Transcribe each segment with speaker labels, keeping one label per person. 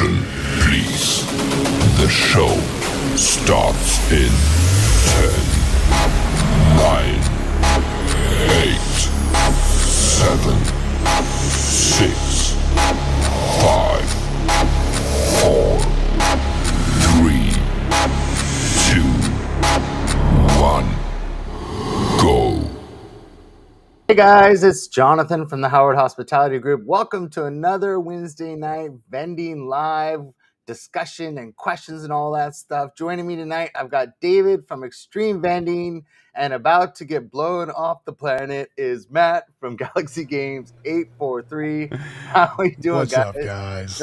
Speaker 1: Attention, please. The show starts in 10, 9, 8, 7, 6, 5, 4, 3, 2, 1, go.
Speaker 2: Hey guys, it's Jonathan from the Howard Hospitality Group. Welcome to another Wednesday night Vending live discussion and questions and all that stuff. Joining me tonight, I've got David from Xtreme Vending, and about to get blown off the planet is Matt from Galaxy Games 843. How are you doing,
Speaker 3: What's
Speaker 2: guys?
Speaker 3: up, guys?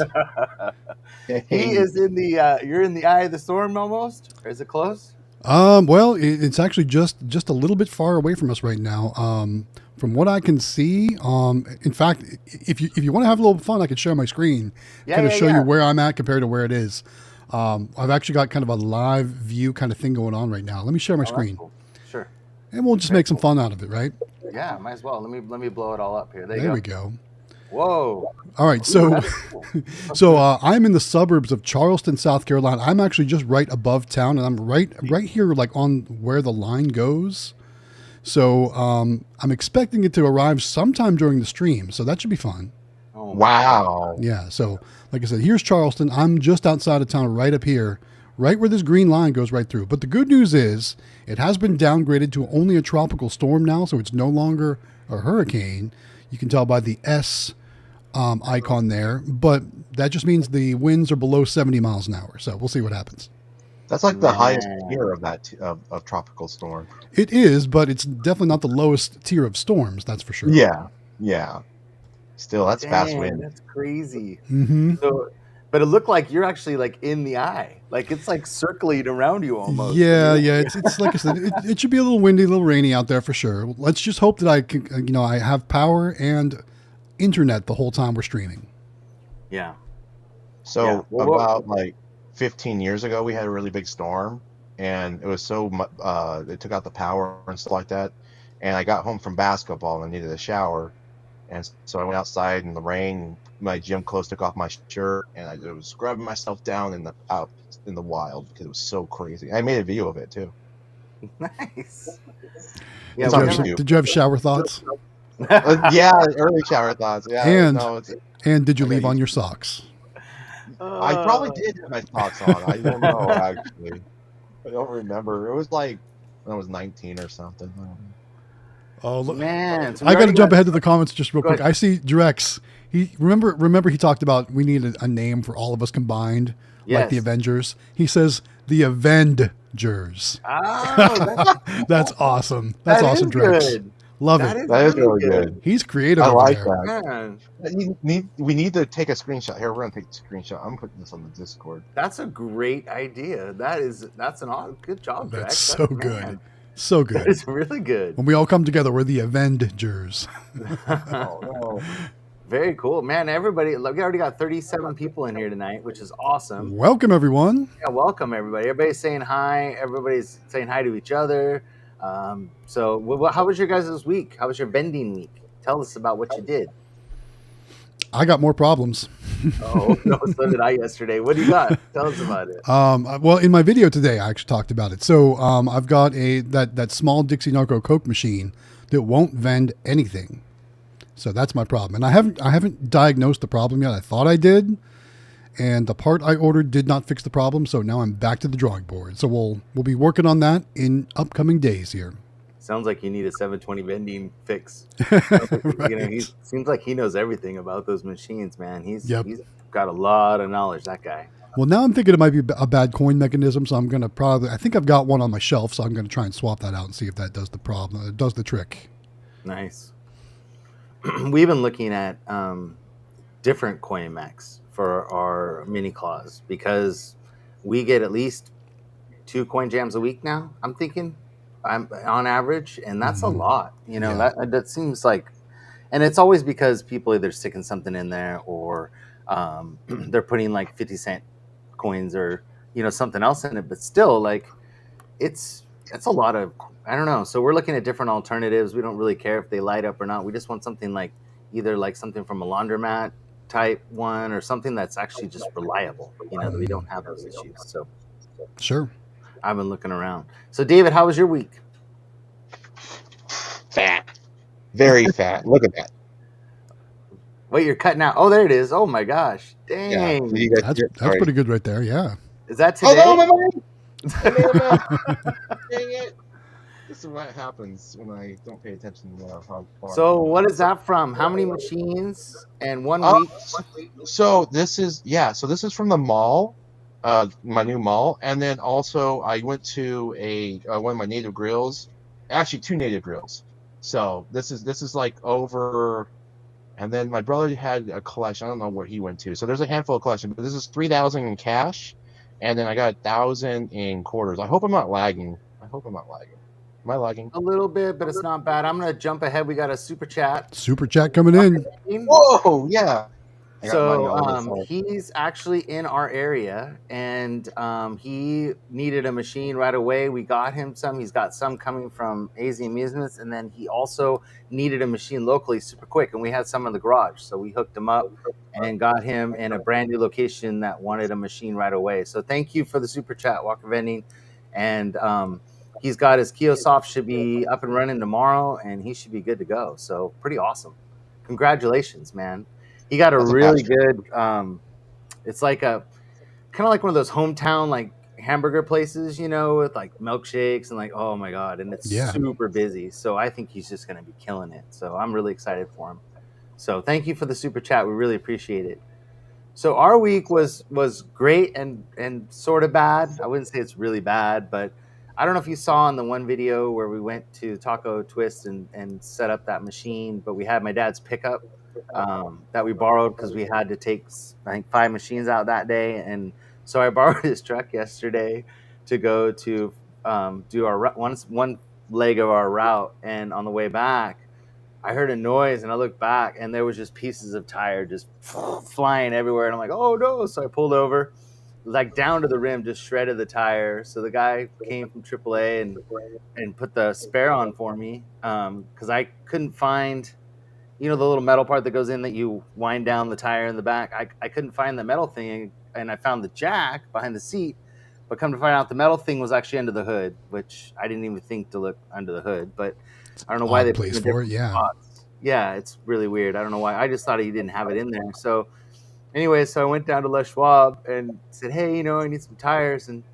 Speaker 2: He is in the you're in the eye of the storm almost, or is it close?
Speaker 3: Well, it's actually just a little bit far away from us right now. From what I can see, in fact, if you want to have a little fun, I could share my screen, show you where I'm at compared to where it is. I've actually got kind of a live view kind of thing going on right now. Let me share my screen.
Speaker 2: Cool. Sure.
Speaker 3: And we'll just make some fun out of it, right?
Speaker 2: Yeah, might as well. Let me blow it all up here.
Speaker 3: There we go.
Speaker 2: Whoa.
Speaker 3: All right, so so I'm in the suburbs of Charleston, South Carolina. I'm actually just right above town, and I'm right here, like on where the line goes. So I'm expecting it to arrive sometime during the stream, so that should be fun.
Speaker 2: Oh,
Speaker 4: wow.
Speaker 3: Yeah, so like I said, here's Charleston. I'm just outside of town right up here, right where this green line goes right through. But the good news is it has been downgraded to only a tropical storm now, so it's no longer a hurricane. You can tell by the S icon there, but that just means the winds are below 70 miles an hour. So we'll see what happens.
Speaker 4: That's like the highest tier of that of tropical storm.
Speaker 3: It is, but it's definitely not the lowest tier of storms. That's for sure.
Speaker 4: Yeah. Still, that's fast wind.
Speaker 2: That's crazy.
Speaker 3: Mm-hmm.
Speaker 2: So, but it looked like you're actually like in the eye, like it's like circling around you almost.
Speaker 3: Yeah. It's like I said, it should be a little windy, a little rainy out there for sure. Let's just hope that I can, I have power and internet the whole time we're streaming.
Speaker 2: Yeah.
Speaker 4: So about like 15 years ago, we had a really big storm, and it was it took out the power and stuff like that. And I got home from basketball and needed a shower, and so I went outside in the rain. My gym clothes took off my shirt, and I was scrubbing myself down out in the wild because it was so crazy. I made a video of it too.
Speaker 2: Nice.
Speaker 4: Yeah,
Speaker 3: did you have shower thoughts?
Speaker 4: Yeah, early shower thoughts. Yeah,
Speaker 3: and did you leave on your socks?
Speaker 4: I probably did have my socks on. I don't know, actually. I don't remember. It was like when I was 19 or something.
Speaker 3: Oh, look.
Speaker 2: Man. So
Speaker 3: I got to jump ahead to the comments just real quick. I see Drex. Remember he talked about we need a name for all of us combined, like the Avengers. He says the Avengers.
Speaker 2: Oh,
Speaker 3: that's awesome. That's awesome, Drex.
Speaker 2: Good.
Speaker 3: Love it.
Speaker 4: That is really good.
Speaker 3: He's creative.
Speaker 4: I like
Speaker 3: that.
Speaker 4: We need to take a screenshot. Here, we're gonna take a screenshot. I'm putting this on the Discord.
Speaker 2: That's a great idea. That's an good job,
Speaker 3: That's
Speaker 2: Drex.
Speaker 3: So good. Man. So good.
Speaker 2: It's really good.
Speaker 3: When we all come together, we're the Avengers.
Speaker 4: Oh, no.
Speaker 2: Very cool, man. Everybody, we already got 37 people in here tonight, which is awesome.
Speaker 3: Welcome, everyone.
Speaker 2: Yeah, welcome, everybody. Everybody's saying hi. Everybody's saying hi to each other. So how was your guys' week? How was your vending week? Tell us about what you did.
Speaker 3: I got more problems.
Speaker 2: Oh, no, so did I yesterday. What do you got? Tell us about it.
Speaker 3: Well, in my video today, I actually talked about it. So I've got that small Dixie Narco Coke machine that won't vend anything. So that's my problem. And I haven't diagnosed the problem yet. I thought I did. And the part I ordered did not fix the problem, so now I'm back to the drawing board. So we'll be working on that in upcoming days here.
Speaker 2: Sounds like you need a 720 vending fix.
Speaker 3: Right.
Speaker 2: He seems like he knows everything about those machines, man. He's got a lot of knowledge, that guy.
Speaker 3: Well, now I'm thinking it might be a bad coin mechanism, so I'm going to I think I've got one on my shelf, so I'm going to try and swap that out and see if that does the problem. It does the trick.
Speaker 2: Nice. We've been looking at different coin mechs for our mini claws because we get at least 2 coin jams a week now. I'm thinking I'm on average, and that's a lot. That seems like, and it's always because people either sticking something in there or they're putting like 50-cent coins or something else in it. But still, like it's a lot of, I don't know. So we're looking at different alternatives. We don't really care if they light up or not. We just want something like either like something from a laundromat type one or something that's actually just reliable, that we don't have those issues. So
Speaker 3: Sure.
Speaker 2: I've been looking around. So David, how was your week?
Speaker 4: Fat. Very fat. Look at that.
Speaker 2: Wait, you're cutting out. Oh, there it is. Oh my gosh.
Speaker 4: Yeah.
Speaker 2: Dang.
Speaker 4: You guys
Speaker 3: That's pretty good right there. Yeah.
Speaker 2: Is that today?
Speaker 4: Oh, no, my Dang it. This is what happens when I don't pay attention to how far.
Speaker 2: So what is that from? How many machines and 1 week?
Speaker 4: So this is from the mall, my new mall, and then also I went to one of my native grills, actually 2 native grills. So this is like over, and then my brother had a collection. I don't know where he went to. So there's a handful of collection, but this is 3,000 in cash, and then I got 1,000 in quarters. I hope I'm not lagging. Am I lagging?
Speaker 2: A little bit, but it's not bad. I'm going to jump ahead. We got a super chat.
Speaker 3: Super chat coming in.
Speaker 4: Whoa, yeah.
Speaker 2: So he's actually in our area, and he needed a machine right away. We got him some. He's got some coming from AZ Amusements, and then he also needed a machine locally super quick, and we had some in the garage. So we hooked him up and got him in a brand new location that wanted a machine right away. So thank you for the super chat, Walker Vending. And he's got his Kiosoft, should be up and running tomorrow, and he should be good to go. So pretty awesome. Congratulations, man. He got a really good, it's like a kind of like one of those hometown like hamburger places, with like milkshakes and like, oh my God. And it's super busy. So I think he's just going to be killing it. So I'm really excited for him. So thank you for the super chat. We really appreciate it. So our week was great and sort of bad. I wouldn't say it's really bad, but I don't know if you saw in the one video where we went to Taco Twist and set up that machine, but we had my dad's pickup that we borrowed because we had to take, I think, 5 machines out that day. And so I borrowed his truck yesterday to go to do our one leg of our route. And on the way back, I heard a noise and I looked back and there was just pieces of tire just flying everywhere. And I'm like, oh no. So I pulled over, like down to the rim, just shredded the tire. So the guy came from AAA and put the spare on for me because I couldn't find, the little metal part that goes in that you wind down the tire in the back. I couldn't find the metal thing, and I found the jack behind the seat, but come to find out the metal thing was actually under the hood, which I didn't even think to look under the hood. But I don't know why they
Speaker 3: place for it. Yeah,
Speaker 2: spots. Yeah, it's really weird. I don't know why. I just thought he didn't have it in there. So anyway, so I went down to Les Schwab and said, hey, I need some tires. And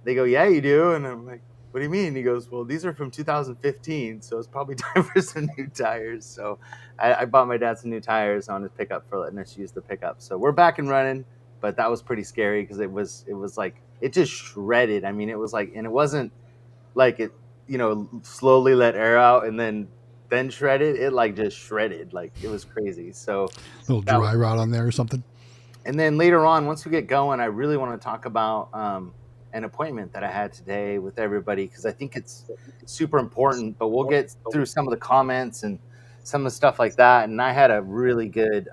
Speaker 2: they go, yeah, you do. And I'm like, what do you mean? He goes, well, these are from 2015, so it's probably time for some new tires. So I bought my dad some new tires on his pickup for letting us use the pickup. So we're back and running, but that was pretty scary because it was like, it just shredded. I mean, it was like, and it wasn't like it, slowly let air out and then shredded. It like just shredded. Like it was crazy. So
Speaker 3: a little dry rot on there or something.
Speaker 2: And then later on, once we get going, I really want to talk about an appointment that I had today with everybody because I think it's super important, but we'll get through some of the comments and some of the stuff like that. And I had a really good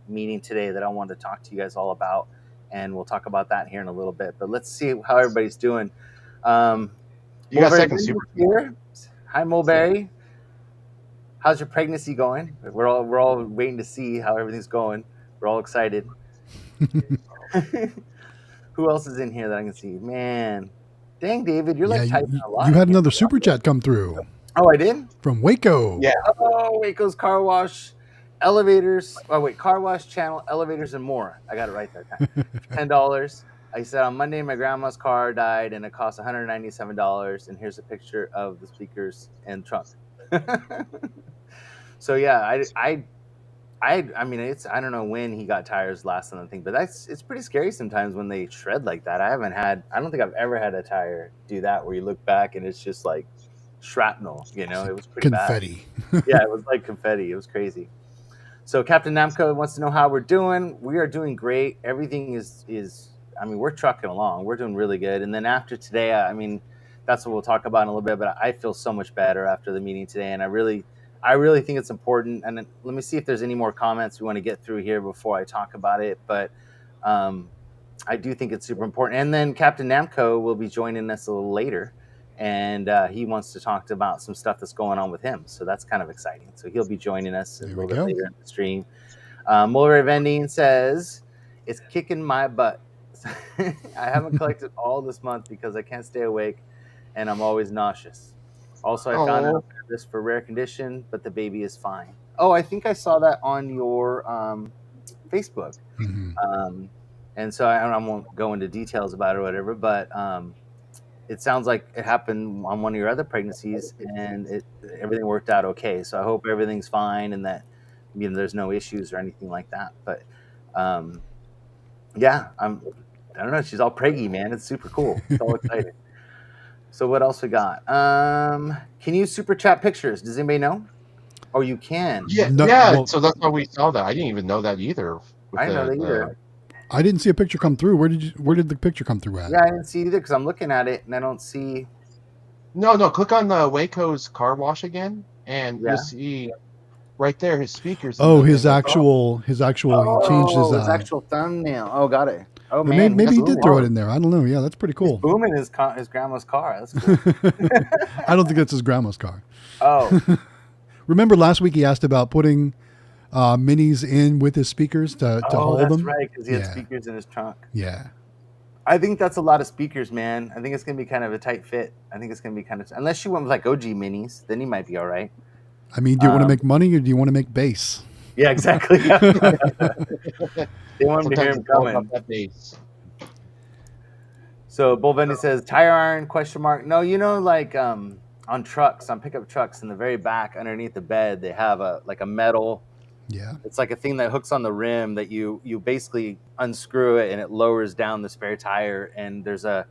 Speaker 2: meeting today that I wanted to talk to you guys all about, and we'll talk about that here in a little bit. But let's see how everybody's doing.
Speaker 4: You got second super
Speaker 2: here. Hi, Mulberry. How's your pregnancy going? We're all waiting to see how everything's going. We're all excited. Who else is in here that I can see? Man, dang, David, you're like typing a lot.
Speaker 3: You had another super chat come through.
Speaker 2: Oh, I did?
Speaker 3: From Waco.
Speaker 4: Yeah.
Speaker 2: Oh, Waco's Car Wash, elevators. Oh, wait, Car Wash channel, elevators, and more. I got it right there. $10. I said on Monday, my grandma's car died, and it cost $197. And here's a picture of the speakers and trunk. So yeah, I mean, I don't know when he got tires last on the thing, but it's pretty scary sometimes when they shred like that. I don't think I've ever had a tire do that where you look back and it's just like shrapnel, it was pretty
Speaker 3: confetti.
Speaker 2: Bad. Yeah, it was like confetti. It was crazy. So Captain Namco wants to know how we're doing. We are doing great. Everything is, I mean, we're trucking along. We're doing really good. And then after today, I mean, that's what we'll talk about in a little bit, but I feel so much better after the meeting today. And I really think it's important. And then let me see if there's any more comments we want to get through here before I talk about it. But I do think it's super important. And then Captain Namco will be joining us a little later. And he wants to talk about some stuff that's going on with him. So that's kind of exciting. So he'll be joining us a little bit later in the stream. Mulberry Vending says, it's kicking my butt. I haven't collected all this month because I can't stay awake and I'm always nauseous. Also, I found out this for rare condition, but the baby is fine. Oh, I think I saw that on your Facebook.
Speaker 3: Mm-hmm.
Speaker 2: And so I won't go into details about it or whatever, but it sounds like it happened on one of your other pregnancies and everything worked out okay. So I hope everything's fine and that there's no issues or anything like that. But yeah, I don't know. She's all preggy, man. It's super cool. It's all exciting. So what else we got? Can you super chat pictures? Does anybody know? Oh, you can.
Speaker 4: Yeah,
Speaker 3: No,
Speaker 4: yeah.
Speaker 3: well,
Speaker 4: So that's why we saw that. I didn't even know that either.
Speaker 2: I didn't know that either.
Speaker 3: I didn't see a picture come through. Where did the picture come through at?
Speaker 2: Yeah, I didn't see it either because I'm looking at it and I don't see.
Speaker 4: No. Click on Waco's car wash again, and
Speaker 2: Yeah.
Speaker 4: you'll see right there his speakers.
Speaker 3: Oh, his actual. He changed his
Speaker 2: actual thumbnail. Oh, got it. Oh man,
Speaker 3: maybe he did throw it in there. I don't know. Yeah, that's pretty cool.
Speaker 2: He's booming his grandma's car. That's cool.
Speaker 3: I don't think that's his grandma's car.
Speaker 2: Oh,
Speaker 3: remember last week he asked about putting minis in with his speakers to hold them?
Speaker 2: that's right, because he had speakers in his trunk.
Speaker 3: Yeah.
Speaker 2: I think that's a lot of speakers, man. I think it's going to be kind of a tight fit. I think it's going to be kind of... Unless you went with like OG minis, then you might be all right.
Speaker 3: I mean, do you want to make money or do you want to make bass?
Speaker 2: Yeah, exactly. They want to hear him coming. So Bullvendy says, tire iron, ? No, like on trucks, on pickup trucks, in the very back underneath the bed, they have a metal...
Speaker 3: Yeah.
Speaker 2: It's like a thing that hooks on the rim that you basically unscrew it and it lowers down the spare tire, and there's an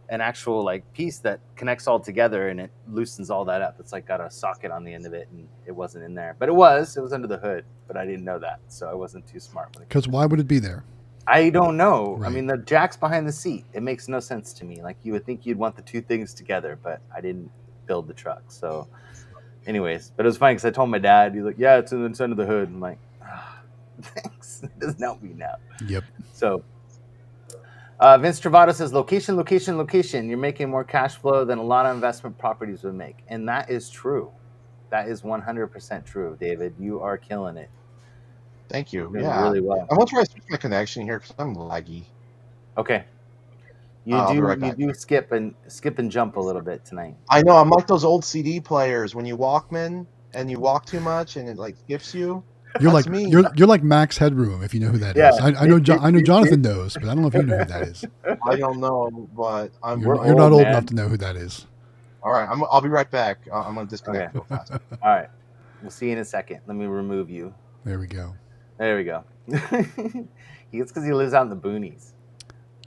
Speaker 2: actual like piece that connects all together and it loosens all that up. It's like got a socket on the end of it, and it wasn't in there. But it was under the hood, but I didn't know that. So I wasn't too smart.
Speaker 3: Because why would it be there?
Speaker 2: I don't know.
Speaker 3: Right.
Speaker 2: I mean, the jack's behind the seat. It makes no sense to me. Like you would think you'd want the two things together, but I didn't build the truck. So anyways, but it was funny because I told my dad, he's like, yeah, it's under the hood. I'm like, thanks. It doesn't help me now.
Speaker 3: Yep.
Speaker 2: So Vince Travato says, location. You're making more cash flow than a lot of investment properties would make. And that is true. That is 100% true, David. You are killing it.
Speaker 4: Thank you.
Speaker 2: You're doing really well.
Speaker 4: I'm going to try to switch my connection here because I'm laggy.
Speaker 2: Okay. You do skip and jump a little bit tonight.
Speaker 4: I know. I'm like those old CD players when you Walkman and you walk too much and it like skips you.
Speaker 3: You're
Speaker 4: That's
Speaker 3: like
Speaker 4: me.
Speaker 3: You're like Max Headroom, if you know who that is. I know Jonathan knows, but I don't know if you know who that is.
Speaker 4: I don't know, but
Speaker 3: You're not old enough to know who that is.
Speaker 4: All right, I'll be right back. I'm going to disconnect real fast.
Speaker 2: All right. We'll see you in a second. Let me remove you.
Speaker 3: There we go.
Speaker 2: It's because he lives out in the boonies.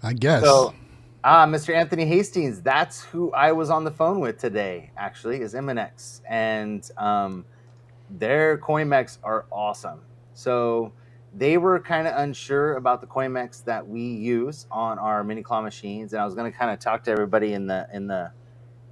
Speaker 3: I guess.
Speaker 2: So, Mr. Anthony Hastings, that's who I was on the phone with today, actually, is MNX. And their CoinMex are awesome. So they were kind of unsure about the CoinMex that we use on our mini claw machines. And I was going to kind of talk to everybody in the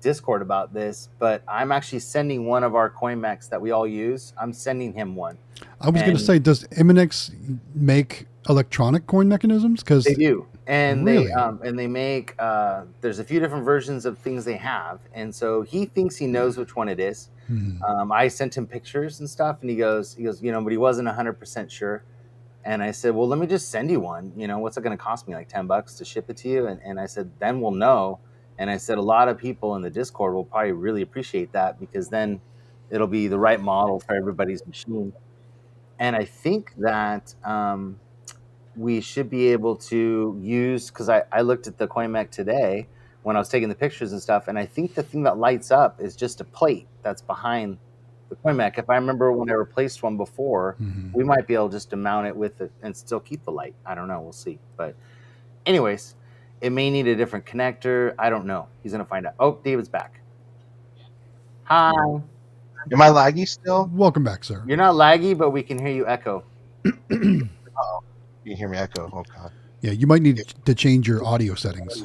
Speaker 2: Discord about this, but I'm actually sending one of our CoinMex that we all use. I'm sending him one.
Speaker 3: I was going to say, does MNX make electronic coin mechanisms? Because
Speaker 2: they do. And
Speaker 3: really?
Speaker 2: they make there's a few different versions of things they have, and so he thinks he knows which one it is. I sent him pictures and stuff, and he goes, but he wasn't 100% sure. And I said, well, let me just send you one. What's it going to cost me, like $10 to ship it to you? And I said, then we'll know. And I said, a lot of people in the Discord will probably really appreciate that because then it'll be the right model for everybody's machine. And I think that we should be able to use, because I looked at the CoinMech today when I was taking the pictures and stuff, and I think the thing that lights up is just a plate that's behind the CoinMech. If I remember when I replaced one before, we might be able just to mount it with it and still keep the light. I don't know. We'll see. But anyways, it may need a different connector. I don't know. He's going to find out. Oh, David's back. Hi.
Speaker 4: Am I laggy still?
Speaker 3: Welcome back, sir.
Speaker 2: You're not laggy, but we can hear you echo.
Speaker 4: You can hear me echo. Oh, God.
Speaker 3: Yeah, you might need to change your audio settings.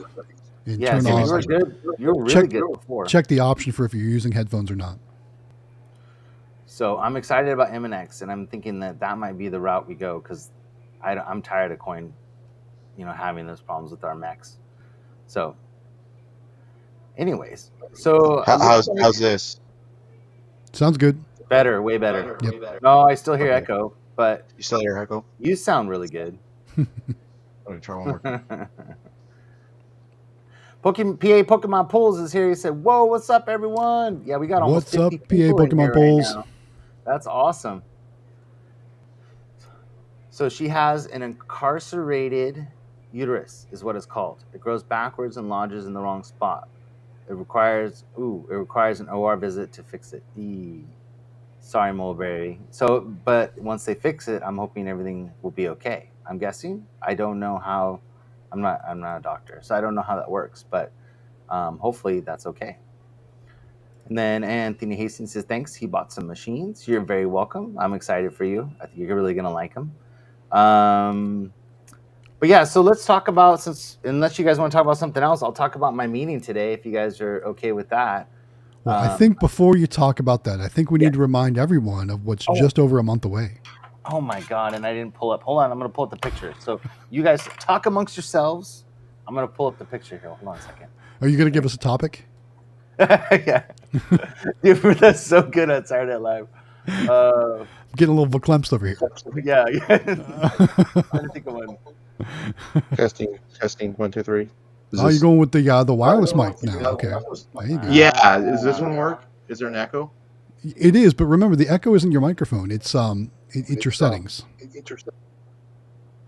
Speaker 3: And turn
Speaker 2: you
Speaker 3: on.
Speaker 2: were good. You were really good before.
Speaker 3: Check the option for if you're using headphones or not.
Speaker 2: So I'm excited about MNX, and I'm thinking that might be the route we go because I'm tired of coin, having those problems with our mechs. So, anyways,
Speaker 4: how's this?
Speaker 3: Sounds good.
Speaker 2: Better, way better.
Speaker 3: Yep.
Speaker 2: No, I still hear echo. But
Speaker 4: You still here, Echo?
Speaker 2: you sound really good.
Speaker 4: I'm gonna try one more.
Speaker 2: Pokemon Pools is here. He said, "Whoa, what's up, everyone? Yeah, we got almost
Speaker 3: What's
Speaker 2: 50
Speaker 3: up, PA
Speaker 2: people in
Speaker 3: Pokemon
Speaker 2: here
Speaker 3: Polls?
Speaker 2: right now. That's awesome." So she has an incarcerated uterus, is what it's called. It grows backwards and lodges in the wrong spot. It requires an OR visit to fix it. Sorry, Mulberry. So, but once they fix it, I'm hoping everything will be okay. I'm guessing. I don't know how. I'm not a doctor, so I don't know how that works. But hopefully that's okay. And then Anthony Hastings says, "Thanks. He bought some machines. You're very welcome. I'm excited for you. I think you're really gonna like them." But yeah, so let's talk about, unless you guys want to talk about something else, I'll talk about my meeting today if you guys are okay with that.
Speaker 3: Well, I think before you talk about that, I think we need to remind everyone of what's just over a month away.
Speaker 2: Oh my God, and I didn't pull up. Hold on, I'm going to pull up the picture. So you guys talk amongst yourselves. I'm going to pull up the picture here. Hold on a second.
Speaker 3: Are you going to give us a topic?
Speaker 2: Yeah. Dude, that's so good at Saturday Night Live.
Speaker 3: I'm getting a little verklempt over here.
Speaker 2: Yeah. I didn't think of one.
Speaker 4: Testing 1 2 3.
Speaker 3: Oh, you're going with the wireless mic now. Okay. There you go.
Speaker 4: Yeah, does this one work? Is there an echo?
Speaker 3: It is, but remember the echo isn't your microphone. It's your settings.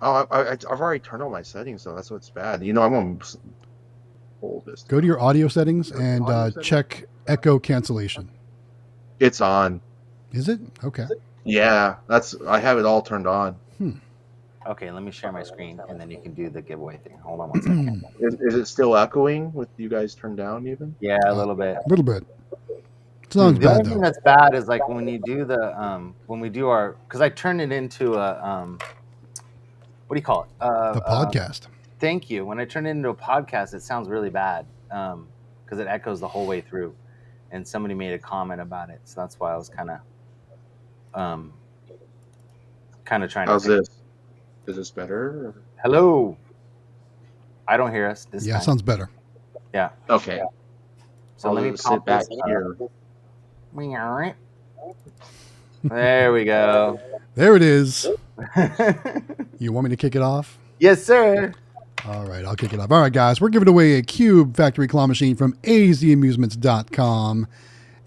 Speaker 4: Oh, I've already turned on my settings, so that's what's bad. I'm gonna hold this.
Speaker 3: Go to your audio settings and check echo cancellation.
Speaker 4: It's on.
Speaker 3: Is it? Okay.
Speaker 4: Yeah, I have it all turned on.
Speaker 2: Okay, let me share my screen, and then you can do the giveaway thing. Hold on one second.
Speaker 4: Is it still echoing with you guys turned down even?
Speaker 2: Yeah, a little bit.
Speaker 3: A little bit. It's not as
Speaker 2: The
Speaker 3: bad
Speaker 2: only thing
Speaker 3: though.
Speaker 2: that's bad is like when you do when we do our, because I turned it into a what do you call it?
Speaker 3: The podcast.
Speaker 2: Thank you. When I turn it into a podcast, it sounds really bad because it echoes the whole way through. And somebody made a comment about it, so that's why I was kind of trying.
Speaker 4: How's this? Is this better? Or?
Speaker 2: Hello. I don't hear us this time.
Speaker 3: Sounds better.
Speaker 2: Yeah.
Speaker 4: Okay.
Speaker 2: So let me
Speaker 4: sit back here.
Speaker 2: There we go.
Speaker 3: There it is. You want me to kick it off?
Speaker 2: Yes, sir.
Speaker 3: All right, I'll kick it off. All right, guys, we're giving away a Cube factory claw machine from azamusements.com,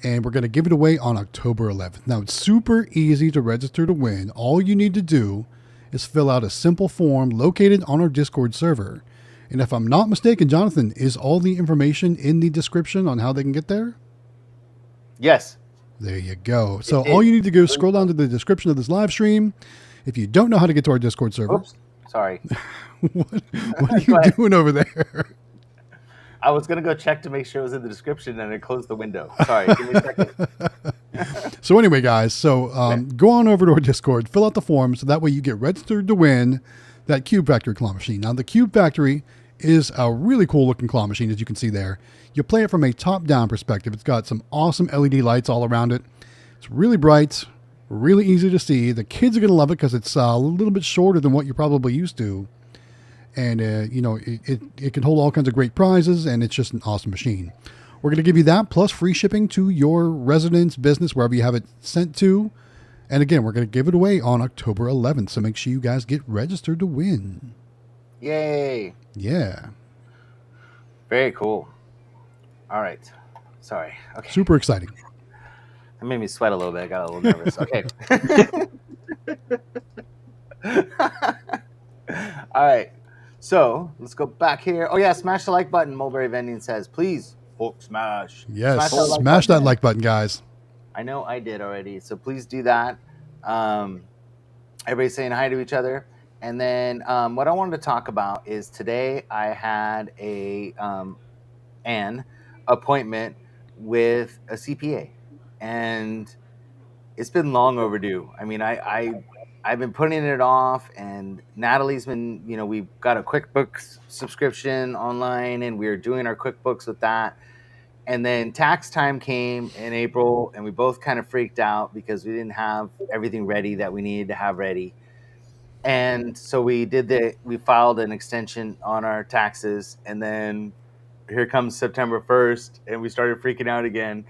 Speaker 3: and we're going to give it away on October 11th. Now, it's super easy to register to win. All you need to do is fill out a simple form located on our Discord server. And if I'm not mistaken, Jonathan, is all the information in the description on how they can get there?
Speaker 2: Yes.
Speaker 3: There you go. So all you need to do is scroll down to the description of this live stream. If you don't know how to get to our Discord server.
Speaker 2: Oops. Sorry.
Speaker 3: What are you doing over there?
Speaker 2: I was going to go check to make sure it was in the description, and I closed the window. Sorry. Give me a second.
Speaker 3: So anyway, guys, go on over to our Discord, fill out the form, so that way you get registered to win that Cube Factory claw machine. Now, the Cube Factory is a really cool looking claw machine, as you can see there. You play it from a top-down perspective. It's got some awesome LED lights all around it. It's really bright, really easy to see. The kids are going to love it because it's a little bit shorter than what you're probably used to. And, it can hold all kinds of great prizes, and it's just an awesome machine. We're going to give you that, plus free shipping to your residence, business, wherever you have it sent to. And again, we're going to give it away on October 11th, so make sure you guys get registered to win.
Speaker 2: Yay.
Speaker 3: Yeah.
Speaker 2: Very cool. All right. Sorry. Okay.
Speaker 3: Super exciting.
Speaker 2: That made me sweat a little bit. I got a little nervous. Okay. All right. So let's go back here. Oh, yeah. Smash the like button. Mulberry Vending says, please. Hulk smash.
Speaker 3: Yes. Smash that like button, guys.
Speaker 2: I know I did already. So please do that. Everybody's saying hi to each other. And then what I wanted to talk about is today I had an appointment with a CPA. And it's been long overdue. I mean, I've been putting it off, and Natalie's been, we've got a QuickBooks subscription online, and we're doing our QuickBooks with that. And then tax time came in April, and we both kind of freaked out because we didn't have everything ready that we needed to have ready. And so we filed an extension on our taxes, and then here comes September 1st, and we started freaking out again.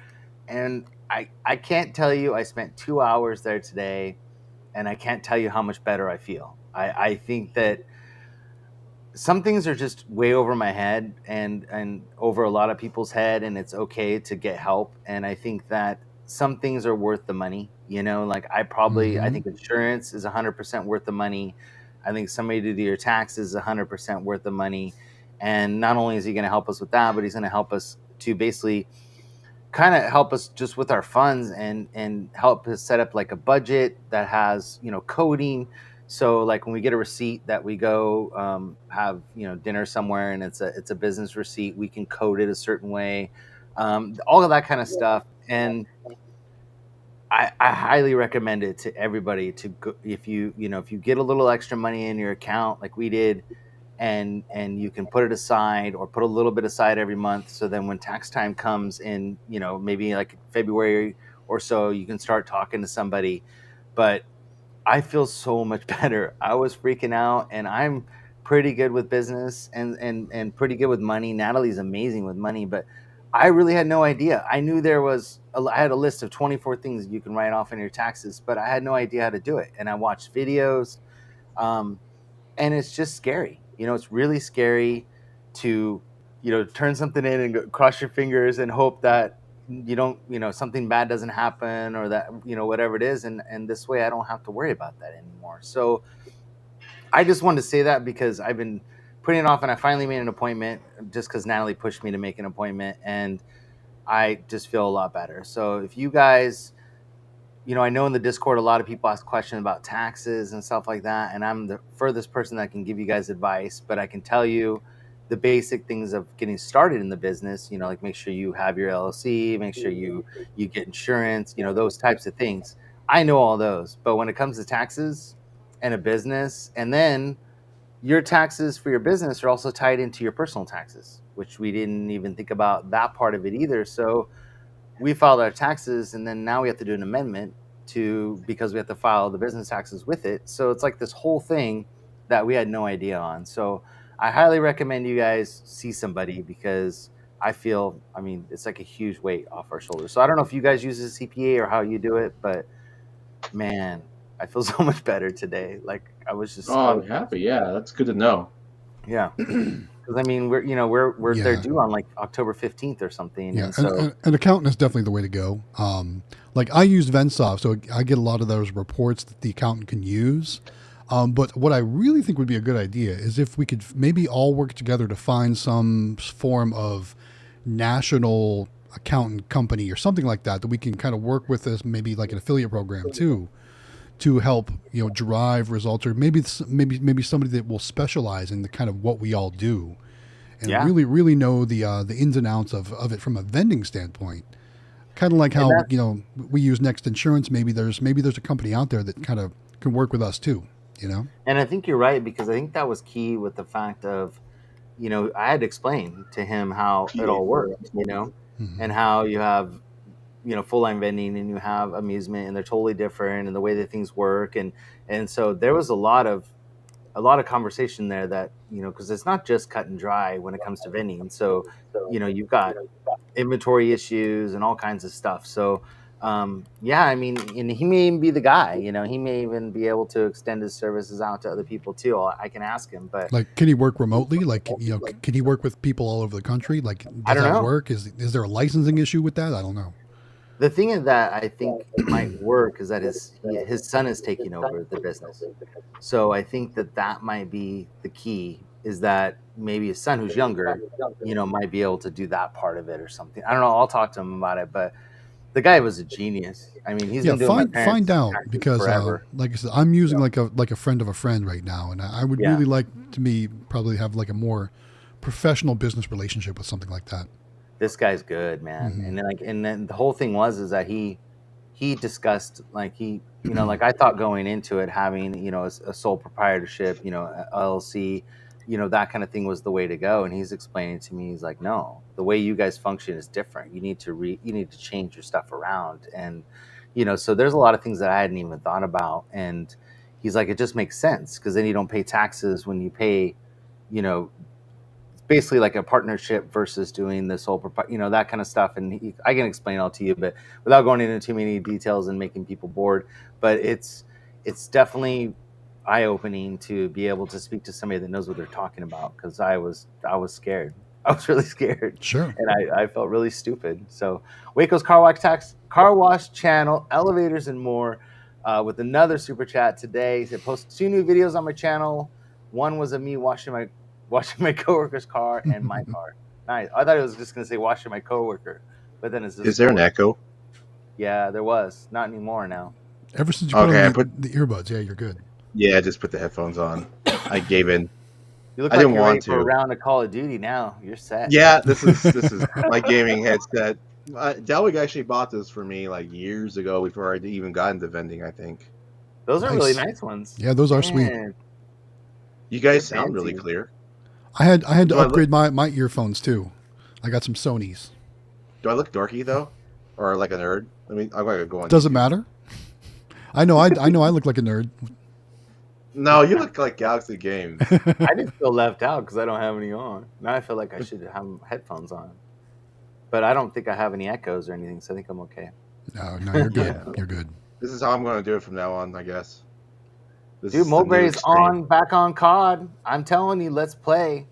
Speaker 2: And I can't tell you, I spent 2 hours there today, and I can't tell you how much better I feel. I think that some things are just way over my head and over a lot of people's head, and it's okay to get help. And I think that some things are worth the money. Like I think insurance is 100% worth the money. I think somebody to do your taxes is 100% worth the money. And not only is he going to help us with that, but he's going to help us to basically kind of help us just with our funds and help us set up like a budget that has coding. So like when we get a receipt that we go have dinner somewhere, and it's a business receipt, we can code it a certain way, all of that kind of stuff. And I highly recommend it to everybody to go, if you get a little extra money in your account like we did, and you can put it aside or put a little bit aside every month, so then when tax time comes in, maybe like February or so, you can start talking to somebody. But I feel so much better. I was freaking out, and I'm pretty good with business and pretty good with money. Natalie's amazing with money, but I really had no idea. I knew I had a list of 24 things you can write off in your taxes, but I had no idea how to do it. And I watched videos, and it's just scary. It's really scary to, turn something in and cross your fingers and hope that you don't, something bad doesn't happen, or that, whatever it is. And this way I don't have to worry about that anymore. So I just wanted to say that because I've been putting it off, and I finally made an appointment just because Natalie pushed me to make an appointment, and I just feel a lot better. So if you guys, I know in the Discord, a lot of people ask questions about taxes and stuff like that. And I'm the furthest person that can give you guys advice, but I can tell you the basic things of getting started in the business, like make sure you have your LLC, make sure you get insurance, those types of things. I know all those, but when it comes to taxes and a business, and then your taxes for your business are also tied into your personal taxes, which we didn't even think about that part of it either. So we filed our taxes, and then now we have to do an amendment because we have to file the business taxes with it. So it's like this whole thing that we had no idea on. So I highly recommend you guys see somebody, because it's like a huge weight off our shoulders. So I don't know if you guys use a CPA or how you do it, but man, I feel so much better today. Like I was just
Speaker 5: I'm happy. Yeah, that's good to know.
Speaker 2: Yeah. Because we're they're due on like October 15th or something.
Speaker 3: Yeah,
Speaker 2: and so
Speaker 3: an accountant is definitely the way to go. Like I use Vensoft, so I get a lot of those reports that the accountant can use. But what I really think would be a good idea is if we could maybe all work together to find some form of national accountant company or something like that we can kind of work with, as maybe like an affiliate program too, to help drive results, or maybe somebody that will specialize in the kind of what we all do, and really know the ins and outs of it from a vending standpoint. Kind of like how we use Next Insurance. Maybe there's a company out there that kind of can work with us too.
Speaker 2: And I think you're right, because I think that was key with the fact of, I had to explain to him how it all worked, and how you have, full line vending and you have amusement, and they're totally different, and the way that things work. And so there was a lot of conversation there that, because it's not just cut and dry when it comes to vending. So, you've got inventory issues and all kinds of stuff. So, and he may even be the guy, he may even be able to extend his services out to other people too. I can ask him, but
Speaker 3: like, can he work remotely? Like, can he work with people all over the country? Like, does that work? Is there a licensing issue with that? I don't know.
Speaker 2: The thing that I think might work is that his son is taking over the business. So I think that might be the key, is that maybe his son, who's younger, might be able to do that part of it or something. I don't know. I'll talk to him about it, but the guy was a genius. I mean, he's been doing
Speaker 3: find out, because like I said, I'm using like a friend of a friend right now, and I would really like to probably have like a more professional business relationship with something like that.
Speaker 2: This guy's good, man. Mm-hmm. And then the whole thing was that he discussed, like, like I thought going into it, having, a sole proprietorship, LLC, that kind of thing was the way to go. And he's explaining to me, he's like, no, the way you guys function is different. You need to change your stuff around. And, so there's a lot of things that I hadn't even thought about. And he's like, it just makes sense, because then you don't pay taxes when you pay, basically like a partnership versus doing this whole, that kind of stuff. And I can explain it all to you, but without going into too many details and making people bored. But it's it's definitely eye-opening to be able to speak to somebody that knows what they're talking about, because I was scared. I was really scared.
Speaker 3: Sure.
Speaker 2: And I felt really stupid. So Waco's car wash channel, elevators and more, with another super chat today. He said, post 2 new videos on my channel. One was of me washing my coworker's car and my car. Nice. I thought it was just going to say washing my coworker, but then it's just.
Speaker 4: Is there an echo?
Speaker 2: Yeah, there was. Not anymore now.
Speaker 3: Ever since you put on the earbuds, yeah, you're good.
Speaker 4: Yeah, I just put the headphones on. I gave in.
Speaker 2: You look
Speaker 4: I
Speaker 2: like
Speaker 4: didn't
Speaker 2: you're
Speaker 4: want
Speaker 2: ready for
Speaker 4: to.
Speaker 2: a round of Call of Duty now. You're set.
Speaker 4: Yeah, this is my gaming headset. Delwig actually bought this for me like years ago before I even got into vending, I think.
Speaker 2: Those are really nice ones.
Speaker 3: Yeah, those are sweet.
Speaker 4: You guys sound really clear.
Speaker 3: I had to upgrade my earphones too. I got some Sonys.
Speaker 4: Do I look dorky though, or like a nerd? I mean, I gotta go on.
Speaker 3: Doesn't matter. I know I look like a nerd.
Speaker 4: No, you look like Galaxy Games.
Speaker 2: I just feel left out because I don't have any on. Now I feel like I should have headphones on. But I don't think I have any echoes or anything, so I think I'm okay.
Speaker 3: No, you're good. Yeah. You're good.
Speaker 4: This is how I'm going to do it from now on, I guess.
Speaker 2: Dude, Mulberry's back on COD. I'm telling you, let's play.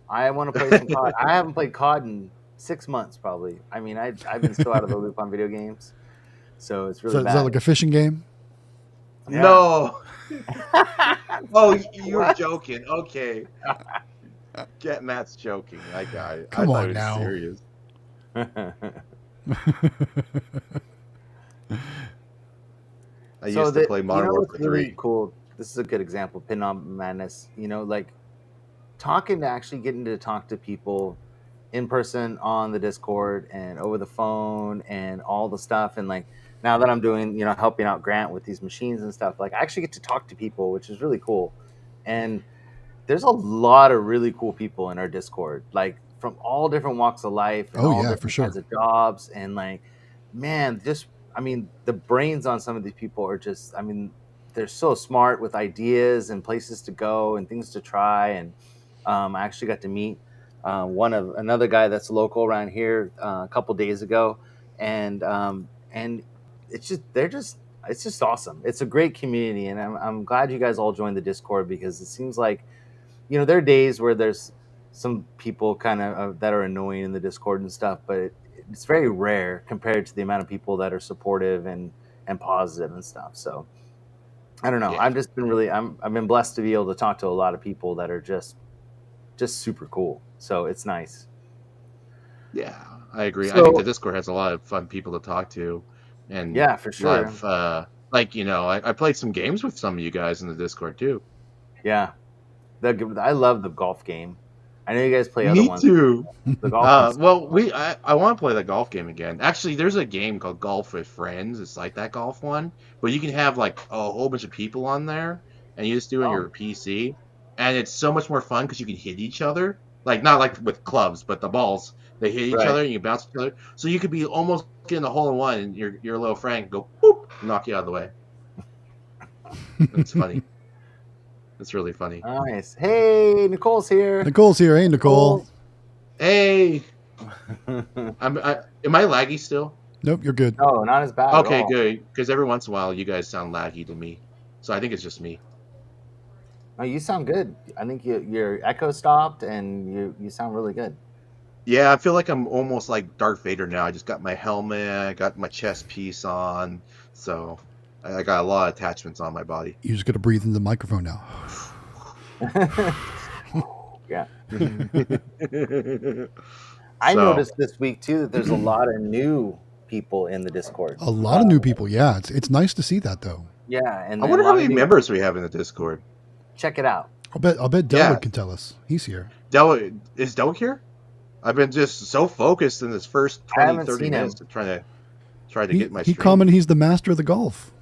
Speaker 2: I want to play some COD. I haven't played COD in 6 months, probably. I mean, I've been still out of the loop on video games, so it's really bad.
Speaker 3: Is that like a fishing game?
Speaker 4: Yeah. No. Oh, you were joking. Okay. Get Matt's joking. That guy.
Speaker 3: Come
Speaker 4: I
Speaker 3: on now.
Speaker 4: Serious. I used to play Modern Warfare 3.
Speaker 2: Really cool. This is a good example. Pin on Madness. Like getting to talk to people in person on the Discord and over the phone and all the stuff. And like now that I'm doing, helping out Grant with these machines and stuff, like I actually get to talk to people, which is really cool. And there's a lot of really cool people in our Discord, like from all different walks of life and all different kinds of jobs. And like, man, the brains on some of these people are just, they're so smart with ideas and places to go and things to try. And I actually got to meet another guy that's local around here a couple days ago. And it's just awesome. It's a great community. And I'm glad you guys all joined the Discord, because it seems like, there are days where there's some people kind of that are annoying in the Discord and stuff, but it's very rare compared to the amount of people that are supportive and positive and stuff. So I don't know. Yeah. I've been blessed to be able to talk to a lot of people that are just super cool. So it's nice.
Speaker 4: Yeah, I agree. So, I think the Discord has a lot of fun people to talk to, and
Speaker 2: yeah, for sure.
Speaker 4: I played some games with some of you guys in the Discord too.
Speaker 2: Yeah, I love the golf game. I know you guys play other ones.
Speaker 4: Me too.
Speaker 2: The golf
Speaker 4: I want to play the golf game again. Actually, there's a game called Golf with Friends. It's like that golf one, but you can have like a whole bunch of people on there, and you just do it on your PC, and it's so much more fun because you can hit each other. Like not like with clubs, but the balls they hit each other and you bounce each other. So you could be almost getting a hole in one, and your little friend can go boop, knock you out of the way. It's funny. It's really funny.
Speaker 2: Nice. Hey, Nicole's here.
Speaker 3: Hey, Nicole.
Speaker 4: Hey. Am I laggy still?
Speaker 3: Nope, you're good.
Speaker 2: No, not as bad.
Speaker 4: Okay, good. Because every once in a while, you guys sound laggy to me, so I think it's just me.
Speaker 2: No, you sound good. I think your echo stopped, and you sound really good.
Speaker 4: Yeah, I feel like I'm almost like Darth Vader now. I just got my helmet, I got my chest piece on, so I got a lot of attachments on my body.
Speaker 3: You just got to breathe in the microphone now.
Speaker 2: Yeah. I noticed this week too that there's a lot of new people in the Discord.
Speaker 3: A lot of new people, yeah. It's nice to see that though.
Speaker 2: Yeah, and
Speaker 4: I wonder how many members we have in the Discord.
Speaker 2: Check it out.
Speaker 3: I'll bet Delwood can tell us. He's here.
Speaker 4: Is Delwood here? I've been just so focused in this first 20-30 minutes to try to get my stream.
Speaker 3: He commented he's the master of the golf.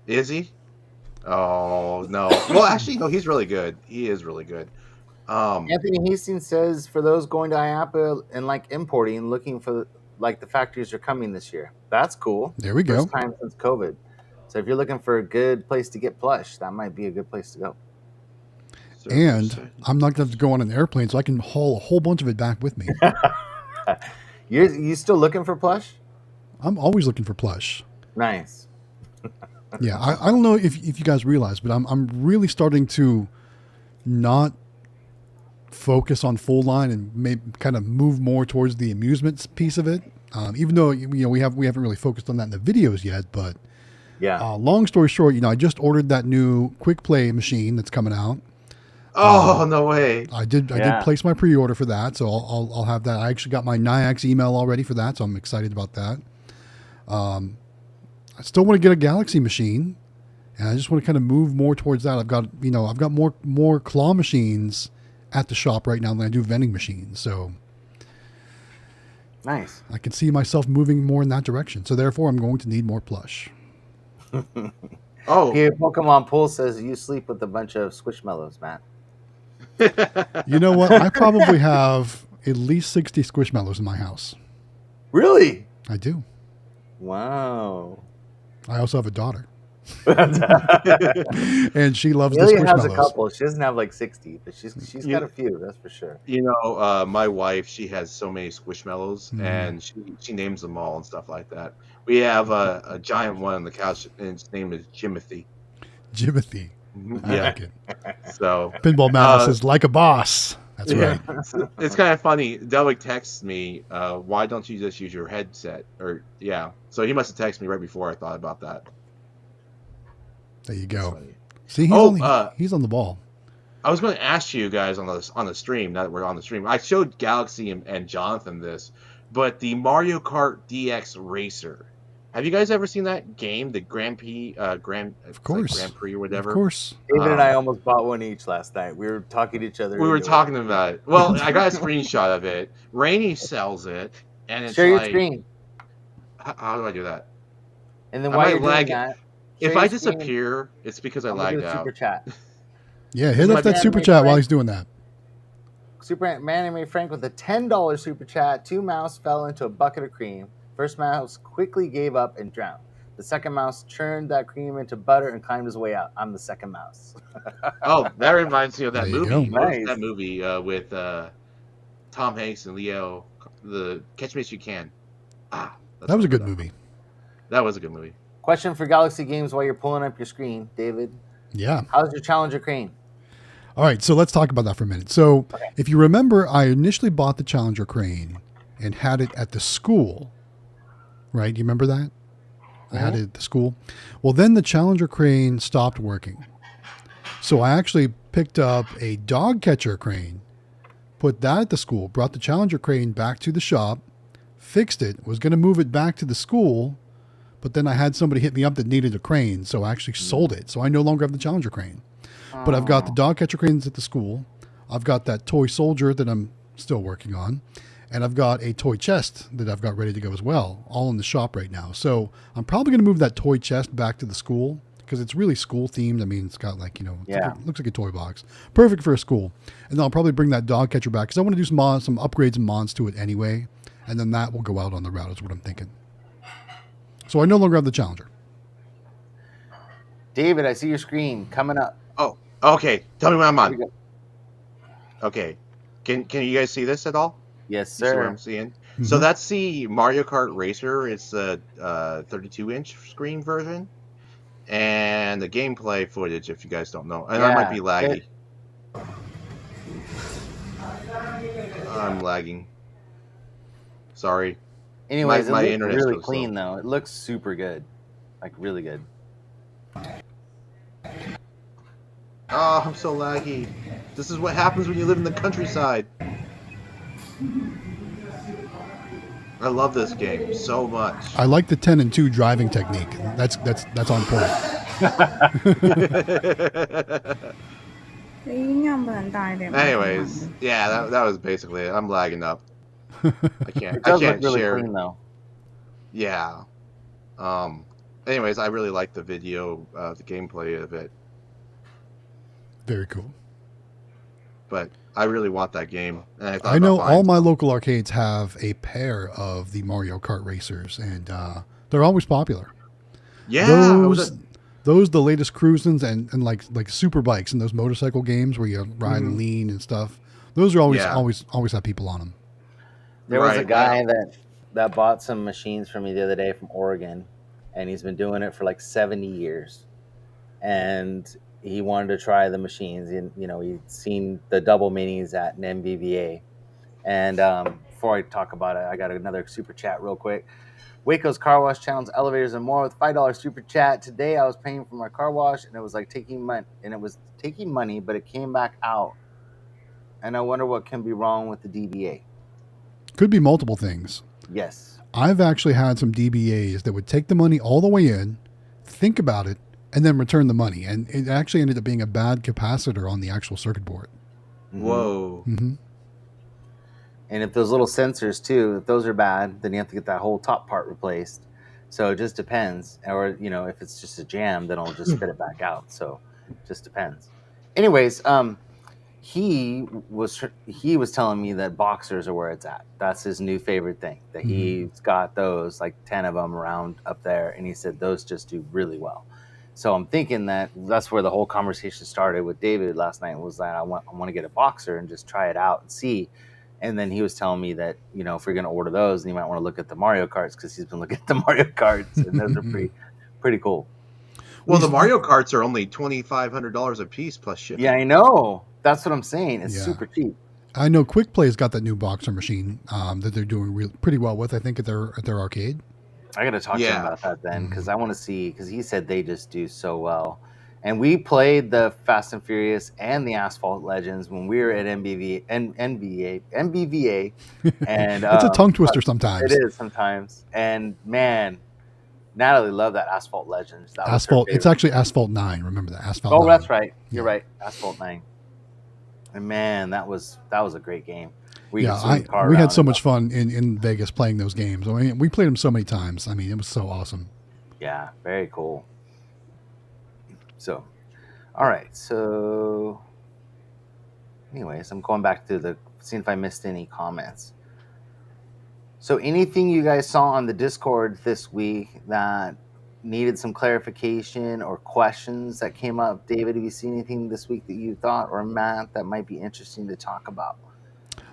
Speaker 4: Is he? Oh, no. Well, actually, no, he's really good. He is really good.
Speaker 2: Anthony Hastings says, for those going to IAPA and like importing, looking for like the factories are coming this year. That's cool.
Speaker 3: There we go.
Speaker 2: First time since COVID. So if you're looking for a good place to get plush, that might be a good place to go.
Speaker 3: And I'm not going to have to go on an airplane, so I can haul a whole bunch of it back with me.
Speaker 2: You still looking for plush?
Speaker 3: I'm always looking for plush.
Speaker 2: Nice.
Speaker 3: Yeah, I don't know if you guys realize, but I'm really starting to not focus on full line and maybe kind of move more towards the amusements piece of it. Even though we haven't really focused on that in the videos yet, but
Speaker 2: Yeah.
Speaker 3: long story short, I just ordered that new quick play machine that's coming out.
Speaker 5: Oh, no way.
Speaker 3: I did place my pre-order for that, so I'll have that. I actually got my NIAX email already for that, so I'm excited about that. I still want to get a Galaxy machine, and I just want to kind of move more towards that. I've got more claw machines at the shop right now than I do vending machines, so
Speaker 2: Nice.
Speaker 3: I can see myself moving more in that direction. So therefore, I'm going to need more plush.
Speaker 5: Oh,
Speaker 2: Here, Pokemon Pool says you sleep with a bunch of Squishmallows, Matt.
Speaker 3: You know what? I probably have at least 60 Squishmallows in my house.
Speaker 2: Really?
Speaker 3: I do.
Speaker 2: Wow.
Speaker 3: I also have a daughter. And she loves the
Speaker 2: Amelia has a
Speaker 3: Squishmallows.
Speaker 2: couple. She doesn't have like 60, but she's got a few, that's for sure.
Speaker 5: my wife, she has so many Squishmallows,
Speaker 3: Mhm.
Speaker 5: and she names them all and stuff like that. We have a giant one on the couch, and his name is Jimothy.
Speaker 3: Jimothy. I
Speaker 5: Yeah.
Speaker 3: like it.
Speaker 5: So
Speaker 3: Pinball Matt says, like a boss. That's right.
Speaker 5: It's kind of funny. Delic texts me, why don't you just use your headset? So he must have texted me right before I thought about that.
Speaker 3: There you
Speaker 5: That's
Speaker 3: go.
Speaker 5: funny.
Speaker 3: See, he's on the ball.
Speaker 5: I was going to ask you guys on the stream, now that we're on the stream. I showed Galaxy and Jonathan this, but the Mario Kart DX Racer. Have you guys ever seen that game, the Grand Prix,
Speaker 3: Of course.
Speaker 5: Grand Prix or whatever?
Speaker 3: Of course.
Speaker 2: David and I almost bought one each last night. We were talking to each other.
Speaker 5: We were
Speaker 2: into
Speaker 5: talking about it. Well, I got a screenshot of it. Rainey sells it, and it's
Speaker 2: Share your
Speaker 5: like,
Speaker 2: screen.
Speaker 5: How do I do that?
Speaker 2: And then
Speaker 5: I
Speaker 2: while
Speaker 5: might
Speaker 2: you're doing
Speaker 5: lag
Speaker 2: that,
Speaker 5: If
Speaker 2: share
Speaker 5: I
Speaker 2: your screen.
Speaker 5: disappear, it's because I
Speaker 2: I'm gonna do
Speaker 5: lagged
Speaker 2: a
Speaker 5: out.
Speaker 2: super chat.
Speaker 3: Yeah, hit
Speaker 5: My
Speaker 3: up that
Speaker 2: man
Speaker 3: super
Speaker 2: made
Speaker 3: chat while
Speaker 2: Frank-
Speaker 3: he's doing that.
Speaker 2: Man made Frank with a $10 super chat. 2 mouse fell into a bucket of cream. First mouse quickly gave up and drowned. The second mouse churned that cream into butter and climbed his way out. I'm the second mouse.
Speaker 5: Oh, that reminds me of that
Speaker 3: There you
Speaker 5: movie.
Speaker 3: go.
Speaker 5: What was
Speaker 2: Nice.
Speaker 5: that movie with Tom Hanks and Leo, the Catch Me If You Can. That's
Speaker 3: That was a
Speaker 5: what
Speaker 3: good
Speaker 5: it's
Speaker 3: movie.
Speaker 5: about. That was a good movie.
Speaker 2: Question for Galaxy Games while you're pulling up your screen, David.
Speaker 3: Yeah.
Speaker 2: How's your Challenger crane?
Speaker 3: All right, so let's talk about that for a minute. So, if you remember, I initially bought the Challenger crane and had it at the school, right? Do you remember that? I had it at the school. Well, then the Challenger crane stopped working. So I actually picked up a dog catcher crane, put that at the school, brought the Challenger crane back to the shop, fixed it, was going to move it back to the school, but then I had somebody hit me up that needed a crane, so I actually sold it. So I no longer have the Challenger crane. But I've got the dog catcher cranes at the school. I've got that toy soldier that I'm still working on. And I've got a toy chest that I've got ready to go as well, all in the shop right now. So I'm probably going to move that toy chest back to the school because it's really school themed. I mean, it's got like, it looks like a toy box. Perfect for a school. And then I'll probably bring that dog catcher back because I want to do some upgrades and mods to it anyway. And then that will go out on the route is what I'm thinking. So I no longer have the Challenger.
Speaker 2: David, I see your screen coming up.
Speaker 5: Oh, okay. Tell me when I'm
Speaker 2: Here we
Speaker 5: on.
Speaker 2: go.
Speaker 5: Okay. Can you guys see this at all?
Speaker 2: Yes,
Speaker 5: You see what
Speaker 2: sir.
Speaker 5: I'm seeing? So that's the Mario Kart Racer. It's a 32-inch screen version. And the gameplay footage, if you guys don't know. And I might be laggy. I'm lagging. Sorry.
Speaker 2: Anyways,
Speaker 5: My
Speaker 2: it looks
Speaker 5: internet's
Speaker 2: really
Speaker 5: so slow.
Speaker 2: clean, though. It looks super good. Like, really good.
Speaker 5: Oh, I'm so laggy. This is what happens when you live in the countryside. I love this game so much.
Speaker 3: I like the 10 and 2 driving technique. That's on point.
Speaker 6: 你飲唔大定？
Speaker 5: Anyways, yeah, that was basically it. I'm lagging up. I
Speaker 2: It does look
Speaker 5: can't
Speaker 2: really
Speaker 5: share.
Speaker 2: clean, though.
Speaker 5: Yeah. Anyways, I really like the video, the gameplay of it,
Speaker 3: Very cool.
Speaker 5: but I really want that game. And I thought
Speaker 3: I know
Speaker 5: about
Speaker 3: all
Speaker 5: buying
Speaker 3: my
Speaker 5: some.
Speaker 3: local arcades have a pair of the Mario Kart racers, and they're always popular.
Speaker 5: Yeah, I was
Speaker 3: Those the latest cruisins and like super bikes and those motorcycle games where you ride
Speaker 5: Mm-hmm.
Speaker 3: and lean and stuff. Those are always
Speaker 5: Yeah.
Speaker 3: always have people on them.
Speaker 2: There was a
Speaker 5: Right.
Speaker 2: guy that bought some machines from me the other day from Oregon, and he's been doing it for like 70 years. And he wanted to try the machines. And, he'd seen the double minis at an MVVA. And before I talk about it, I got another super chat real quick. Waco's Car Wash Challenge, Elevators and More with $5 super chat. Today I was paying for my car wash, and it was like taking money, but it came back out. And I wonder what can be wrong with the DBA.
Speaker 3: Could be multiple things.
Speaker 2: Yes.
Speaker 3: I've actually had some DBAs that would take the money all the way in, think about it, and then return the money. And it actually ended up being a bad capacitor on the actual circuit board.
Speaker 5: Whoa.
Speaker 3: Mm-hmm.
Speaker 2: And if those little sensors too, if those are bad, then you have to get that whole top part replaced. So it just depends. Or, if it's just a jam, then I'll just spit it back out. So it just depends. Anyways, he was telling me that boxers are where it's at. That's his new favorite thing. That he's got those, like 10 of them around up there. And he said those just do really well. So I'm thinking that's where the whole conversation started with David last night, was that I want to get a boxer and just try it out and see. And then he was telling me that, if we're going to order those, then you might want to look at the Mario Karts, because he's been looking at the Mario Karts, and those are pretty cool.
Speaker 5: Well, the Mario Karts are only $2,500 a piece plus shipping.
Speaker 2: Yeah, I know. That's what I'm saying. It's super cheap.
Speaker 3: I know Quick Play's got that new boxer machine that they're doing pretty well with, I think, at their arcade.
Speaker 2: I got to talk to him about that then, because I want to see, because he said they just do so well. And we played the Fast and Furious and the Asphalt Legends when we were at MBVA. And
Speaker 3: it's a tongue twister sometimes.
Speaker 2: It is sometimes. And man, Natalie loved that Asphalt Legends. That
Speaker 3: Asphalt. It's actually Asphalt 9. Remember that Asphalt.
Speaker 2: Oh,
Speaker 3: 9.
Speaker 2: That's right. You're right. Asphalt 9. And man, that was a great game. We
Speaker 3: had so much fun in Vegas playing those games. I mean, we played them so many times. I mean, it was so awesome.
Speaker 2: Yeah, very cool. So, all right. So, anyways, I'm going back to seeing if I missed any comments. So, anything you guys saw on the Discord this week that needed some clarification or questions that came up? David, have you seen anything this week that you thought, or Matt, that might be interesting to talk about?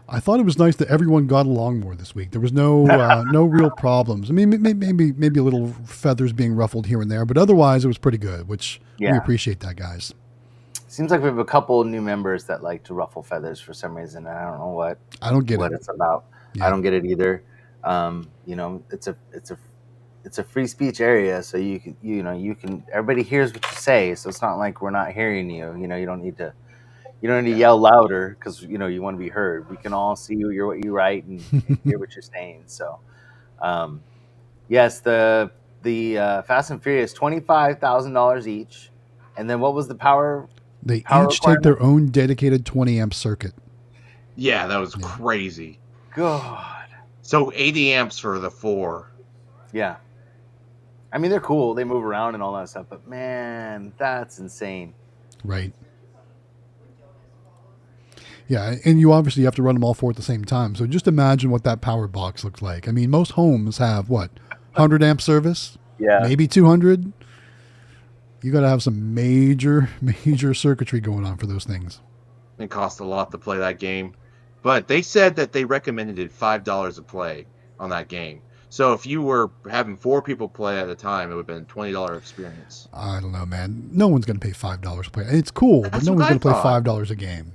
Speaker 3: I thought it was nice that everyone got along more this week. There was no real problems. I mean, maybe a little feathers being ruffled here and there, but otherwise it was pretty good, which we appreciate that, guys. Seems
Speaker 2: like we have a couple new members that like to ruffle feathers for some reason. I don't know what.
Speaker 3: I don't get
Speaker 2: what
Speaker 3: it.
Speaker 2: It's about. Yeah. I don't get it either. It's a free speech area, so you can everybody hears what you say, so it's not like we're not hearing you. You don't need to yell louder because you want to be heard. We can all see what you write and hear what you're saying. So, yes, the Fast and Furious, $25,000 each, and then what was the power?
Speaker 3: They each take their own dedicated 20 amp circuit.
Speaker 5: Yeah, that was crazy.
Speaker 2: God.
Speaker 5: So 80 amps for the 4.
Speaker 2: Yeah. I mean, they're cool. They move around and all that stuff, but man, that's insane.
Speaker 3: Right. Yeah, and you obviously have to run them all 4 at the same time. So just imagine what that power box looks like. I mean, most homes have, 100 amp service?
Speaker 2: Yeah.
Speaker 3: Maybe 200? You got to have some major circuitry going on for those things.
Speaker 5: It costs a lot to play that game. But they said that they recommended it $5 a play on that game. So if you were having 4 people play at a time, it would have been a $20 experience.
Speaker 3: I don't know, man. No one's going to pay $5 to play. It's cool, but no one's going to play $5 a game.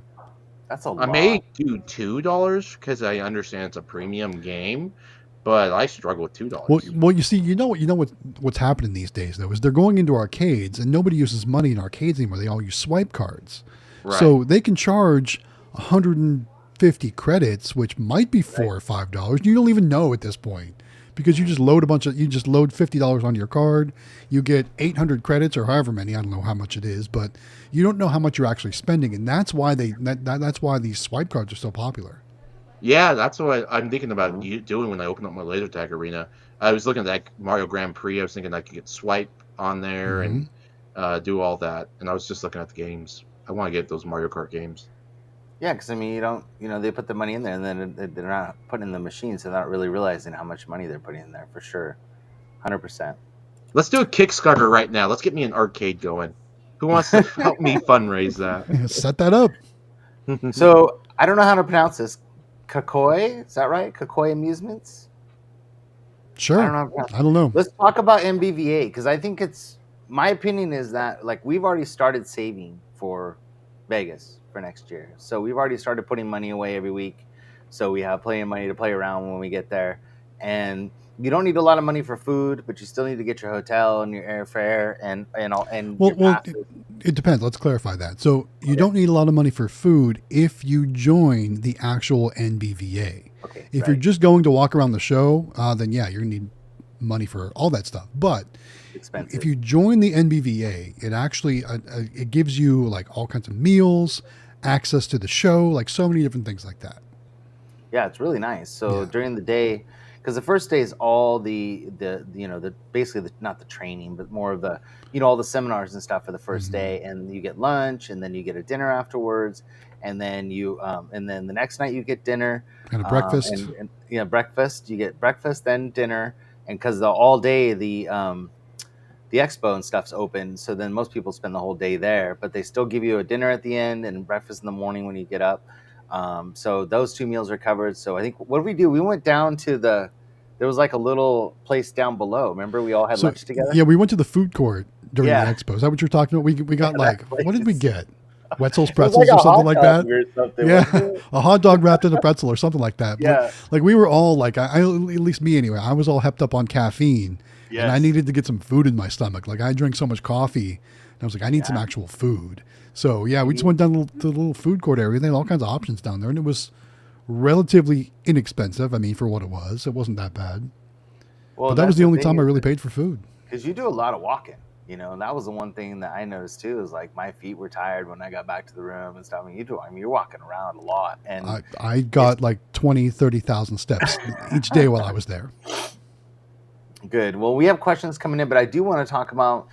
Speaker 2: That's a lot.
Speaker 5: I may do $2 because I understand it's a premium game, but I struggle with $2.
Speaker 3: Well, you see, what's happening these days though is they're going into arcades and nobody uses money in arcades anymore. They all use swipe cards, right. So they can charge 150 credits, which might be $4 or $5. You don't even know at this point because you just load $50 onto your card. You get 800 credits or however many. I don't know how much it is, but you don't know how much you're actually spending, and that's why that's why these swipe cards are so popular.
Speaker 5: Yeah, that's what I'm thinking about doing when I open up my laser tag arena. I was looking at that Mario Grand Prix. I was thinking I could get swipe on there and do all that. And I was just looking at the games. I want to get those Mario Kart games.
Speaker 2: Yeah, because I mean, they put the money in there, and then they're not putting in the machine, so they're not really realizing how much money they're putting in there for sure. 100%.
Speaker 5: Let's do a Kickstarter right now. Let's get me an arcade going. Who wants to help me fundraise that?
Speaker 3: Set that up.
Speaker 2: So I don't know how to pronounce this. Kakoi, is that right? Kakoi Amusements?
Speaker 3: Sure. I don't know.
Speaker 2: Let's talk about MBVA, because I think my opinion is that like we've already started saving for Vegas for next year. So we've already started putting money away every week. So we have plenty of money to play around when we get there. And you don't need a lot of money for food, but you still need to get your hotel and your airfare and
Speaker 3: Well,
Speaker 2: your passes.
Speaker 3: it depends. Let's clarify that. So you don't need a lot of money for food if you join the actual NBVA.
Speaker 2: Okay,
Speaker 3: if you're just going to walk around the show, then yeah, you're gonna need money for all that stuff. But
Speaker 2: expensive.
Speaker 3: if you join the NBVA, it actually it gives you like all kinds of meals, access to the show, like so many different things like that.
Speaker 2: Yeah, it's really nice. So during the day, because the first day is all the basically not the training, but more of the all the seminars and stuff for the first day, and you get lunch, and then you get a dinner afterwards, and then and then the next night you get dinner
Speaker 3: and a breakfast,
Speaker 2: and breakfast. You get breakfast, then dinner, and because all day the expo and stuff's open, so then most people spend the whole day there, but they still give you a dinner at the end and breakfast in the morning when you get up. So those 2 meals are covered. So I think what did we do? We went down to there was like a little place down below. Remember, we all had lunch together?
Speaker 3: Yeah, we went to the food court during the expo. Is that what you're talking about? We got like, what did we get? Wetzel's pretzels or something like that? Yeah, a hot dog wrapped in a pretzel or something like that.
Speaker 2: Yeah.
Speaker 3: But, like we were all like, at least me anyway, I was all hepped up on caffeine. Yes. And I needed to get some food in my stomach. Like I drank so much coffee, and I was like, I need some actual food. So yeah, we just went down to the little food court area. They had all kinds of options down there, and it was relatively inexpensive. I mean, for what it wasn't that bad. Well, but that was the only time I really paid for food.
Speaker 2: Because you do a lot of walking, and that was the one thing that I noticed too. Is like my feet were tired when I got back to the room and stuff. I mean, you're walking around a lot, and
Speaker 3: I got like 20,000-30,000 steps each day while I was there.
Speaker 2: Good. Well, we have questions coming in, but I do want to talk about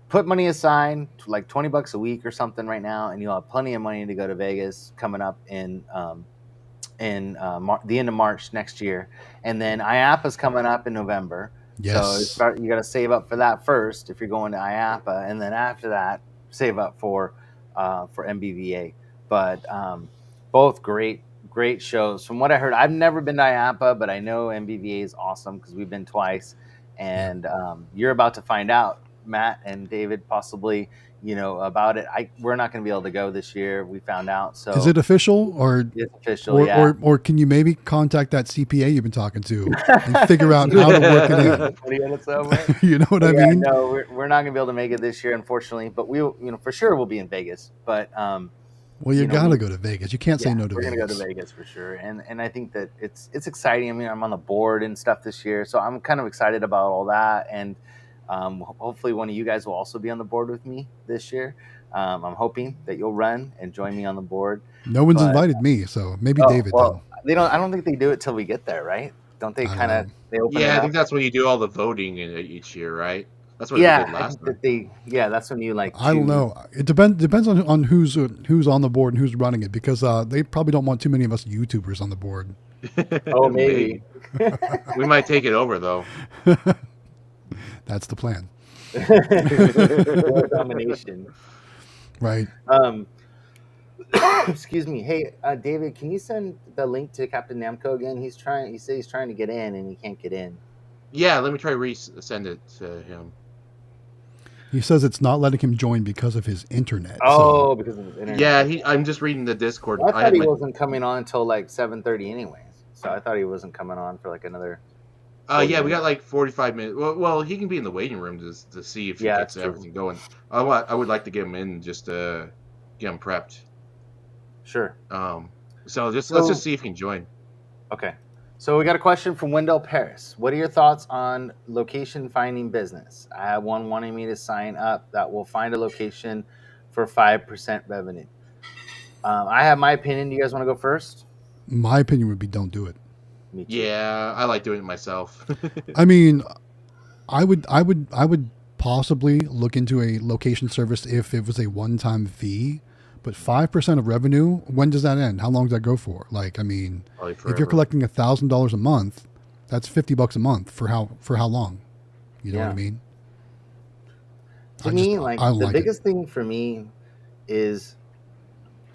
Speaker 2: put money aside, like $20 a week or something right now, and you'll have plenty of money to go to Vegas coming up in the end of March next year. And then IAPA's coming up in November.
Speaker 3: Yes.
Speaker 2: So you got to save up for that first if you're going to IAPA, and then after that, save up for MBVA. But both great shows. From what I heard, I've never been to IAPA, but I know MBVA is awesome because we've been twice. And you're about to find out, Matt and David, possibly, about it. We're not going to be able to go this year. We found out. So
Speaker 3: is it official or
Speaker 2: it's official?
Speaker 3: Or can you maybe contact that CPA you've been talking to and figure out how to work it in? You know what I mean?
Speaker 2: No, we're not going to be able to make it this year, unfortunately. But we, for sure, we'll be in Vegas. But
Speaker 3: well, you got to go to Vegas. You can't say no to Vegas.
Speaker 2: We're going to go to Vegas for sure. And I think that it's exciting. I mean, I'm on the board and stuff this year, so I'm kind of excited about all that. And hopefully one of you guys will also be on the board with me this year. I'm hoping that you'll run and join me on the board.
Speaker 3: No one's invited me, so maybe David did.
Speaker 2: They don't. I don't think they do it till we get there, right? Don't they kind of? They open.
Speaker 5: Yeah, I think that's when you do all the voting each year, right? That's what they did last time.
Speaker 2: That's when you like.
Speaker 3: I don't know. It depends on who's on the board and who's running it, because they probably don't want too many of us YouTubers on the board.
Speaker 2: Oh, maybe.
Speaker 5: We might take it over though.
Speaker 3: That's the plan.
Speaker 2: Domination.
Speaker 3: Right.
Speaker 2: Excuse me. Hey, David, can you send the link to Captain Namco again? He said he's trying to get in and he can't get in.
Speaker 5: Yeah, let me try send it to him.
Speaker 3: He says it's not letting him join because of his internet.
Speaker 2: Oh, because of his internet.
Speaker 5: Yeah, I'm just reading the Discord.
Speaker 2: Well, I thought he wasn't coming on until like 7:30 anyways. So I thought he wasn't coming on for like another.
Speaker 5: Yeah, we got like 45 minutes. Well, he can be in the waiting room to see if he gets everything going. I would like to get him in just to get him prepped.
Speaker 2: Sure.
Speaker 5: So let's just see if he can join.
Speaker 2: Okay. So we got a question from Wendell Paris. What are your thoughts on location finding business? I have one wanting me to sign up that will find a location for 5% revenue. I have my opinion. Do you guys want to go first?
Speaker 3: My opinion would be don't do it.
Speaker 2: Me too.
Speaker 5: Yeah, I like doing it myself.
Speaker 3: I mean, I would possibly look into a location service if it was a one-time fee. But 5% of revenue, when does that end? How long does that go for? Like, I mean, if you're collecting $1,000 a month, that's $50 a month for how long? You know what I mean?
Speaker 2: To me, the biggest thing for me is,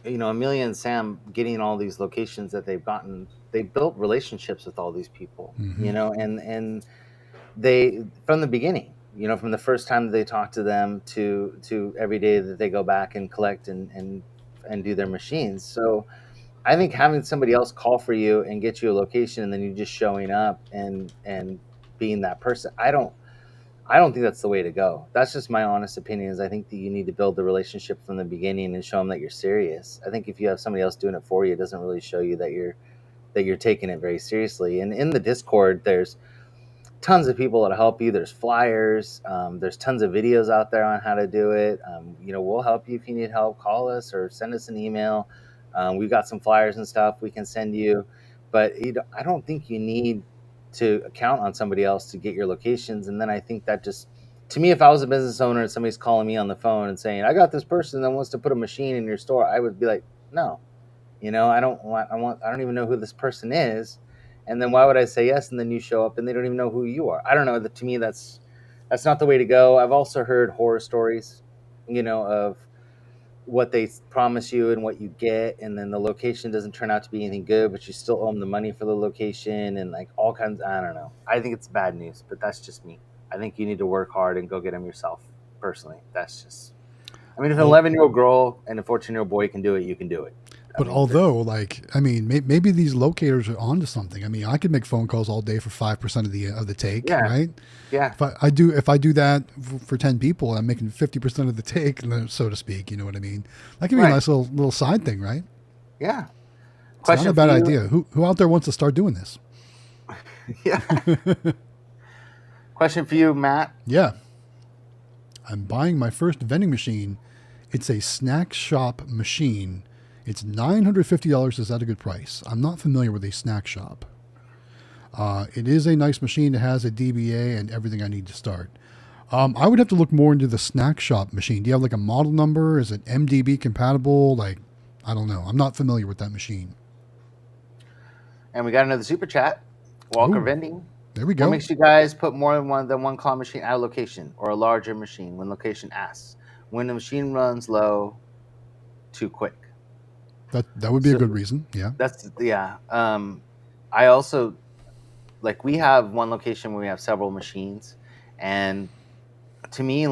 Speaker 2: Amelia and Sam getting all these locations that they've gotten. They built relationships with all these people, and they from the beginning, from the first time that they talk to them to every day that they go back and collect and do their machines. So I think having somebody else call for you and get you a location and then you just showing up and being that person, I don't think that's the way to go. That's just my honest opinion. Is I think that you need to build the relationship from the beginning and show them that you're serious. I think if you have somebody else doing it for you, it doesn't really show you that you're taking it very seriously. And in the Discord, there's tons of people that'll help you. There's flyers. There's tons of videos out there on how to do it. We'll help you if you need help. Call us or send us an email. We've got some flyers and stuff we can send you. But I don't think you need to count on somebody else to get your locations. And then I think that just, to me, if I was a business owner and somebody's calling me on the phone and saying, I got this person that wants to put a machine in your store, I would be like, no, I don't even know who this person is. And then why would I say yes? And then you show up and they don't even know who you are. I don't know. To me, that's not the way to go. I've also heard horror stories, of what they promise you and what you get, and then the location doesn't turn out to be anything good, but you still owe them the money for the location and like all kinds. I don't know. I think it's bad news, but that's just me. I think you need to work hard and go get them yourself. Personally, that's just. I mean, if an 11-year-old girl and a 14-year-old boy can do it, you can do it.
Speaker 3: But maybe these locators are onto something. I mean, I could make phone calls all day for 5% of the take, right?
Speaker 2: Yeah.
Speaker 3: If I do that for 10 people, I'm making 50% of the take, so to speak. You know what I mean? That could be a nice little side thing, right?
Speaker 2: Yeah.
Speaker 3: It's not a bad idea. Who out there wants to start doing this?
Speaker 2: Yeah. Question for you, Matt.
Speaker 3: Yeah. I'm buying my first vending machine. It's a snack shop machine. It's $950. Is that a good price? I'm not familiar with a snack shop. It is a nice machine. It has a DBA and everything I need to start. I would have to look more into the snack shop machine. Do you have like a model number? Is it MDB compatible? I don't know. I'm not familiar with that machine.
Speaker 2: And we got another super chat. Walker Vending.
Speaker 3: There we go.
Speaker 2: What makes you guys put more than one claw machine at a location or a larger machine when location asks? When the machine runs low, too quick.
Speaker 3: That would be a good reason. Yeah.
Speaker 2: I also we have one location where we have several machines, and to me,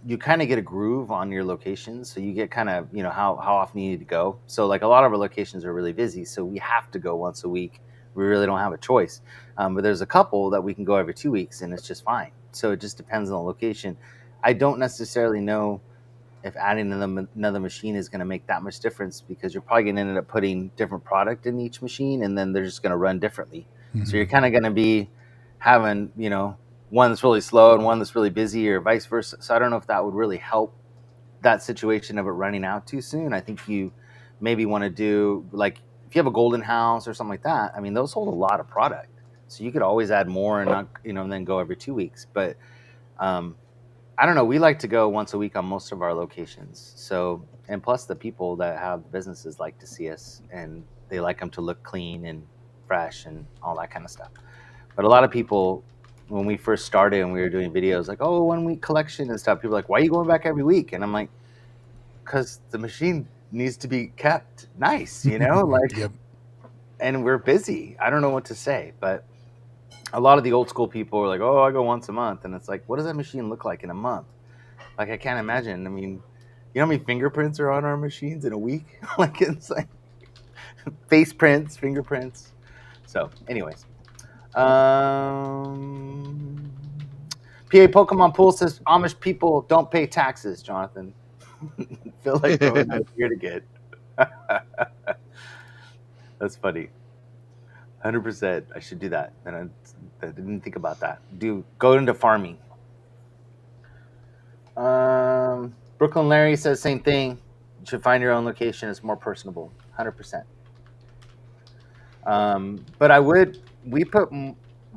Speaker 2: you kind of get a groove on your locations, so you get kind of how often you need to go. So a lot of our locations are really busy, so we have to go once a week. We really don't have a choice. But there's a couple that we can go every 2 weeks, and it's just fine. So it just depends on the location. I don't necessarily know if adding another machine is going to make that much difference, because you're probably going to end up putting different product in each machine, and then they're just going to run differently. Mm-hmm. So you're kind of going to be having, one that's really slow and one that's really busy, or vice versa. So I don't know if that would really help that situation of it running out too soon. I think you maybe want to do, if you have a golden house or something like that, I mean, those hold a lot of product. So you could always add more and not, and then go every 2 weeks. But, I don't know. We like to go once a week on most of our locations. So, and plus the people that have businesses like to see us, and they like them to look clean and fresh and all that kind of stuff. But a lot of people, when we first started and we were doing videos 1 week collection and stuff, people are like, why are you going back every week? And I'm like, because the machine needs to be kept nice,
Speaker 3: Yep.
Speaker 2: And we're busy. I don't know what to say, but a lot of the old school people are like, oh, I go once a month. And it's like, what does that machine look like in a month? I can't imagine. I mean, you know how many fingerprints are on our machines in a week? It's like face prints, fingerprints. So anyways, PA Pokemon Pool says Amish people don't pay taxes, Jonathan. Feel like going out here to get. That's funny. 100%. I should do that. And I didn't think about that. Go into farming. Brooklyn Larry says same thing. You should find your own location. It's more personable. 100%. But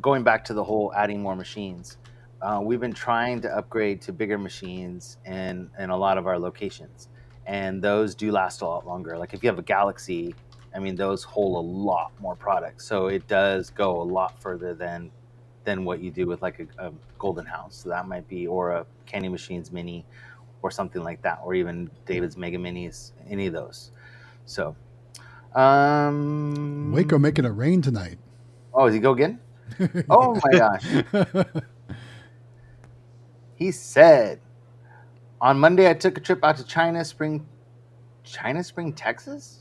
Speaker 2: going back to the whole adding more machines, we've been trying to upgrade to bigger machines in a lot of our locations. And those do last a lot longer. If you have a Galaxy, I mean, those hold a lot more product. So it does go a lot further than what you do with a Golden House. So that might be, or a Candy Machines Mini or something like that, or even David's Mega Minis, any of those. So,
Speaker 3: Waco making it rain tonight.
Speaker 2: Oh, is he go again? Oh my gosh. He said, on Monday I took a trip out to China Spring, Texas,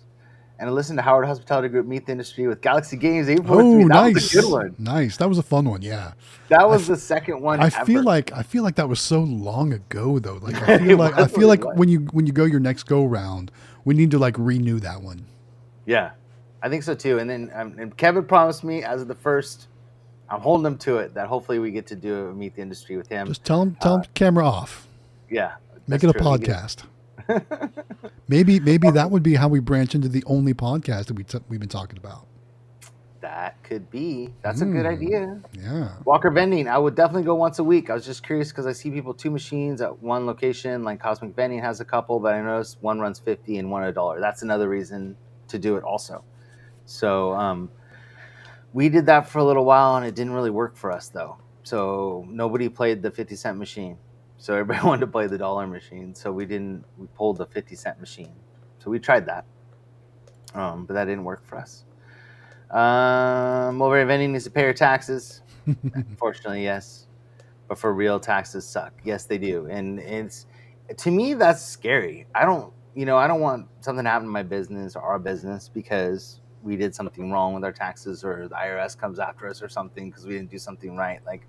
Speaker 2: and I listened to Howard Hospitality Group Meet the Industry with Galaxy Games 843.
Speaker 3: Oh,
Speaker 2: That was a
Speaker 3: nice,
Speaker 2: good one.
Speaker 3: nice. That was a fun one. Yeah,
Speaker 2: That was the second one
Speaker 3: I
Speaker 2: ever.
Speaker 3: feel like that was so long ago though. Like I feel like when you go your next go round, we need to like renew that one.
Speaker 2: Yeah, I think so too. And then and Kevin promised me as the first, I'm holding him to it, that hopefully we get to do a Meet the Industry with him.
Speaker 3: Just tell him camera off.
Speaker 2: Yeah,
Speaker 3: Make it a podcast. maybe that would be how we branch into the only podcast that we've been talking about.
Speaker 2: That could be. That's a good idea.
Speaker 3: Yeah.
Speaker 2: Walker Vending, I would definitely go once a week. I was just curious because I see people 2 machines at one location, like Cosmic Vending has a couple, but I noticed one runs $50 and one $1. That's another reason to do it also. So we did that for a little while and it didn't really work for us though. So nobody played the 50-cent machine. So everybody wanted to play the dollar machine. So we pulled the 50-cent machine. So we tried that. But that didn't work for us. Mulberry Vending needs to pay your taxes. Unfortunately, yes. But for real, taxes suck. Yes, they do. And it's, to me, that's scary. I don't want something to happen to my business or our business because we did something wrong with our taxes or the IRS comes after us or something because we didn't do something right. Like,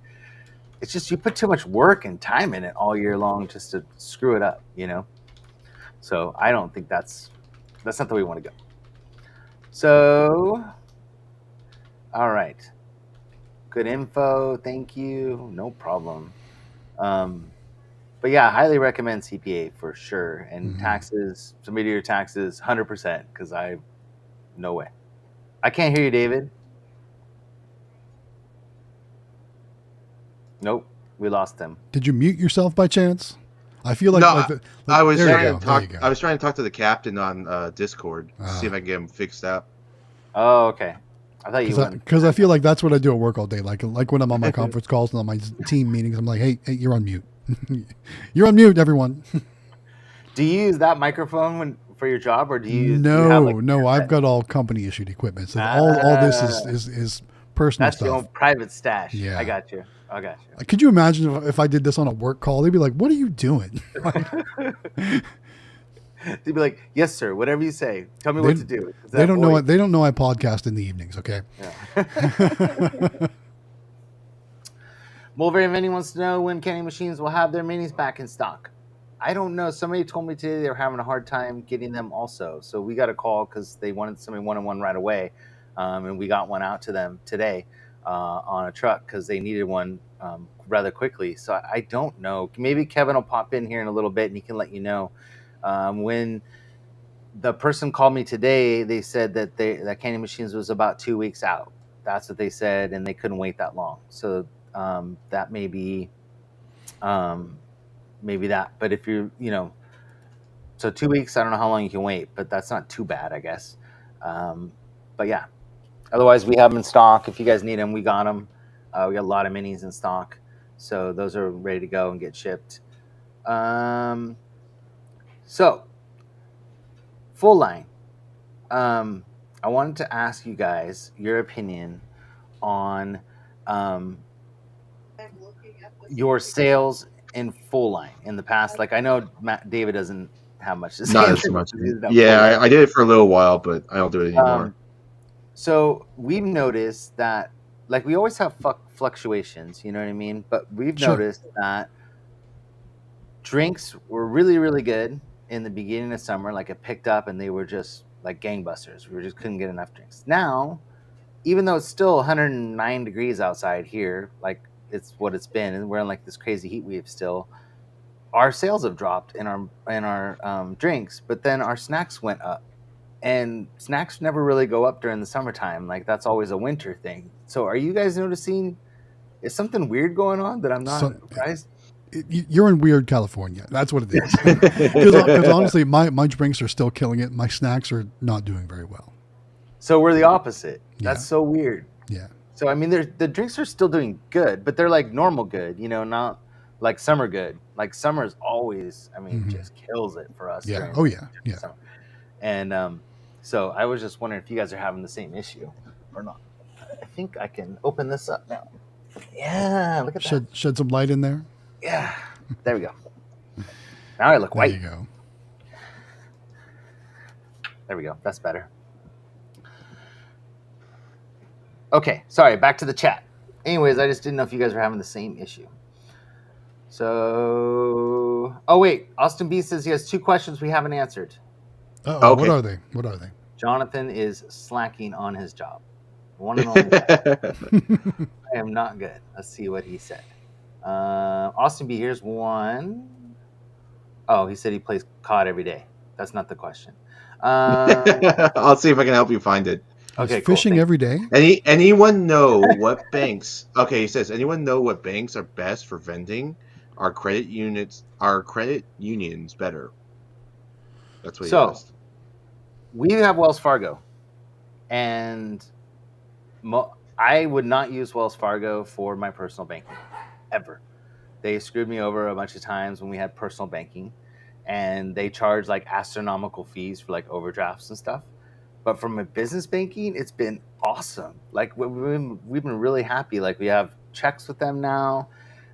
Speaker 2: it's just you put too much work and time in it all year long just to screw it up, So I don't think that's not the way we want to go. So, all right. Good info. Thank you. No problem. But yeah, I highly recommend CPA for sure. And taxes, submit your taxes 100% because no way. I can't hear you, David. Nope, we lost him.
Speaker 3: Did you mute yourself by chance? I feel like,
Speaker 5: no, I was trying to talk.
Speaker 3: I
Speaker 5: was trying to talk to the captain on Discord, see if I can get him fixed up.
Speaker 2: Oh, okay. I thought you
Speaker 3: because I feel like that's what I do at work all day. Like when I'm on my conference calls and on my team meetings, I'm like, hey, you're on mute. You're on mute, everyone.
Speaker 2: Do you use that microphone for your job, or do you?
Speaker 3: No. I've got all company issued equipment. So all this is personal
Speaker 2: that's
Speaker 3: stuff.
Speaker 2: Your own private stash.
Speaker 3: Yeah,
Speaker 2: I got you.
Speaker 3: Could you imagine if I did this on a work call? They'd be like, "What are you doing?"
Speaker 2: They'd be like, "Yes, sir. Whatever you say. Tell me what to do."
Speaker 3: They don't know. They don't know I podcast in the evenings. Okay.
Speaker 2: Yeah. Mulberry Vending wants to know when Candy Machines will have their minis back in stock. I don't know. Somebody told me today they were having a hard time getting them also. So we got a call because somebody wanted one right away, and we got one out to them today. On a truck because they needed one rather quickly. So I don't know. Maybe Kevin will pop in here in a little bit and he can let you know. When the person called me today, they said that that Candy Machines was about 2 weeks out. That's what they said, and they couldn't wait that long. So that may be that. But if you're, so 2 weeks, I don't know how long you can wait, but that's not too bad, I guess. But yeah. Otherwise, we have them in stock. If you guys need them, we got them. We got a lot of minis in stock. So those are ready to go and get shipped. So, full line. I wanted to ask you guys your opinion on your sales in full line in the past. Like, I know David doesn't have much to say.
Speaker 5: Not as much. Yeah, I did it for a little while, but I don't do it anymore.
Speaker 2: So we've noticed that, like, we always have fluctuations, you know what I mean? But we've noticed that drinks were really, really good in the beginning of summer. Like, it picked up and they were just like gangbusters. We just couldn't get enough drinks. Now, even though it's still 109 degrees outside here, like it's what it's been, and we're in like this crazy heat wave still, our sales have dropped in our drinks, but then our snacks went up. And snacks never really go up during the summertime. Like, that's always a winter thing. So are you guys noticing, is something weird going on that I'm not surprised?
Speaker 3: You're in weird California. That's what it is. Because honestly, my drinks are still killing it. My snacks are not doing very well.
Speaker 2: So we're the opposite. That's so weird.
Speaker 3: Yeah.
Speaker 2: So, I mean, the drinks are still doing good, but they're like normal good, not like summer good. Like, summer is always, just kills it for us.
Speaker 3: Yeah. Oh, yeah. Yeah.
Speaker 2: Summer. And so I was just wondering if you guys are having the same issue or not. I think I can open this up now. Yeah, look at that.
Speaker 3: Shed some light in there.
Speaker 2: Yeah. There we go. Now I look
Speaker 3: There
Speaker 2: white.
Speaker 3: you go.
Speaker 2: There we go. That's better. Okay, sorry. Back to the chat. Anyways, I just didn't know if you guys were having the same issue. So, oh wait, Austin B says he has 2 questions we haven't answered.
Speaker 3: Uh-oh,
Speaker 5: Okay.
Speaker 3: what are they? What are they?
Speaker 2: Jonathan is slacking on his job. One and only. I am not good. Let's see what he said. Austin B, here's one. Oh, he said he plays COD every day. That's not the question.
Speaker 5: I'll see if I can help you find it.
Speaker 2: Okay,
Speaker 3: Fishing
Speaker 2: cool.
Speaker 3: every day?
Speaker 5: Anyone know what banks? Okay, he says, anyone know what banks are best for vending? Are credit unions better? That's what he
Speaker 2: So,
Speaker 5: asked.
Speaker 2: we have Wells Fargo, and I would not use Wells Fargo for my personal banking, ever. They screwed me over a bunch of times when we had personal banking, and they charge like astronomical fees for like overdrafts and stuff. But from a business banking, it's been awesome. Like we've been really happy. Like we have checks with them now.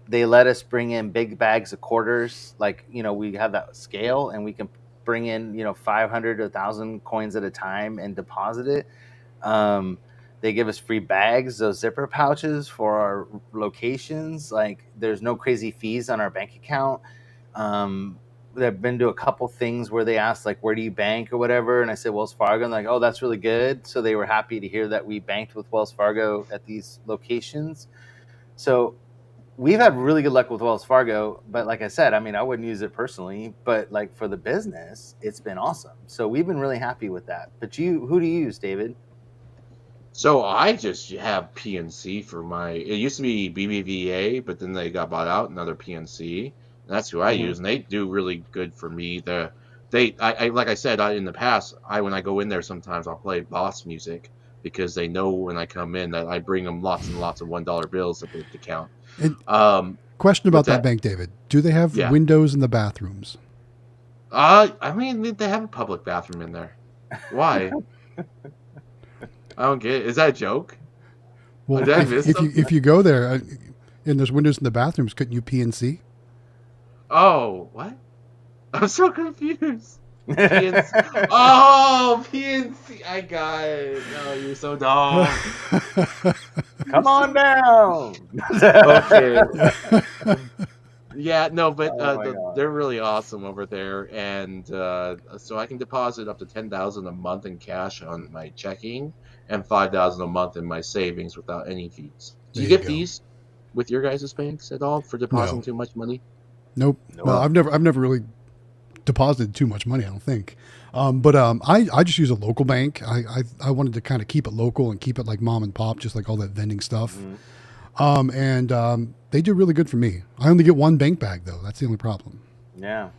Speaker 2: They let us bring in big bags of quarters. Like, we have that scale and we can bring in, 500 to 1,000 coins at a time and deposit it. They give us free bags, those zipper pouches for our locations. Like there's no crazy fees on our bank account. I've been to a couple things where they asked, like, where do you bank or whatever? And I said, Wells Fargo. And like, oh, that's really good. So they were happy to hear that we banked with Wells Fargo at these locations. So we've had really good luck with Wells Fargo. But like I said, I wouldn't use it personally. But like for the business, it's been awesome. So we've been really happy with that. But who do you use, David?
Speaker 5: So I just have PNC for it used to be BBVA, but then they got bought out, another PNC. That's who I use, and they do really good for me. Like I said in the past, when I go in there, sometimes I'll play boss music because they know when I come in that I bring them lots and lots of $1 bills that they have to count.
Speaker 3: Question about that bank, David. Do they have windows in the bathrooms?
Speaker 5: They have a public bathroom in there. Why? I don't get it. Is that a joke?
Speaker 3: Well, if you go there and there's windows in the bathrooms, couldn't you PNC?
Speaker 5: Oh, what? I'm so confused. PNC. Oh, PNC. I got it. No, you're so dumb.
Speaker 2: Come on down.
Speaker 5: Okay. Yeah, no, but they're really awesome over there, and so I can deposit up to $10,000 a month in cash on my checking, and $5,000 a month in my savings without any fees. Do you get fees with your guys' banks at all for depositing too much money?
Speaker 3: Nope. Well, I've never really deposited too much money, I don't think. But I just use a local bank. I wanted to kind of keep it local and keep it like mom and pop, just like all that vending stuff. And they do really good for me. I only get one bank bag though. That's the only problem.
Speaker 2: Yeah.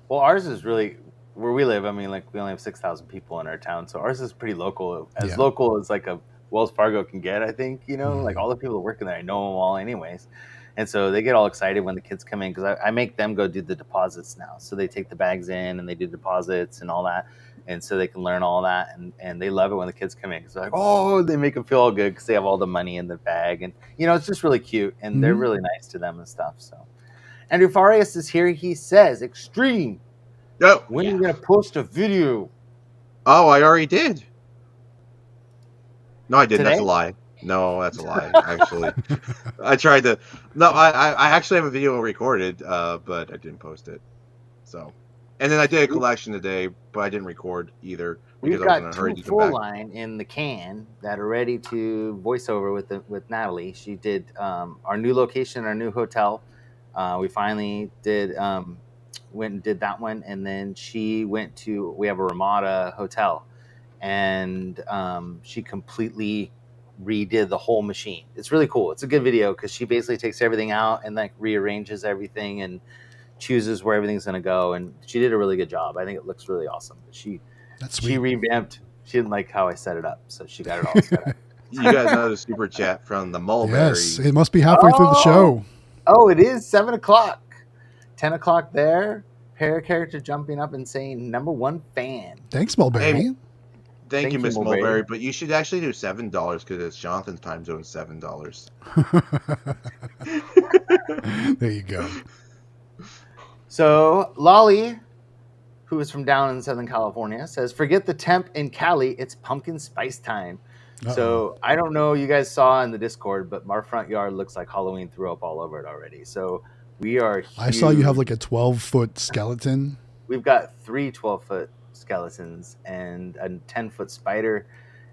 Speaker 2: Well, ours is really where we live. We only have 6,000 people in our town, so ours is pretty local. Local as like a Wells Fargo can get, I think. Like all the people that work in there, I know them all anyways. And so they get all excited when the kids come in because I make them go do the deposits now. So they take the bags in and they do deposits and all that. And so they can learn all that. And they love it when the kids come in because they're like, oh, they make them feel all good because they have all the money in the bag. And, it's just really cute. And they're really nice to them and stuff. So Andrew Farias is here. He says, Xtreme.
Speaker 5: Oh,
Speaker 2: when are you going to post a video?
Speaker 5: Oh, I already did. No, I didn't.
Speaker 2: Today?
Speaker 5: That's a lie. No, that's a lie, actually. I tried to... No, I actually have a video recorded, but I didn't post it. So... And then I did a collection today, but I didn't record either.
Speaker 2: We've got 2 full line in the can that are ready to voice over with Natalie. She did our new location, our new hotel. We finally went and did that one. And then she we have a Ramada hotel. And she completely redid the whole machine. It's really cool. It's a good video because she basically takes everything out and like rearranges everything and chooses where everything's going to go. And she did a really good job. I think it looks really awesome. She revamped. She didn't like how I set it up. So she got it all set up.
Speaker 5: You got another super chat from the Mulberry.
Speaker 3: Yes, it must be halfway through the show.
Speaker 2: Oh, it is 7 o'clock. 10 o'clock there. Character jumping up and saying, #1 fan.
Speaker 3: Thanks, Mulberry.
Speaker 5: Hey, Thank you, Miss
Speaker 2: Mulberry.
Speaker 5: Mulberry. But you should actually do $7 because it's Jonathan's time zone $7.
Speaker 3: There you go.
Speaker 2: So Lolly, who is from down in Southern California, says, "Forget the temp in Cali. It's pumpkin spice time."
Speaker 3: Uh-oh.
Speaker 2: So I don't know. You guys saw in the Discord, but our front yard looks like Halloween threw up all over it already. So we are huge.
Speaker 3: I saw you have like a 12-foot skeleton.
Speaker 2: We've got 3 12-foot skeletons and a 10-foot spider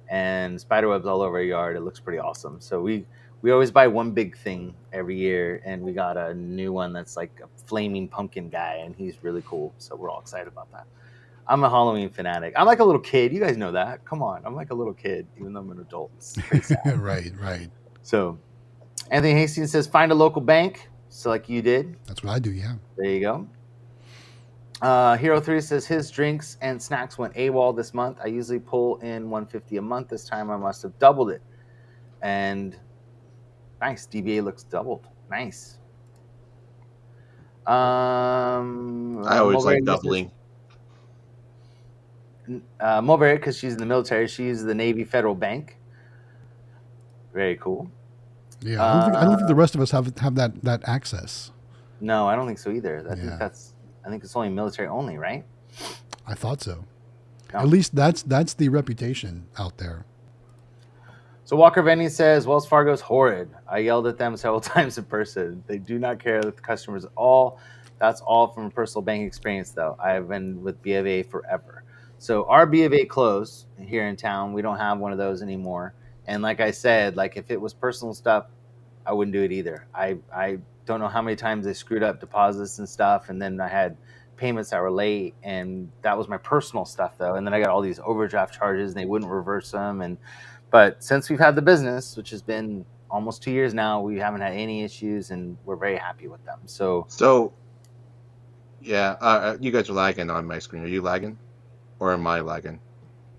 Speaker 2: and spider webs all over our yard. It looks pretty awesome. So we always buy one big thing every year, and we got a new one that's like a flaming pumpkin guy, and he's really cool. So we're all excited about that. I'm a Halloween fanatic. I'm like a little kid. You guys know that. Come on. I'm like a little kid, even though I'm an adult. It's pretty sad.
Speaker 3: Right.
Speaker 2: So Anthony Hastings says, "Find a local bank." So like you did.
Speaker 3: That's what I do, yeah.
Speaker 2: There you go. Hero 3 says his drinks and snacks went AWOL this month. I usually pull in $150 a month. This time I must have doubled it. And nice. DBA looks doubled. Nice.
Speaker 5: I always like doubling.
Speaker 2: Mulberry, because she's in the military, she uses the Navy Federal Bank. Very cool.
Speaker 3: Yeah, I don't think the rest of us have that access.
Speaker 2: No, I don't think so either. I think it's only military only, right?
Speaker 3: I thought so.
Speaker 2: No.
Speaker 3: At least that's the reputation out there.
Speaker 2: So Walker Vending says, Wells Fargo's horrid. I yelled at them several times in person. They do not care that the customers all. That's all from a personal banking experience, though. I have been with B of A forever. So our B of A closed here in town. We don't have one of those anymore. And like I said, like if it was personal stuff, I wouldn't do it either. I don't know how many times they screwed up deposits and stuff, and then I had payments that were late, and that was my personal stuff though. And then I got all these overdraft charges, and they wouldn't reverse them. But since we've had the business, which has been almost 2 years now, we haven't had any issues, and we're very happy with them. So
Speaker 5: yeah, you guys are lagging on my screen. Are you lagging, or am I lagging?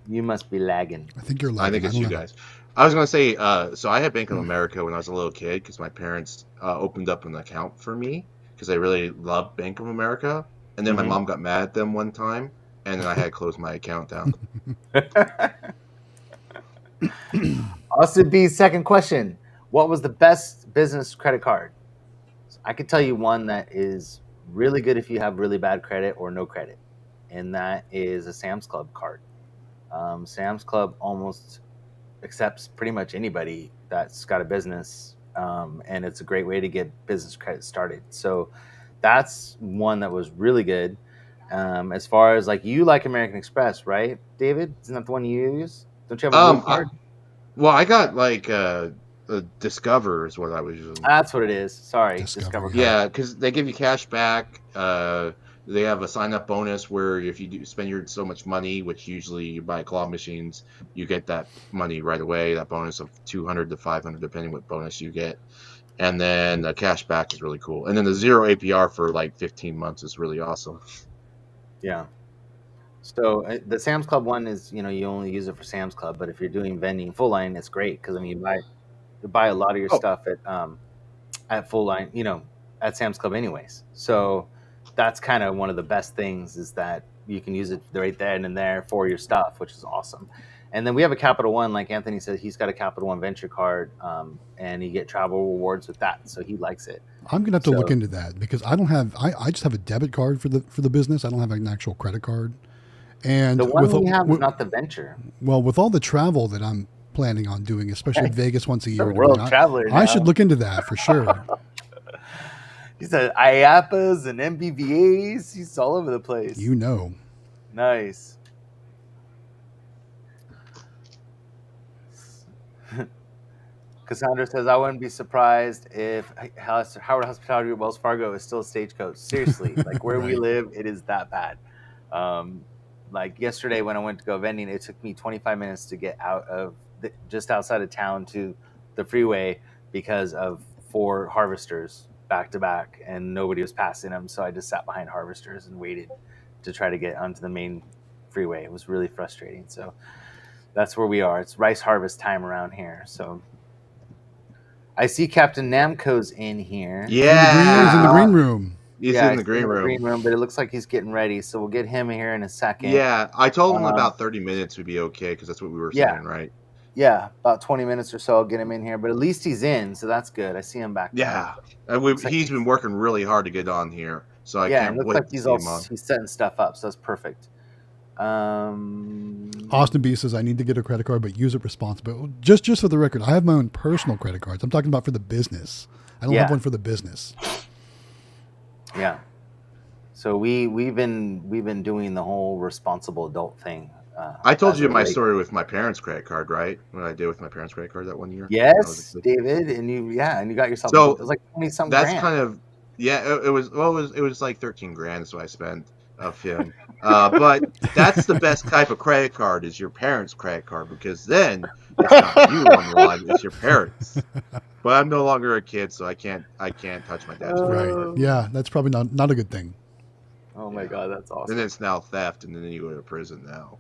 Speaker 2: You must be lagging.
Speaker 3: I think you're lagging.
Speaker 5: I think it's you guys. I was going to say, so I had Bank of America when I was a little kid because my parents opened up an account for me because I really loved Bank of America. And then my mom got mad at them one time, and then I had to close my account down.
Speaker 2: Austin B's second question. What was the best business credit card? I could tell you one that is really good if you have really bad credit or no credit, and that is a Sam's Club card. Sam's Club almost accepts pretty much anybody that's got a business, and it's a great way to get business credit started. So that's one that was really good. As far as like you like American Express, right, David? Isn't that the one you use? Don't you have a blue card?
Speaker 5: I got like Discover is what I was using.
Speaker 2: That's what it is. Sorry, Discover.
Speaker 5: Yeah, because they give you cash back. They have a sign-up bonus where if you do spend so much money, which usually you buy claw machines, you get that money right away. That bonus of $200 to $500, depending what bonus you get. And then the cash back is really cool. And then the 0 APR for like 15 months is really awesome.
Speaker 2: Yeah. So the Sam's Club one is, you only use it for Sam's Club, but if you're doing vending full line, it's great because you buy a lot of your stuff at full line, at Sam's Club anyways. So that's kind of one of the best things is that you can use it right then and there for your stuff, which is awesome. And then we have a Capital One, like Anthony said, he's got a Capital One Venture card, and you get travel rewards with that, so he likes it.
Speaker 3: I'm gonna have to look into that because I don't have. I just have a debit card for the business. I don't have an actual credit card. And
Speaker 2: the one we have is not the Venture.
Speaker 3: Well, with all the travel that I'm planning on doing, especially Vegas once a year,
Speaker 2: I
Speaker 3: should look into that for sure.
Speaker 2: He said IAPAs and MBVAs. He's all over the place. Nice. Cassandra says, I wouldn't be surprised if Howard Hospitality at Wells Fargo is still a stagecoach. Seriously, like where we live, it is that bad. Like yesterday when I went to go vending, it took me 25 minutes to get out of just outside of town to the freeway because of 4 harvesters back to back, and nobody was passing them. So I just sat behind harvesters and waited to try to get onto the main freeway. It was really frustrating. So that's where we are. It's rice harvest time around here. So I see Captain Namco's in here.
Speaker 3: Yeah, he's in the green room.
Speaker 5: He's
Speaker 2: Yeah,
Speaker 5: in
Speaker 2: I
Speaker 5: the
Speaker 2: see him
Speaker 5: green
Speaker 2: in the
Speaker 5: room.
Speaker 2: green room, but it looks like he's getting ready, so we'll get him here in a second.
Speaker 5: Yeah, I told him about 30 minutes would be okay because that's what we were saying, right?
Speaker 2: Yeah, about 20 minutes or so, I'll get him in here, but at least he's in, so that's good. I see him back there.
Speaker 5: Yeah, and
Speaker 2: Looks like
Speaker 5: he's been working really hard to get on here, so I
Speaker 2: Yeah, and
Speaker 5: can't
Speaker 2: looks
Speaker 5: wait
Speaker 2: like
Speaker 5: to
Speaker 2: he's
Speaker 5: see him on.
Speaker 2: he's setting stuff up, so that's perfect.
Speaker 3: Austin B says I need to get a credit card, but use it responsibly. Just for the record, I have my own personal credit cards. I'm talking about for the business. I don't have one for the business.
Speaker 2: Yeah. So we've been doing the whole responsible adult thing.
Speaker 5: I told you my story with my parents' credit card, right? What I did with my parents' credit card that one year.
Speaker 2: Yes, David, and you got yourself.
Speaker 5: So
Speaker 2: it was like 20-something
Speaker 5: that's
Speaker 2: grand.
Speaker 5: kind of it was like 13 grand, so I spent of him. But that's the best type of credit card is your parents' credit card because then it's not you on the line, it's your parents. But I'm no longer a kid, so I can't touch my dad's credit card.
Speaker 3: Yeah, that's probably not a good thing.
Speaker 2: Oh my God, that's awesome.
Speaker 5: And it's now theft, and then you go to prison now.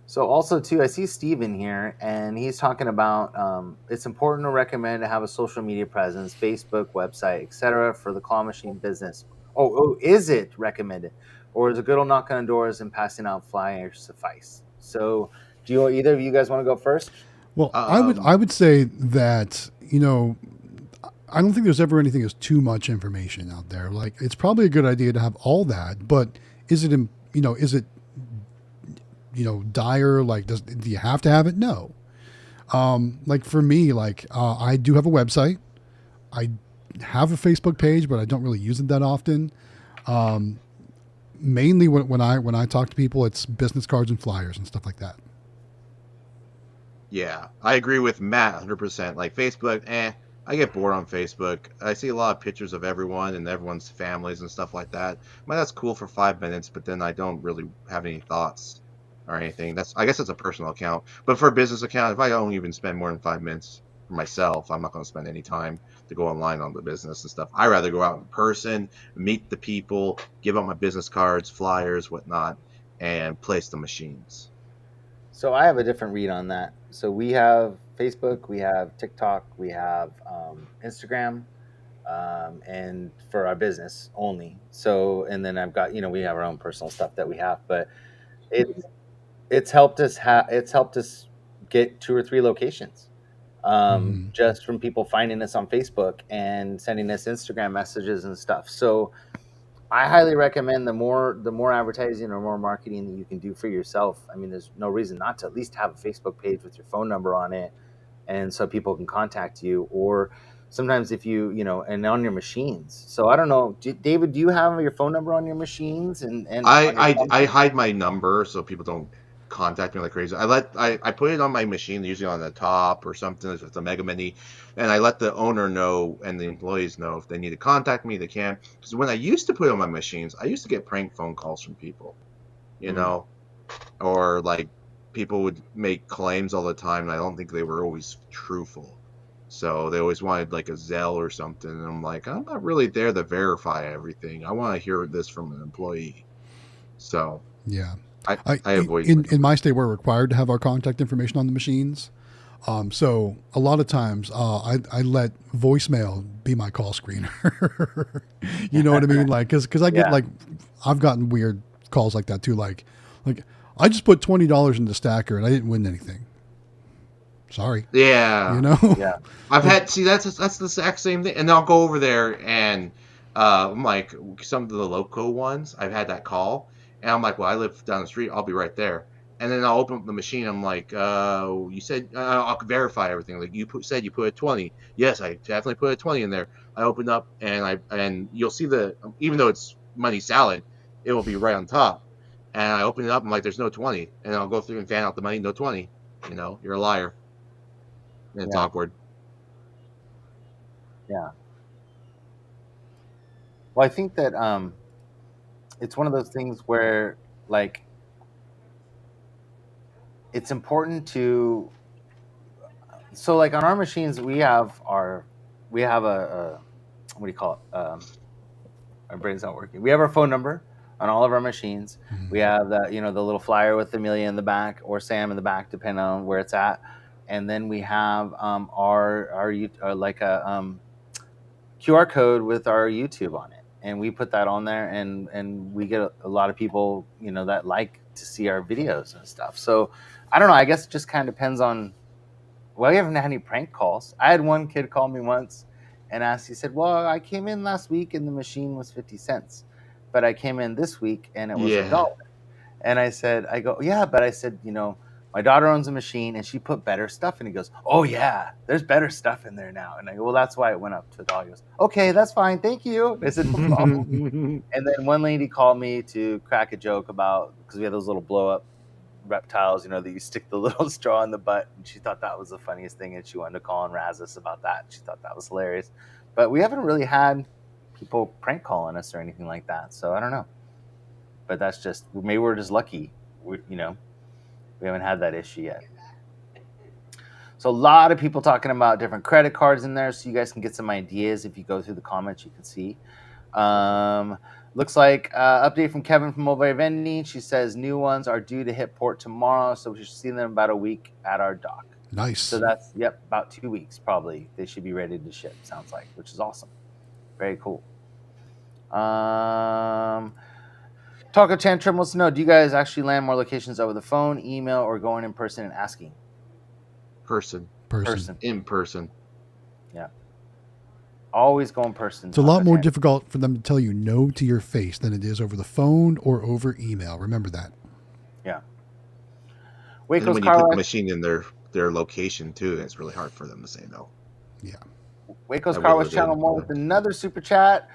Speaker 2: So also too, I see Steven here, and he's talking about it's important to recommend to have a social media presence, Facebook, website, etc., for the claw machine business. Oh, is it recommended, or is a good old knocking on doors and passing out flyers suffice? So, do either of you guys want to go first?
Speaker 3: Well, I would say that I don't think there's ever anything as too much information out there. Like it's probably a good idea to have all that, but is it dire? Like, do you have to have it? No. Like for me, I do have a website. I have a Facebook page, but I don't really use it that often. Mainly when I talk to people, it's business cards and flyers and stuff like that.
Speaker 5: Yeah, I agree with Matt 100%. Like Facebook, I get bored on Facebook. I see a lot of pictures of everyone and everyone's families and stuff like that. That's cool for 5 minutes, but then I don't really have any thoughts or anything. I guess that's a personal account. But for a business account, if I don't even spend more than 5 minutes for myself, I'm not going to spend any time to go online on the business and stuff. I rather go out in person, meet the people, give out my business cards, flyers, whatnot, and place the machines.
Speaker 2: So I have a different read on that. So we have Facebook, we have TikTok, we have Instagram, and for our business only. So, and then I've got, we have our own personal stuff that we have, but it's helped us get 2 or 3 locations, just from people finding us on Facebook and sending us Instagram messages and stuff. So I highly recommend the more advertising or more marketing that you can do for yourself. I mean, there's no reason not to at least have a Facebook page with your phone number on it, and so people can contact you. Or sometimes if and on your machines. So I don't know, David, do you have your phone number on your machines? And
Speaker 5: I hide my number so people don't contact me like crazy. I put it on my machine, usually on the top or something. If it's a Mega Mini, and I let the owner know and the employees know if they need to contact me, they can. Because when I used to put it on my machines, I used to get prank phone calls from people, or like people would make claims all the time, and I don't think they were always truthful. So they always wanted like a Zelle or something, and I'm like, I'm not really there to verify everything. I want to hear this from an employee. So
Speaker 3: yeah.
Speaker 5: I avoid
Speaker 3: in my state, we're required to have our contact information on the machines. So a lot of times I let voicemail be my call screener. You know what I mean? Like, cause I get I've gotten weird calls like that too. Like I just put $20 in the stacker and I didn't win anything. Sorry.
Speaker 5: Yeah.
Speaker 2: Yeah.
Speaker 5: I've had, that's the exact same thing. And I'll go over there and I'm like, some of the local ones, I've had that call. And I'm like, well, I live down the street. I'll be right there. And then I'll open up the machine. I'm like, you said I'll verify everything. Like said you put a 20. Yes, I definitely put a 20 in there. I opened up and you'll see even though it's money salad, it will be right on top. And I open it up. I'm like, there's no 20. And I'll go through and fan out the money. No 20. You're a liar. And it's awkward.
Speaker 2: Yeah. Well, I think that it's one of those things where, like, it's important to. So, like, on our machines, we have a what do you call it? My brain's not working. We have our phone number on all of our machines. We have the the little flyer with Amelia in the back or Sam in the back, depending on where it's at. And then we have our like a QR code with our YouTube on it, and we put that on there, and we get a lot of people, that like to see our videos and stuff. So I don't know. I guess it just kind of depends on. Well, we haven't had any prank calls. I had one kid call me once and asked. He said, "Well, I came in last week and the machine was 50 cents, but I came in this week and it was
Speaker 5: Yeah.
Speaker 2: $1." And I go, "Yeah, but I said, my daughter owns a machine and she put better stuff." And he goes, "Oh yeah, there's better stuff in there now." And I go, "Well, that's why it went up to $1." He goes, "Okay, that's fine, thank you." And I said, "No problem." And then one lady called me to crack a joke about, because we had those little blow up reptiles, that you stick the little straw in the butt, and she thought that was the funniest thing, and she wanted to call and razz us about that. She thought that was hilarious. But we haven't really had people prank calling us or anything like that, so I don't know. But that's just, maybe we're just lucky. We haven't had that issue yet. So a lot of people talking about different credit cards in there, so you guys can get some ideas. If you go through the comments, you can see. Looks like update from Kevin from Mobile Vending. She says new ones are due to hit port tomorrow, so we should see them about a week at our dock.
Speaker 3: Nice.
Speaker 2: So that's, about 2 weeks probably. They should be ready to ship, sounds like, which is awesome. Very cool. Taco Tantrum wants to know, do you guys actually land more locations over the phone, email, or going in person and asking?
Speaker 3: Person.
Speaker 5: In person.
Speaker 2: Yeah. Always go in person.
Speaker 3: It's a lot more difficult for them to tell you no to your face than it is over the phone or over email. Remember that.
Speaker 2: Yeah.
Speaker 5: And when you put the machine in their location too, it's really hard for them to say no.
Speaker 3: Yeah.
Speaker 2: Waco's Car Wash Channel More with another super chat.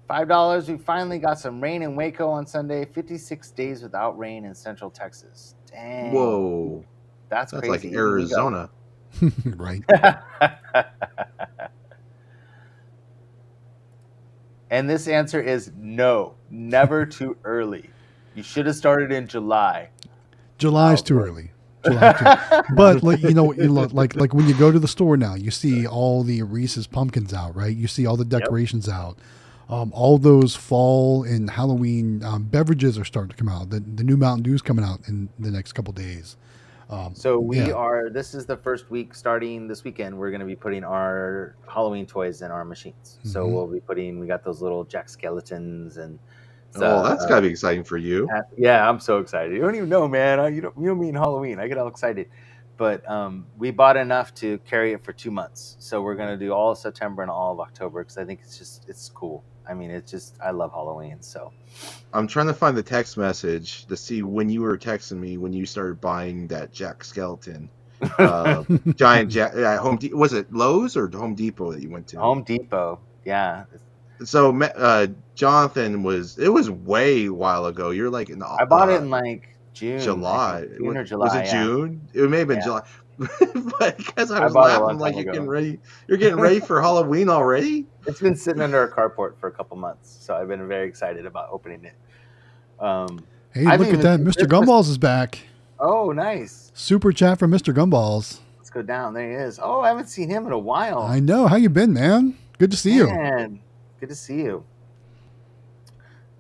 Speaker 2: $5. We finally got some rain in Waco on Sunday. 56 days without rain in Central Texas. Dang.
Speaker 5: Whoa.
Speaker 2: That's crazy.
Speaker 5: Like Arizona.
Speaker 3: Right.
Speaker 2: And this answer is no. Never too early. You should have started in July.
Speaker 3: July's too early. But like like when you go to the store now, you see all the Reese's pumpkins out, right? You see all the decorations out. All those fall and Halloween beverages are starting to come out. The new Mountain Dew's coming out in the next couple days.
Speaker 2: So this is the first week starting this weekend. We're going to be putting our Halloween toys in our machines. Mm-hmm. So we got those little Jack Skeletons and.
Speaker 5: That's got to be exciting for you.
Speaker 2: Yeah, I'm so excited. You don't even know, man. You don't mean Halloween. I get all excited. But we bought enough to carry it for 2 months. So we're going to do all of September and all of October because I think it's cool. I mean, I love Halloween. So
Speaker 5: I'm trying to find the text message to see when you were texting me when you started buying that Jack Skeleton. Giant Jack at Home Depot. Was it Lowe's or Home Depot that you went to?
Speaker 2: Home Depot. Yeah.
Speaker 5: So Jonathan was way while ago. You're like in the
Speaker 2: I bought it in like June.
Speaker 5: July.
Speaker 2: June or July.
Speaker 5: Was it June? It may have been July. But because I was laughing, like you're getting ready for Halloween already?
Speaker 2: It's been sitting under a carport for a couple months, so I've been very excited about opening it.
Speaker 3: Hey, look at that. Mr. Gumballs is back.
Speaker 2: Oh, nice.
Speaker 3: Super chat from Mr. Gumballs.
Speaker 2: Let's go down. There he is. Oh, I haven't seen him in a while.
Speaker 3: I know. How you been, man? Good to see you.
Speaker 2: Good to see you.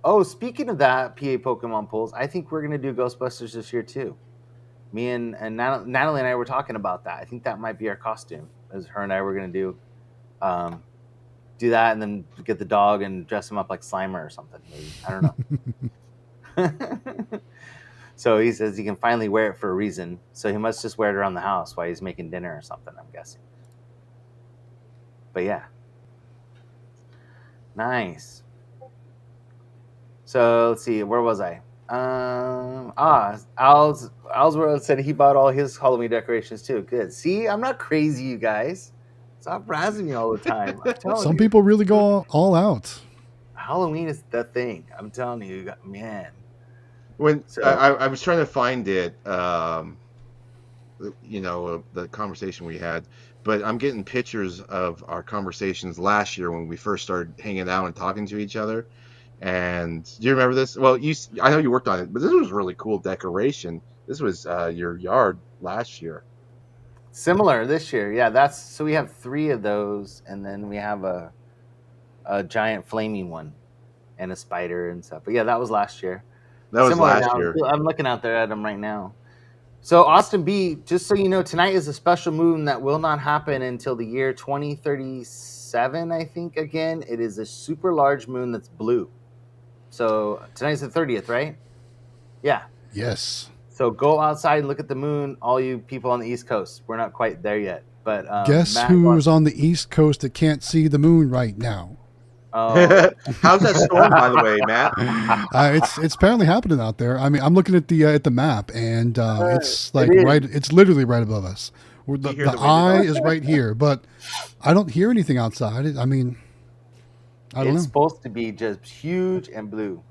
Speaker 2: Oh, speaking of that, PA Pokemon polls, I think we're going to do Ghostbusters this year too. Me and Natalie and I were talking about that. I think that might be our costume. As her and I were going to do that and then get the dog and dress him up like Slimer or something. Maybe. I don't know. So he says he can finally wear it for a reason. So he must just wear it around the house while he's making dinner or something, I'm guessing. But yeah. Nice. So let's see, where was I? Alsworth said he bought all his Halloween decorations too. Good. See, I'm not crazy, you guys. Stop razzing me all the time.
Speaker 3: Some people really go all out.
Speaker 2: Halloween is the thing. I'm telling you, man.
Speaker 5: I was trying to find it, the conversation we had, but I'm getting pictures of our conversations last year when we first started hanging out and talking to each other. And do you remember this? Well, I know you worked on it, but this was really cool decoration. This was your yard last year.
Speaker 2: Similar this year, yeah. So we have 3 of those, and then we have a giant flaming one, and a spider and stuff. But yeah, that was last year.
Speaker 5: That was last year.
Speaker 2: I'm looking out there at them right now. So Austin B, just so you know, tonight is a special moon that will not happen until the year 2037, I think. Again, it is a super large moon that's blue. So tonight's the 30th, right? Yeah.
Speaker 3: Yes.
Speaker 2: So go outside and look at the moon, all you people on the East Coast. We're not quite there yet, but
Speaker 3: guess
Speaker 2: Matt
Speaker 3: who's on the East Coast that can't see the moon right now?
Speaker 2: Oh.
Speaker 5: How's that storm, by the way, Matt?
Speaker 3: It's apparently happening out there. I mean, I'm looking at the map, and it's like it's literally right above us. The eye is right here, but I don't hear anything outside. I mean, I don't know.
Speaker 2: It's supposed to be just huge and blue.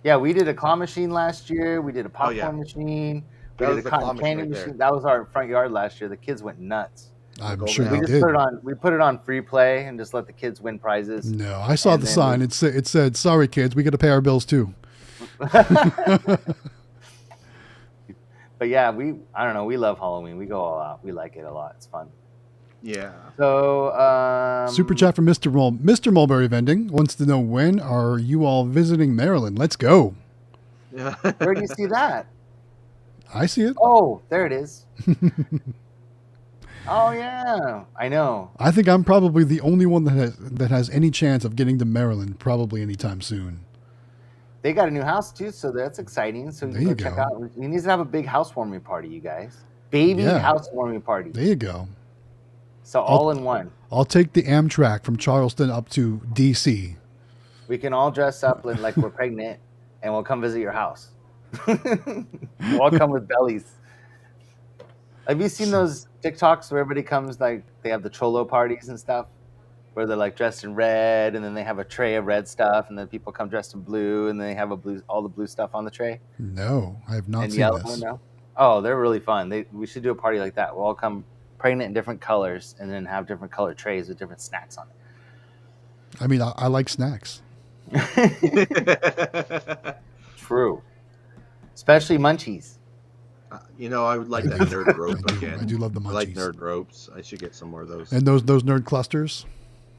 Speaker 2: Yeah, we did a claw machine last year. We did a popcorn machine. We did a cotton candy machine. That was our front yard last year. The kids went nuts.
Speaker 3: I'm sure
Speaker 2: we
Speaker 3: they
Speaker 2: just
Speaker 3: did.
Speaker 2: Put it on free play and just let the kids win prizes.
Speaker 3: No, I saw the sign. It said, "Sorry, kids, we got to pay our bills too."
Speaker 2: But yeah, I don't know. We love Halloween. We go all out. We like it a lot. It's fun.
Speaker 5: Yeah.
Speaker 2: So
Speaker 3: super chat from Mr. Mulberry Vending wants to know, when are you all visiting Maryland? Let's go.
Speaker 2: Where do you see that?
Speaker 3: I see it.
Speaker 2: Oh, there it is. Oh yeah, I know.
Speaker 3: I think I'm probably the only one that has any chance of getting to Maryland probably anytime soon.
Speaker 2: They got a new house too, so that's exciting. So you can check out. We need to have a big housewarming party, you guys. Housewarming party.
Speaker 3: There you go.
Speaker 2: So all in one.
Speaker 3: I'll take the Amtrak from Charleston up to DC.
Speaker 2: We can all dress up like we're pregnant, and we'll come visit your house. We'll all come with bellies. Have you seen those TikToks where everybody comes, like they have the Cholo parties and stuff, where they're like dressed in red, and then they have a tray of red stuff, and then people come dressed in blue, and then they have all the blue stuff on the tray?
Speaker 3: No, I have not
Speaker 2: and
Speaker 3: seen
Speaker 2: yellow,
Speaker 3: this.
Speaker 2: No? Oh, they're really fun. We should do a party like that. We'll all come pregnant in different colors, and then have different color trays with different snacks on it.
Speaker 3: I mean, I like snacks.
Speaker 2: True. Especially munchies.
Speaker 5: I would like that nerd rope again.
Speaker 3: I do love the munchies.
Speaker 5: I like nerd ropes. I should get some more of those.
Speaker 3: And those nerd clusters.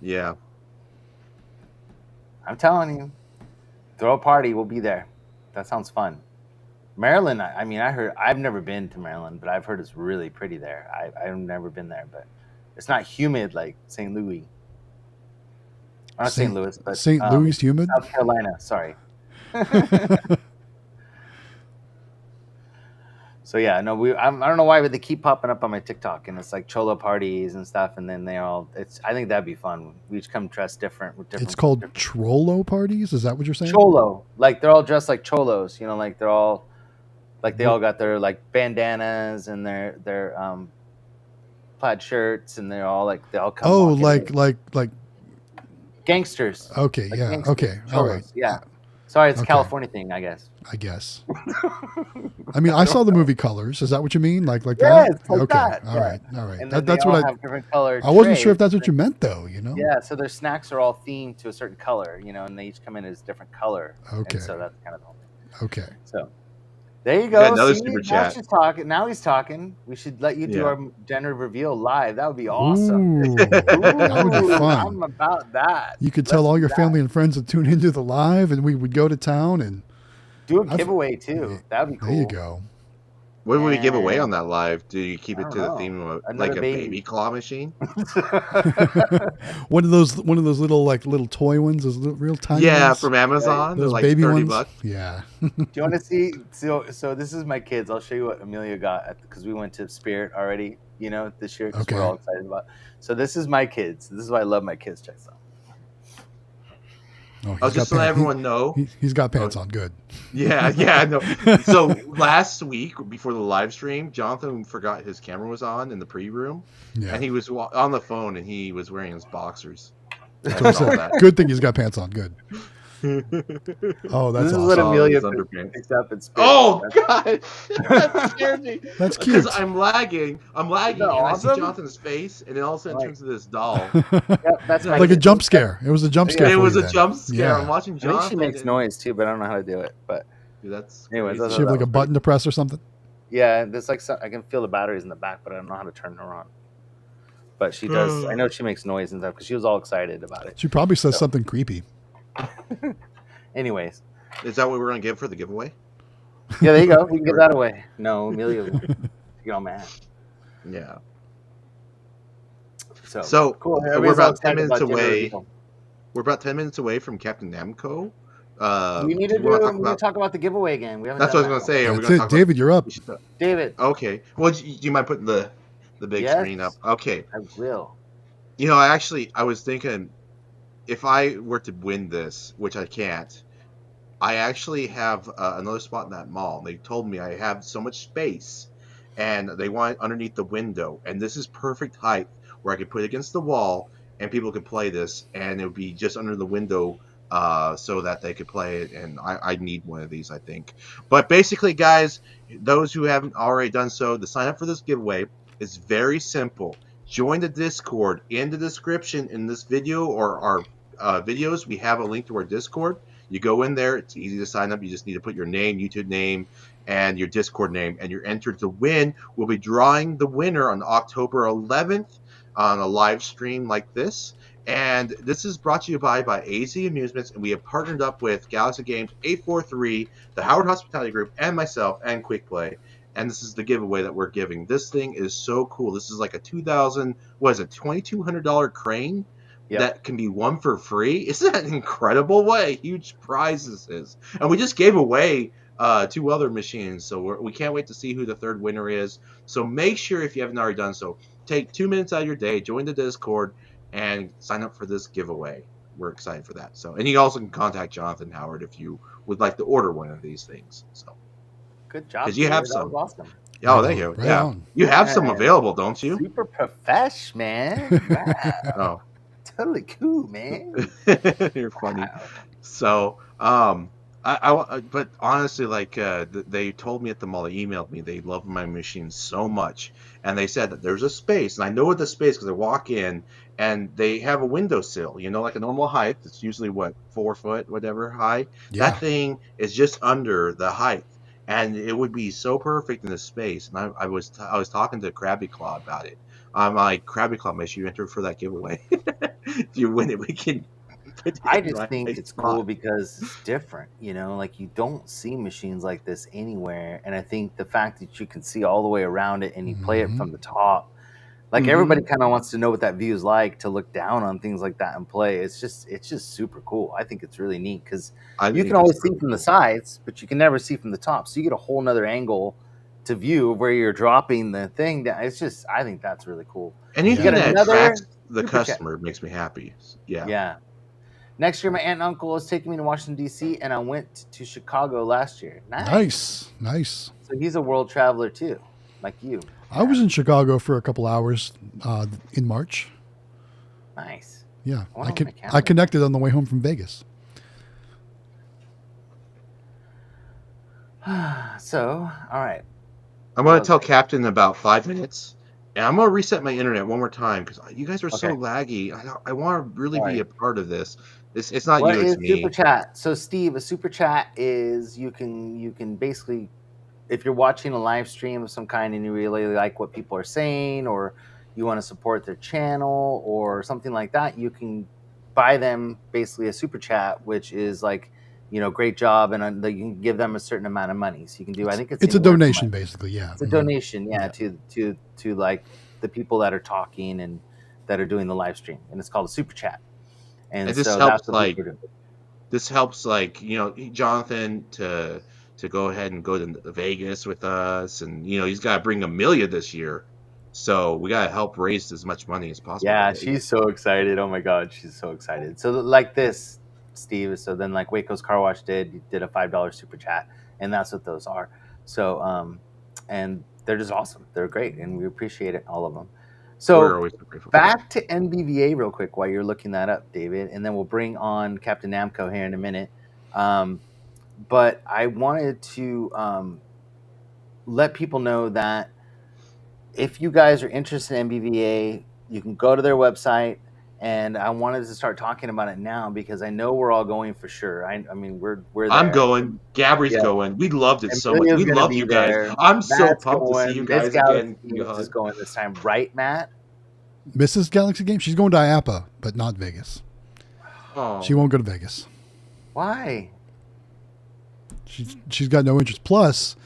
Speaker 5: Yeah.
Speaker 2: I'm telling you, throw a party. We'll be there. That sounds fun. Maryland. I mean, I've never been to Maryland, but I've heard it's really pretty there. I've never been there, but it's not humid like St. Louis. Not St. Louis, but
Speaker 3: St. Louis humid.
Speaker 2: South Carolina. Sorry. So yeah, no, I don't know why, but they keep popping up on my TikTok, and it's like Cholo parties and stuff, and then I think that'd be fun. We each come dressed different.
Speaker 3: It's called Trollo parties. Is that what you're saying?
Speaker 2: Cholo, like they're all dressed like cholos. Like they're all, like they all got their like bandanas and their plaid shirts, and they all come.
Speaker 3: Oh, like
Speaker 2: gangsters.
Speaker 3: Okay,
Speaker 2: like
Speaker 3: yeah.
Speaker 2: Gangsters,
Speaker 3: okay,
Speaker 2: cholos,
Speaker 3: all right.
Speaker 2: Yeah. Sorry, it's a California thing, I guess.
Speaker 3: I mean, I saw the movie Colors. Is that what you mean? Like that?
Speaker 2: Yeah, it's like
Speaker 3: okay.
Speaker 2: that.
Speaker 3: All right.
Speaker 2: And
Speaker 3: that's what
Speaker 2: have different color
Speaker 3: I wasn't sure if
Speaker 2: trays.
Speaker 3: that's what you meant, though.
Speaker 2: Yeah, so their snacks are all themed to a certain color, and they each come in as different color.
Speaker 3: Okay.
Speaker 2: And so that's kind of the whole thing.
Speaker 3: Okay.
Speaker 2: So there you go.
Speaker 5: Another super chat.
Speaker 2: Now he's talking. We should let you do our gender reveal live. That would be awesome.
Speaker 3: Ooh, that would be fun.
Speaker 2: I'm about that.
Speaker 3: You could tell all your family and friends to tune into the live, and we would go to town and
Speaker 2: do a giveaway too. That'd be cool.
Speaker 3: There you go.
Speaker 5: What would we give away on that live? Do you keep it to the theme of like a baby claw machine?
Speaker 3: one of those little toy ones, those real tiny ones.
Speaker 5: From Amazon.
Speaker 3: Those
Speaker 5: like
Speaker 3: baby
Speaker 5: $30.
Speaker 3: ones. Yeah.
Speaker 2: Do you want to see? So this is my kids. I'll show you what Amelia got because we went to Spirit already. This year because we're all excited about. So this is my kids. This is why I love my kids. Check this out.
Speaker 3: Oh,
Speaker 5: just to let everyone know.
Speaker 3: He's got pants on. Good.
Speaker 5: Yeah, no. So last week before the live stream, Jonathan forgot his camera was on in the pre-room, and he was on the phone and he was wearing his boxers.
Speaker 3: Good thing he's got pants on. Good. Oh, that's
Speaker 2: this
Speaker 3: awesome.
Speaker 2: is what Amelia picks up in Spirit.
Speaker 5: Oh God, that scared me.
Speaker 3: That's cute.
Speaker 5: Because I'm lagging, and I see Jonathan's face, and then all of a sudden turns to this doll.
Speaker 2: That's
Speaker 3: like a jump scare. It was a jump scare.
Speaker 5: It was a
Speaker 3: then.
Speaker 5: jump scare.
Speaker 3: Yeah.
Speaker 5: I'm watching
Speaker 2: I
Speaker 5: Jonathan.
Speaker 2: think she makes noise too, but I don't know how to do it. But
Speaker 5: dude, that's
Speaker 2: anyways.
Speaker 5: crazy.
Speaker 3: She have like a button to press or something.
Speaker 2: Yeah, there's like I can feel the batteries in the back, but I don't know how to turn her on. But she does. I know she makes noise and stuff because she was all excited about it.
Speaker 3: She probably says something creepy.
Speaker 2: Anyways,
Speaker 5: is that what we're gonna give for the giveaway?
Speaker 2: Yeah, there you go. You can give that away. No, Amelia won't. Get all mad.
Speaker 5: Yeah.
Speaker 2: So cool.
Speaker 5: We're
Speaker 2: Everybody's all
Speaker 5: about 10
Speaker 2: excited
Speaker 5: minutes
Speaker 2: about gender
Speaker 5: away.
Speaker 2: reveal.
Speaker 5: We're about 10 minutes away from Captain Namco.
Speaker 2: We need to talk about the giveaway again. We haven't.
Speaker 5: That's what I
Speaker 2: done
Speaker 5: was going to say. Are we
Speaker 3: That's
Speaker 5: going to
Speaker 3: it,
Speaker 5: talk
Speaker 3: David. You're up.
Speaker 5: about
Speaker 2: David.
Speaker 5: Okay. Well, do you mind putting the big screen up? Okay.
Speaker 2: I will.
Speaker 5: You know, I was thinking, if I were to win this, which I can't, I actually have another spot in that mall. They told me I have so much space, and they want it underneath the window. And this is perfect height where I could put it against the wall, and people could play this, and it would be just under the window so that they could play it. And I need one of these, I think. But basically, guys, those who haven't already done so, the sign up for this giveaway is very simple. Join the Discord. In the description in this video or our videos, we have a link to our Discord. You go in there. It's easy to sign up. You just need to put your name, YouTube name, and your Discord name, and you're entered to win. We'll be drawing the winner on October 11th on a live stream like this. And this is brought to you by AZ Amusements, and we have partnered up with Galaxy Games 843, the Howard Hospitality Group, and myself, and Quick Play. And this is the giveaway that we're giving. This thing is so cool. This is like a $2,200 crane. Yep. That can be won for free. Isn't that incredible? What a huge prize this is. And we just gave away 2 other machines, so we can't wait to see who the third winner is. So make sure, if you haven't already done so, take 2 minutes out of your day, join the Discord, and sign up for this giveaway. We're excited for that. So, and you also can contact Jonathan Howard if you would like to order one of these things. So,
Speaker 2: good job.
Speaker 5: Because you have some.
Speaker 2: That was awesome.
Speaker 5: Oh, there you go.
Speaker 3: Right
Speaker 5: yeah,
Speaker 3: on.
Speaker 5: You have some available, don't you?
Speaker 2: Super profesh, man. Wow.
Speaker 5: Oh.
Speaker 2: Totally cool, man.
Speaker 5: You're funny. Wow. So, but honestly, like they told me at the mall, they emailed me, they love my machine so much, and they said that there's a space, and I know what the space because I walk in, and they have a windowsill, you know, like a normal height. It's usually 4 foot, whatever high. Yeah. That thing is just under the height, and it would be so perfect in this space. And I was talking to Krabby Claw about it. I'm like, Krabby Claw, make sure you enter for that giveaway. If you win it, we can.
Speaker 2: I just think it's cool because it's different, you know, like you don't see machines like this anywhere. And I think the fact that you can see all the way around it and you play it from the top, like everybody kind of wants to know what that view is like, to look down on things like that and play. It's just super cool. I think it's really neat because you can always see from the sides, but you can never see from the top. So you get a whole nother angle to view where you're dropping the thing down. It's just, I think that's really cool.
Speaker 5: Anything that attracts the customer makes me happy.
Speaker 2: Yeah. Next year, my aunt and uncle is taking me to Washington, D.C., and I went to Chicago last year.
Speaker 3: Nice.
Speaker 2: So he's a world traveler, too, like you.
Speaker 3: I was in Chicago for a couple hours in March.
Speaker 2: Nice.
Speaker 3: Yeah. I connected on the way home from Vegas.
Speaker 2: So, all right.
Speaker 5: I'm going to tell Captain in about 5 minutes. And I'm going to reset my internet one more time because you guys are so laggy. I want to really be a part of this. It's not you, it's me.
Speaker 2: Super chat? So, Steve, a super chat is you can basically, if you're watching a live stream of some kind and you really like what people are saying, or you want to support their channel or something like that, you can buy them basically a super chat, which is like, you know, great job, and you can give them a certain amount of money. So you can do, I think
Speaker 3: it's a donation, basically. Yeah,
Speaker 2: it's a donation. Yeah, to like the people that are talking and that are doing the live stream, and it's called a super chat. And
Speaker 5: this
Speaker 2: so
Speaker 5: helps, this helps, like, you know, Jonathan to go ahead and go to Vegas with us, and you know he's got to bring Amelia this year, so we got to help raise as much money as possible.
Speaker 2: Yeah, she's so excited. Oh my God, she's so excited. So like this, Steve. So then, like Waco's Car Wash did a $5 super chat, and that's what those are. So and they're just awesome. They're great, and we appreciate it, all of them. So back to NBVA real quick while you're looking that up, David, and then we'll bring on Captain Namco here in a minute. But I wanted to let people know that if you guys are interested in NBVA, you can go to their website. And I wanted to start talking about it now because I know we're all going for sure. I mean, we're there.
Speaker 5: I'm going. Gabri's going. We loved it so much. We love you guys.
Speaker 2: There.
Speaker 5: I'm so pumped to see you guys again.
Speaker 2: Is going this time, right, Matt?
Speaker 3: Mrs. Galaxy Game. She's going to IAPA, but not Vegas.
Speaker 5: Oh.
Speaker 3: She won't go to Vegas.
Speaker 2: Why?
Speaker 3: She's got no interest. Plus,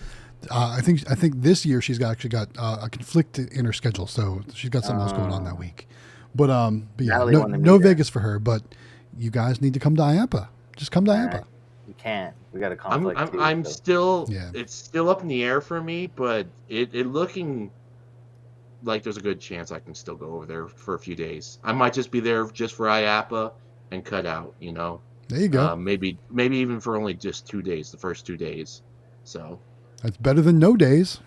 Speaker 3: I think this year she's actually got a conflict in her schedule, so she's got something else going on that week. But yeah,
Speaker 2: Natalie wanted me
Speaker 3: no
Speaker 2: there.
Speaker 3: Vegas for her. But you guys need to come to IAPA. Just come to IAPA.
Speaker 2: Right. You can't. We got a conflict.
Speaker 5: I'm
Speaker 2: too, so.
Speaker 5: still.
Speaker 3: Yeah.
Speaker 5: It's still up in the air for me, but it looking like there's a good chance I can still go over there for a few days. I might just be there just for IAPA and cut out. You know.
Speaker 3: There you go.
Speaker 5: Maybe even for only just 2 days, the first 2 days. So.
Speaker 3: That's better than no days.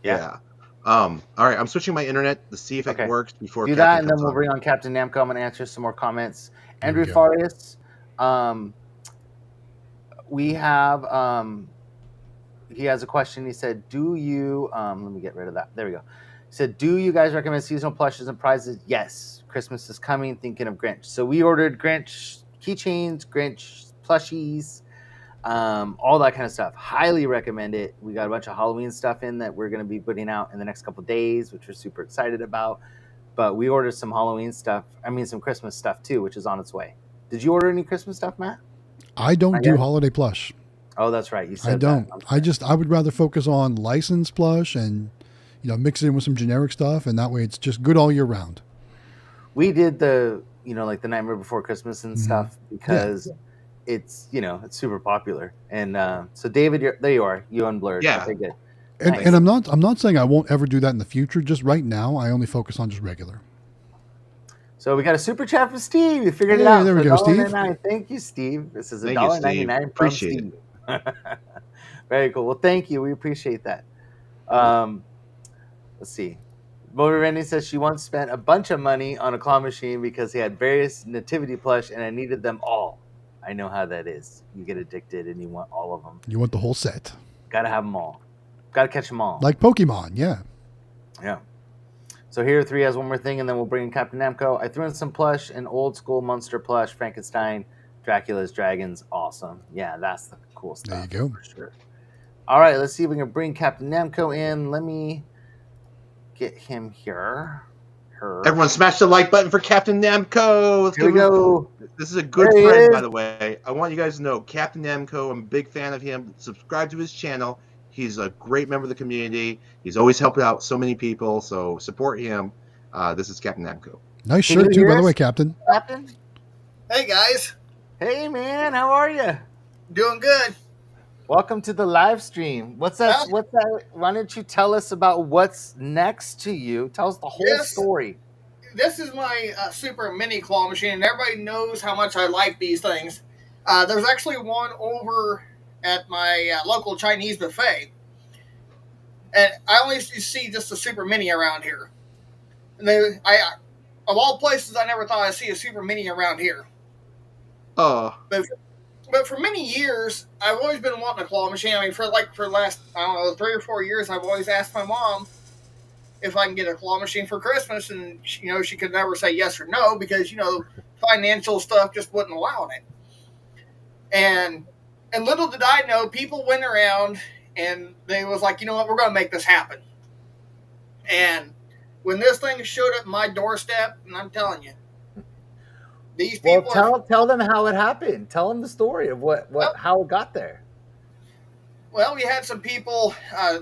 Speaker 2: Yeah.
Speaker 5: All right, I'm switching my internet to see if it works before.
Speaker 2: Do that, and then we'll bring on Captain Namco. I'm going to answer some more comments. Andrew Farias, we have. He has a question. He said, "Do you?" Let me get rid of that. There we go. He said, "Do you guys recommend seasonal plushes and prizes?" Yes. Christmas is coming. Thinking of Grinch, so we ordered Grinch keychains, Grinch plushies. All that kind of stuff. Highly recommend it. We got a bunch of Halloween stuff in that we're going to be putting out in the next couple of days, which we're super excited about. But we ordered some Halloween stuff. Some Christmas stuff too, which is on its way. Did you order any Christmas stuff, Matt?
Speaker 3: I don't do holiday plush.
Speaker 2: Oh, that's right. You said
Speaker 3: I don't. I would rather focus on licensed plush and mix it in with some generic stuff, and that way it's just good all year round.
Speaker 2: We did the like the Nightmare Before Christmas and stuff because. Yeah. It's it's super popular, and so David, there you are, you unblurred.
Speaker 5: Yeah,
Speaker 2: okay, good.
Speaker 3: And I'm not saying I won't ever do that in the future. Just right now, I only focus on just regular.
Speaker 2: So we got a super chat from Steve. You figured it out.
Speaker 3: There we go, Steve.
Speaker 2: Thank you, Steve. This is $1.99 from Steve. Very cool. Well, thank you. We appreciate that. Let's see. Motor Vending says she once spent a bunch of money on a claw machine because he had various nativity plush, and I needed them all. I know how that is. You get addicted and you want all of them.
Speaker 3: You want the whole set.
Speaker 2: Got to have them all. Got to catch them all.
Speaker 3: Like Pokemon, yeah.
Speaker 2: Yeah. So Hero 3 has one more thing, and then we'll bring in Captain Namco. I threw in some plush, an old school monster plush, Frankenstein, Dracula's Dragons. Awesome. Yeah, that's the cool stuff.
Speaker 3: There you go.
Speaker 2: For sure. All right, let's see if we can bring Captain Namco in. Let me get him here.
Speaker 5: Everyone smash the like button for Captain Namco.
Speaker 2: Here we go.
Speaker 5: This is a good friend, by the way. I want you guys to know Captain Namco. I'm a big fan of him. Subscribe to his channel. He's a great member of the community. He's always helped out so many people, so support him. This is Captain Namco.
Speaker 3: Nice shirt, too, by the way, Captain.
Speaker 2: Captain?
Speaker 6: Hey, guys.
Speaker 2: Hey, man. How are you?
Speaker 6: Doing good.
Speaker 2: Welcome to the live stream. What's that? Why don't you tell us about what's next to you? Tell us the whole story.
Speaker 6: This is my super mini claw machine, and everybody knows how much I like these things. There's actually one over at my local Chinese buffet, and I only see just a super mini around here. And of all places, I never thought I'd see a super mini around here.
Speaker 5: Oh.
Speaker 6: But for many years, I've always been wanting a claw machine. For the last, 3 or 4 years, I've always asked my mom if I can get a claw machine for Christmas, and she could never say yes or no because financial stuff just wasn't allowing it. And little did I know, people went around and they was like, you know what, we're going to make this happen. And when this thing showed up at my doorstep, and I'm telling you, these people.
Speaker 2: Well, tell them how it happened. Tell them the story of how it got there.
Speaker 6: Well, we had some people.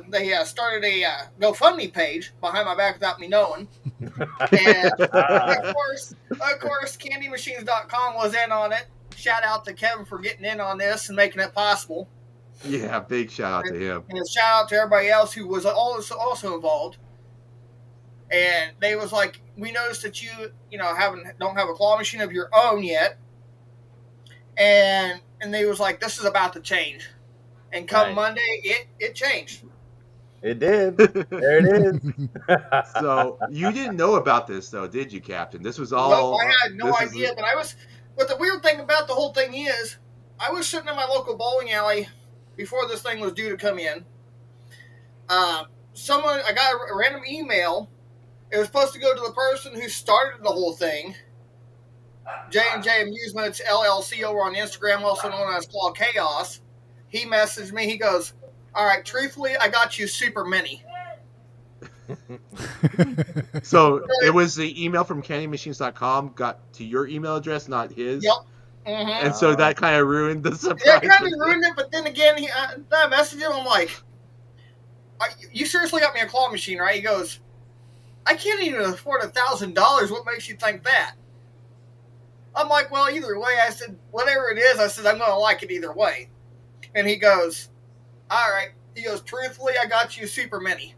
Speaker 6: They started a GoFundMe page behind my back without me knowing, and of course, CandyMachines.com was in on it. Shout out to Kevin for getting in on this and making it possible.
Speaker 5: Yeah, big shout out to him,
Speaker 6: and a shout out to everybody else who was also involved. And they was like, we noticed that you don't have a claw machine of your own yet, and they was like, this is about to change. And come Monday, it changed.
Speaker 2: It did. There it is.
Speaker 5: So you didn't know about this, though, did you, Captain? This was all.
Speaker 6: No, I had no idea. But the weird thing about the whole thing is, I was sitting in my local bowling alley before this thing was due to come in. I got a random email. It was supposed to go to the person who started the whole thing, J&J Amusements LLC over on Instagram, also known as Claw Chaos. He messaged me. He goes, all right, truthfully, I got you super mini.
Speaker 5: So it was the email from CandyMachines.com got to your email address, not his?
Speaker 6: Yep. Mm-hmm.
Speaker 5: And so that kind of ruined the surprise.
Speaker 6: Yeah, kind of ruined it. But then again, I messaged him. I'm like, "You seriously got me a claw machine, right?" He goes, "I can't even afford $1,000. What makes you think that?" I'm like, "Well, either way," I said, "whatever it is," I said, "I'm going to like it either way." And he goes, "All right." He goes, "Truthfully, I got you a Super Mini."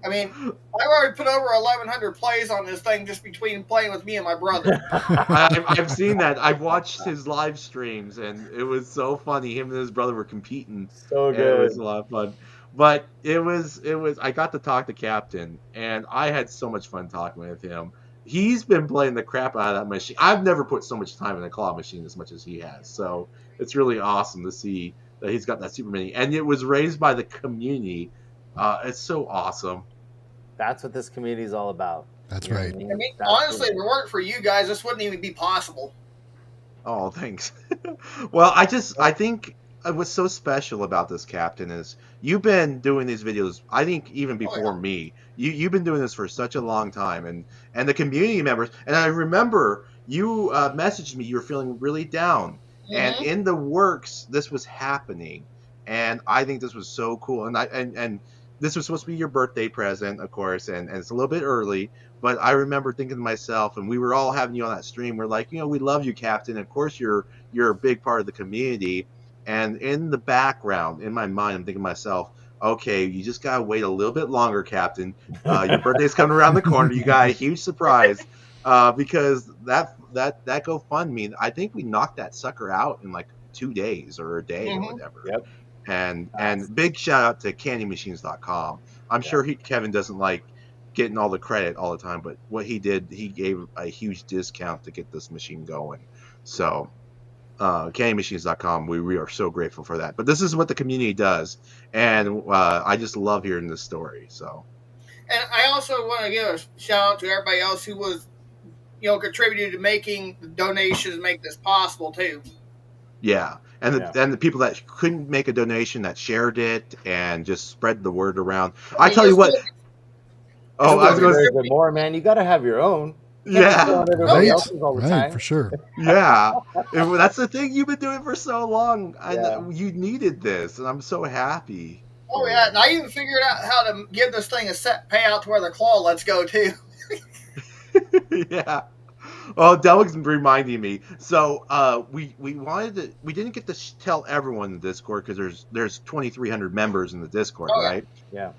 Speaker 6: I mean, I've already put over 1,100 plays on this thing just between playing with me and my brother.
Speaker 5: I've seen that. I've watched his live streams, and it was so funny. Him and his brother were competing.
Speaker 2: So
Speaker 5: And it was
Speaker 2: good.
Speaker 5: a lot of fun. But it was. I got to talk to Captain, and I had so much fun talking with him. He's been playing the crap out of that machine. I've never put so much time in a claw machine as much as he has. So it's really awesome to see that he's got that Super Mini, and it was raised by the community. It's so awesome.
Speaker 2: That's what this community is all about.
Speaker 3: That's
Speaker 2: You know what
Speaker 3: right.
Speaker 6: I mean,
Speaker 2: That's
Speaker 6: honestly,
Speaker 2: what-
Speaker 6: if it weren't for you guys, this wouldn't even be possible.
Speaker 5: Oh, thanks. Well, I think what's so special about this, Captain, is you've been doing these videos, I think even before me. You've been doing this for such a long time, and the community members, and I remember you messaged me, you were feeling really down. And
Speaker 6: Mhm.
Speaker 5: in the works, this was happening. And I think this was so cool. And this was supposed to be your birthday present, of course, and it's a little bit early. But I remember thinking to myself, and we were all having you on that stream. We're like, we love you, Captain. Of course, you're a big part of the community. And in the background, in my mind, I'm thinking to myself, okay, you just gotta wait a little bit longer, Captain. Your birthday's coming around the corner. You got a huge surprise because that GoFundMe, I think we knocked that sucker out in like 2 days or a day or whatever.
Speaker 2: Yep.
Speaker 5: And big shout out to CandyMachines.com. I'm sure Kevin doesn't like getting all the credit all the time, but what he did, he gave a huge discount to get this machine going. So CandyMachines.com, we are so grateful for that. But this is what the community does, and I just love hearing this story. So,
Speaker 6: And I also want to give a shout out to everybody else who was, contributed to making the donations, make this possible too.
Speaker 5: yeah. And the people that couldn't make a donation, that shared it and just spread the word around. I tell you what. Oh, I was going to
Speaker 2: say more, man. You got to have your own.
Speaker 5: Yeah,
Speaker 2: everybody else's all the time.
Speaker 3: For sure.
Speaker 5: Yeah, that's the thing. You've been doing for so long, and you needed this, and I'm so happy.
Speaker 6: Oh yeah, and I even figured out how to give this thing a set payout to where the claw lets go too.
Speaker 5: Yeah. Well, Delic's reminding me. So we wanted to. We didn't get to tell everyone in the Discord because there's 2,300 members in the Discord, right?
Speaker 2: Yeah.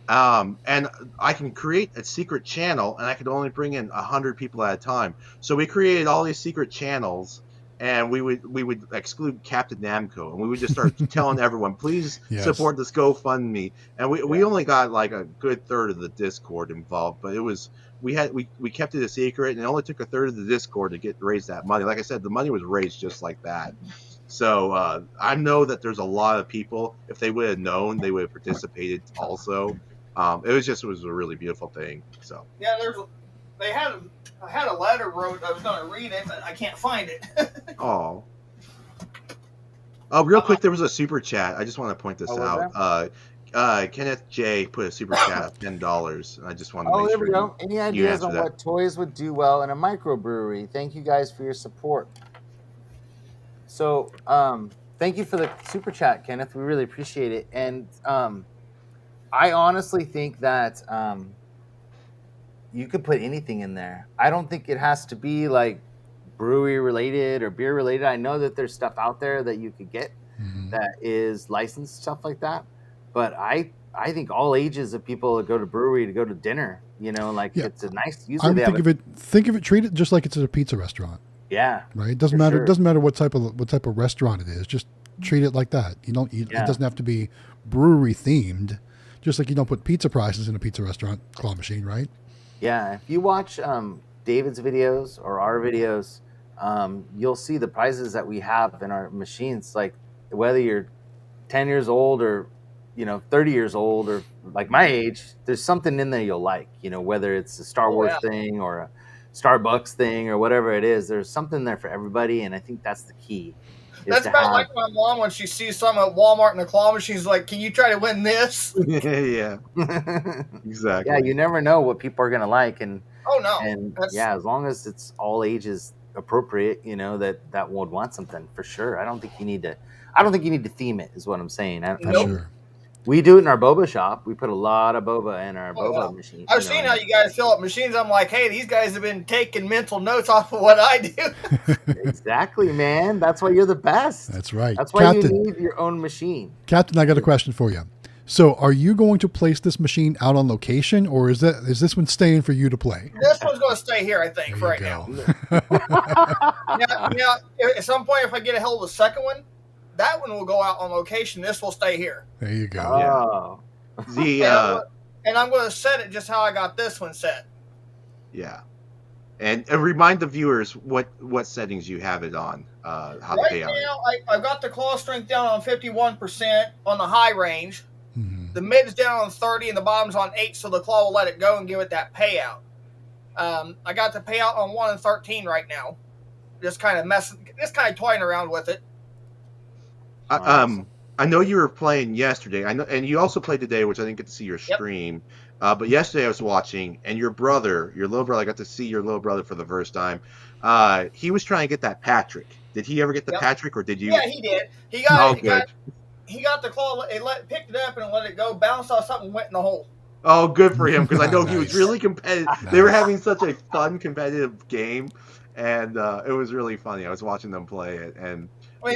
Speaker 5: And I can create a secret channel, and I could only bring in 100 people at a time. So we created all these secret channels, and we would exclude Captain Namco, and we would just start telling everyone, please support this GoFundMe. And we only got like a good third of the Discord involved, but it was. We kept it a secret, and it only took a third of the Discord to raise that money. Like I said, the money was raised just like that. So I know that there's a lot of people. If they would have known, they would have participated also. It was a really beautiful thing. So
Speaker 6: yeah, I had a letter wrote. I was going to read it, but I can't find it.
Speaker 5: Oh, real quick, there was a super chat. I just want to point this out. Kenneth J put a super chat of $10, and I just wanted to make sure.
Speaker 2: There we go. Any ideas on what toys would do well in a microbrewery? Thank you guys for your support. So, thank you for the super chat, Kenneth. We really appreciate it. And I honestly think that you could put anything in there. I don't think it has to be like brewery related or beer related. I know that there's stuff out there that you could get that is licensed, stuff like that. But I think all ages of people that go to brewery to go to dinner, it's a nice. Usually
Speaker 3: think of it. Treat it just like it's at a pizza restaurant.
Speaker 2: Yeah.
Speaker 3: Right. It doesn't matter. Sure. It doesn't matter what type of restaurant it is. Just treat it like that. You don't. It doesn't have to be brewery themed. Just like you don't put pizza prices in a pizza restaurant claw machine, right?
Speaker 2: Yeah. If you watch David's videos or our videos, you'll see the prices that we have in our machines. Like whether you're 10 years old or 30 years old or like my age, there's something in there you'll like, whether it's a Star Wars thing or a Starbucks thing or whatever it is, there's something there for everybody. And I think that's the key.
Speaker 6: That's about like my mom when she sees something at Walmart in the claw machine, she's like, can you try to win this?
Speaker 5: Yeah, exactly.
Speaker 2: Yeah, you never know what people are going to like. And
Speaker 6: oh no.
Speaker 2: And as long as it's all ages appropriate, that would want something for sure. I don't think you need to theme it, is what I'm saying.
Speaker 6: Nope.
Speaker 3: Sure.
Speaker 2: We do it in our boba shop. We put a lot of boba in our boba machine.
Speaker 6: I've seen how you guys fill up machines. I'm like, hey, these guys have been taking mental notes off of what I do.
Speaker 2: Exactly, man. That's why you're the best.
Speaker 3: That's right.
Speaker 2: That's why
Speaker 3: Captain,
Speaker 2: you need your own machine.
Speaker 3: Captain, I got a question for you. So, are you going to place this machine out on location, or is this one staying for you to play?
Speaker 6: This one's going to stay here, I think, for right now. Now, at some point, if I get a hold of the second one, that one will go out on location. This will stay here.
Speaker 3: There you go.
Speaker 2: Oh.
Speaker 6: And I'm going to set it just how I got this one set.
Speaker 5: Yeah. And remind the viewers what settings you have it on. How to pay out.
Speaker 6: Right now, I've got the claw strength down on 51% on the high range.
Speaker 3: Mm-hmm.
Speaker 6: The mid's down on 30 and the bottom's on 8, so the claw will let it go and give it that payout. I got the payout on 1 and 13 right now. Just kind of toying around with it.
Speaker 5: I know you were playing yesterday. I know, and you also played today, which I didn't get to see your stream. But yesterday I was watching, and your little brother, I got to see your little brother for the first time. He was trying to get that Patrick. Did he ever get the Patrick, or did you?
Speaker 6: Yeah, he did. He got the claw. Picked it up and let it go. Bounced off something, went in the hole.
Speaker 5: Oh, good for him, because I know
Speaker 3: Nice.
Speaker 5: he was really competitive.
Speaker 3: Nice.
Speaker 5: They were having such a fun, competitive game, and it was really funny. I was watching them play it, and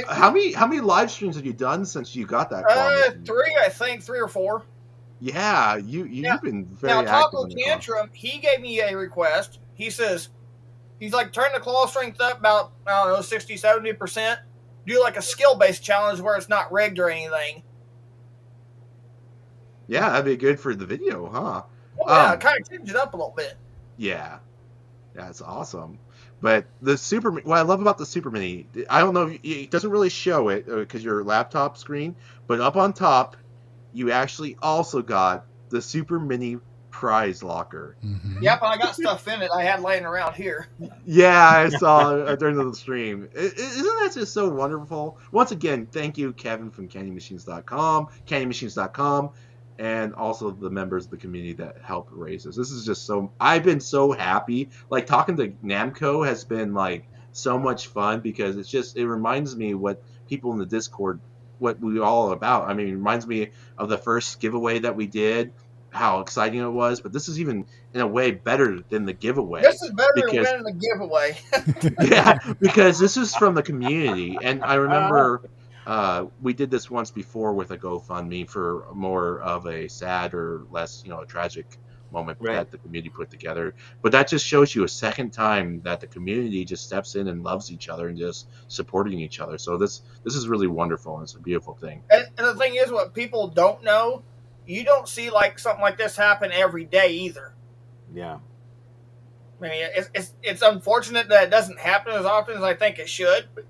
Speaker 5: how many live streams have you done since you got that claw?
Speaker 6: 3, I think, 3 or 4.
Speaker 5: Yeah, you've been very active.
Speaker 6: Now, Taco Tantrum, he gave me a request. He says, he's like, turn the claw strength up about, 60, 70%. Do like a skill-based challenge where it's not rigged or anything.
Speaker 5: Yeah, that'd be good for the video, huh?
Speaker 6: Yeah, kind of change it up a little bit.
Speaker 5: Yeah, it's awesome. But what I love about the Super Mini, I don't know, it doesn't really show it because your laptop screen, but up on top, you actually also got the Super Mini prize locker.
Speaker 3: Mm-hmm.
Speaker 6: Yep, I got stuff in it I had laying around here.
Speaker 5: Yeah, I saw during the stream. Isn't that just so wonderful? Once again, thank you, Kevin from CandyMachines.com, and also the members of the community that helped raise this. This is just I've been so happy. Like, talking to Namco has been like so much fun, because it reminds me what people in the Discord, what we all about. I mean, it reminds me of the first giveaway that we did, how exciting it was. But this is even in a way better than the giveaway.
Speaker 6: This is better than winning the giveaway.
Speaker 5: Yeah, because this is from the community. And I remember we did this once before with a GoFundMe for more of a sad or less, a tragic moment that the community put together. But that just shows you a second time that the community just steps in and loves each other and just supporting each other. So this is really wonderful, and it's a beautiful thing.
Speaker 6: And the thing is, what people don't know, you don't see like something like this happen every day either.
Speaker 2: Yeah.
Speaker 6: I mean, it's unfortunate that it doesn't happen as often as I think it should, but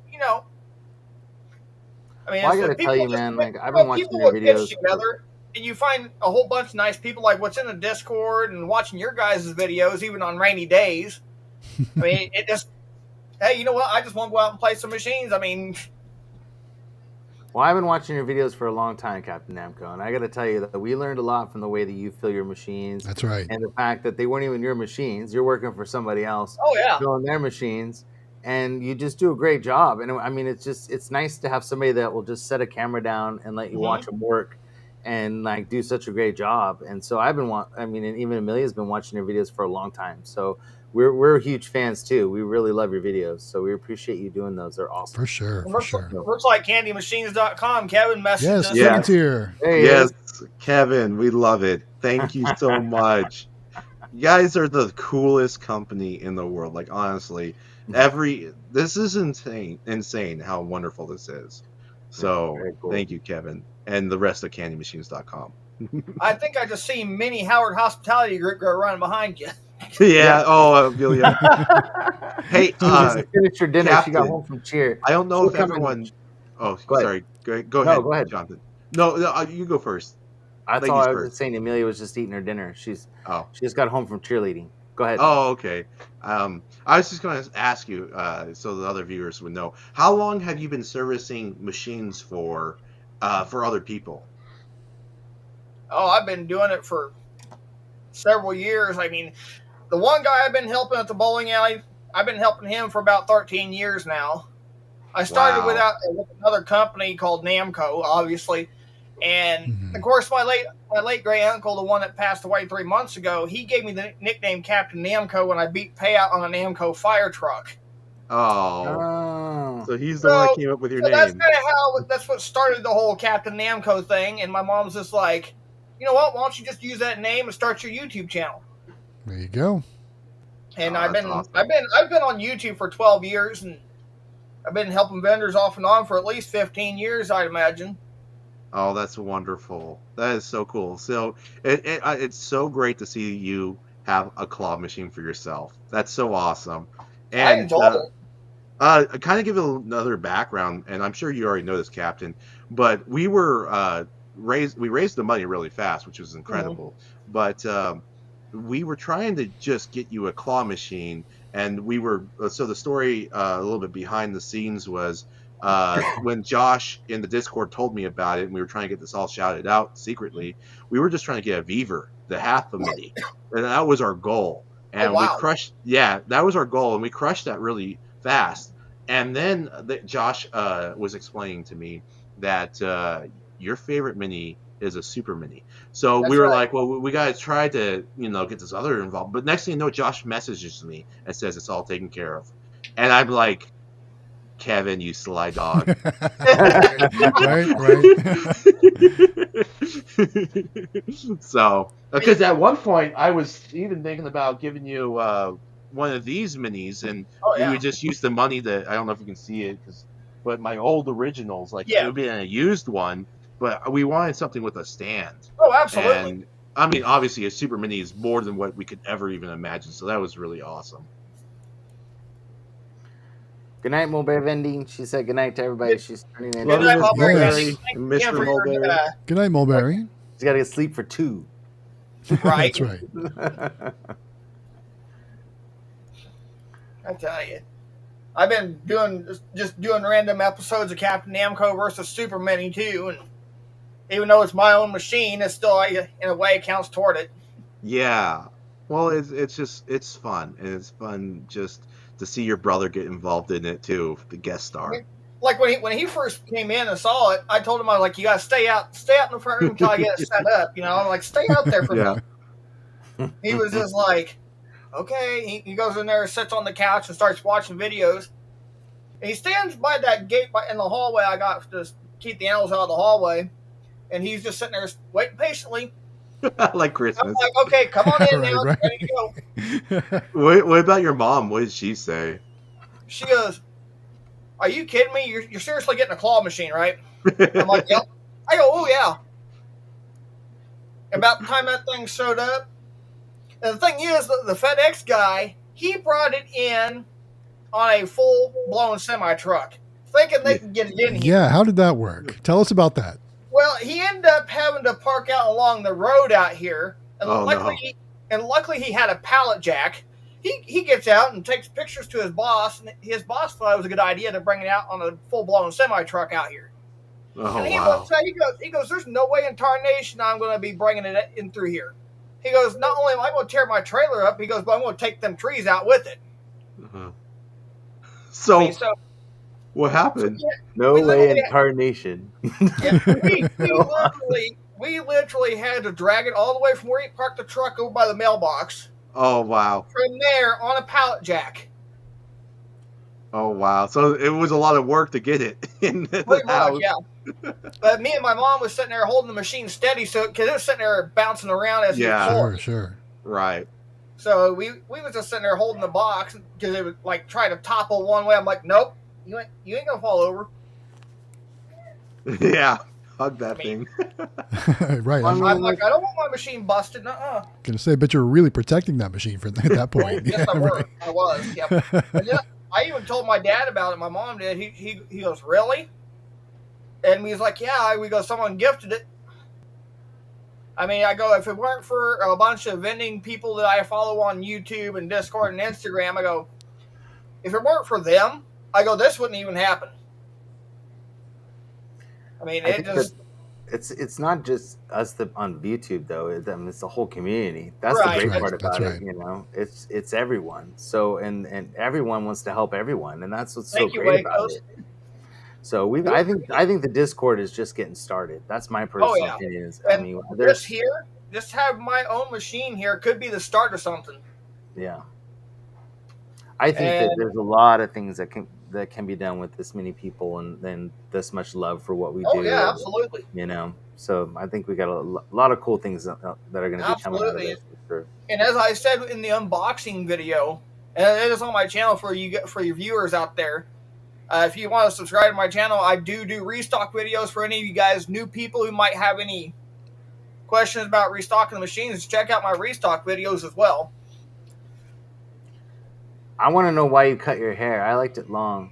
Speaker 6: I mean,
Speaker 2: I gotta tell you, man, like, I've been watching your videos
Speaker 6: together, and you find a whole bunch of nice people, like what's in the Discord and watching your guys' videos, even on rainy days. I mean, it just, hey, you know what? I just want to go out and play some machines. I mean,
Speaker 2: well, I've been watching your videos for a long time, Captain Namco, and I got to tell you that we learned a lot from the way that you fill your machines.
Speaker 3: That's right.
Speaker 2: And the fact that they weren't even your machines. You're working for somebody else.
Speaker 6: Oh, yeah.
Speaker 2: Filling their machines, and you just do a great job. And I mean, it's nice to have somebody that will just set a camera down and let you watch them work and like do such a great job. And so and even Amelia's been watching your videos for a long time. So we're huge fans too. We really love your videos. So we appreciate you doing those. They're awesome.
Speaker 3: For sure.
Speaker 6: Looks like CandyMachines.com. Kevin messaged us.
Speaker 3: Yes, here.
Speaker 2: Hey,
Speaker 5: yes, Kevin, we love it. Thank you so much. You guys are the coolest company in the world. Like, honestly, this is insane how wonderful this is. So cool. Thank you, Kevin, and the rest of CandyMachines.com.
Speaker 6: I think I just seen Mini Howard Hospitality Group go running behind you.
Speaker 5: Yeah. Oh, Amelia. Hey,
Speaker 2: she finished her dinner.
Speaker 5: Captain,
Speaker 2: she got home from cheer.
Speaker 5: I don't know if everyone. Oh, sorry. Go ahead.
Speaker 2: No, go ahead,
Speaker 5: Jonathan. No, you go first.
Speaker 2: That's all I was saying. Amelia was just eating her dinner. She just got home from cheerleading. Go ahead.
Speaker 5: Oh, okay. I was just going to ask you, so the other viewers would know, how long have you been servicing machines for other people?
Speaker 6: Oh, I've been doing it for several years. I mean, the one guy I've been helping at the bowling alley, I've been helping him for about 13 years now. I started with another company called Namco, obviously, and of course my late great uncle, the one that passed away 3 months ago, he gave me the nickname Captain Namco when I beat payout on a Namco fire truck.
Speaker 5: Oh, so he's the one that came up with your name.
Speaker 6: That's kind of that's what started the whole Captain Namco thing. And my mom's just like, you know what? Why don't you just use that name and start your YouTube channel?
Speaker 3: There you go.
Speaker 6: And I've been on YouTube for 12 years, and I've been helping vendors off and on for at least 15 years, I'd imagine.
Speaker 5: Oh, that's wonderful. That is so cool. So it's so great to see you have a claw machine for yourself. That's so awesome. And
Speaker 6: I enjoy it.
Speaker 5: I kind of give it another background, and I'm sure you already know this, Captain, but we were raised the money really fast, which was incredible. But we were trying to just get you a claw machine, and we were so the story a little bit behind the scenes was when Josh in the Discord told me about it, and we were trying to get this all shouted out secretly. We were just trying to get a Beaver, the half a mini, and that was our goal. And we crushed. Yeah, that was our goal, and we crushed that really fast. And then Josh was explaining to me that your favorite mini is a super mini. So we were like, well, we got to try to, get this other involved. But next thing you know, Josh messages me and says it's all taken care of. And I'm like, Kevin, you sly dog.
Speaker 3: Right.
Speaker 5: So, because at one point I was even thinking about giving you one of these minis, and we would just use the money that I don't know if you can see it, but my old originals, it would be a used one, but we wanted something with a stand.
Speaker 6: Oh, absolutely.
Speaker 5: And I mean, obviously, a super mini is more than what we could ever even imagine, so that was really awesome.
Speaker 2: Good night, Mulberry Vending. She said good night to everybody. She's turning in.
Speaker 6: Good night, Mulberry.
Speaker 5: Mr. Mulberry.
Speaker 3: Good night, Mulberry.
Speaker 2: She's got to get sleep for 2.
Speaker 6: Right.
Speaker 3: That's right.
Speaker 6: I tell you, I've been doing random episodes of Captain Namco versus Super Mini too, and even though it's my own machine, it's still in a way it counts toward it.
Speaker 5: Yeah, well, it's fun, and it's fun just to see your brother get involved in it too, the guest star.
Speaker 6: Like when he first came in and saw it, I told him, I was like, you gotta stay out in the front room until I get it set up. I'm like, stay out there for a minute. He was just like, okay. He goes in there, sits on the couch, and starts watching videos. And he stands by that gate in the hallway. I got to keep the animals out of the hallway, and he's just sitting there waiting patiently.
Speaker 5: Like Christmas.
Speaker 6: I'm like, okay, come on in now.
Speaker 3: Right.
Speaker 6: Ready to go.
Speaker 5: What about your mom? What did she say?
Speaker 6: She goes, are you kidding me? You're seriously getting a claw machine, right? I'm like, yep. I go, oh, yeah. About the time that thing showed up, and the thing is, the FedEx guy, he brought it in on a full-blown semi-truck, thinking they can get it in here.
Speaker 3: Yeah, how did that work? Tell us about that.
Speaker 6: Well, he ended up having to park out along the road out here, and luckily he had a pallet jack. He gets out and takes pictures to his boss, and his boss thought it was a good idea to bring it out on a full-blown semi-truck out here.
Speaker 5: Oh,
Speaker 6: and
Speaker 5: wow.
Speaker 6: He goes, there's no way in tarnation I'm going to be bringing it in through here. He goes, not only am I going to tear my trailer up, he goes, but I'm going to take them trees out with it.
Speaker 5: Uh-huh. So what happened?
Speaker 2: No way in tarnation.
Speaker 6: Yeah, we literally had to drag it all the way from where he parked the truck over by the mailbox.
Speaker 5: Oh, wow.
Speaker 6: From there on a pallet jack.
Speaker 5: Oh, wow. So it was a lot of work to get it in the house.
Speaker 6: Yeah. But me and my mom was sitting there holding the machine steady, because it was sitting there bouncing around as
Speaker 3: Sure.
Speaker 5: Right.
Speaker 6: So we was just sitting there holding the box because it would try to topple one way. I'm like, nope, you ain't gonna fall over.
Speaker 5: Yeah, hug that thing.
Speaker 3: Right.
Speaker 6: I'm like, I don't want my machine busted.
Speaker 3: Gonna say, but you're really protecting that machine at that point.
Speaker 6: Yes, I was. Yep. I even told my dad about it. My mom did. He goes, really? And we was like, yeah. We go, someone gifted it. I mean, I go, if it weren't for a bunch of vending people that I follow on YouTube and Discord and Instagram, I go, if it weren't for them, I go, this wouldn't even happen. I mean,
Speaker 2: it's not just us on YouTube though. It's the whole community. That's the
Speaker 6: Right.
Speaker 2: great
Speaker 3: That's
Speaker 2: part
Speaker 3: right.
Speaker 2: about
Speaker 3: That's
Speaker 2: it.
Speaker 3: right.
Speaker 2: You know, it's everyone. So and everyone wants to help everyone, and that's what's so
Speaker 6: Thank you,
Speaker 2: great about
Speaker 6: Wacos.
Speaker 2: it. So I think the Discord is just getting started. That's my
Speaker 6: Oh
Speaker 2: personal
Speaker 6: yeah,
Speaker 2: opinion. Is I
Speaker 6: and
Speaker 2: mean,
Speaker 6: this
Speaker 2: there's
Speaker 6: here, just have my own machine here could be the start of something.
Speaker 2: yeah. I think that
Speaker 6: And
Speaker 2: there's a lot of things that can be done with this many people and then this much love for what we
Speaker 6: oh yeah,
Speaker 2: do.
Speaker 6: absolutely,
Speaker 2: You know, so I think we got a lot of cool things that are going to be coming out of
Speaker 6: absolutely.
Speaker 2: this for sure.
Speaker 6: And as I said in the unboxing video, and it is on my channel for your viewers out there. If you want to subscribe to my channel, I do restock videos for any of you guys, new people who might have any questions about restocking the machines. Check out my restock videos as well.
Speaker 2: I want to know why you cut your hair. I liked it long.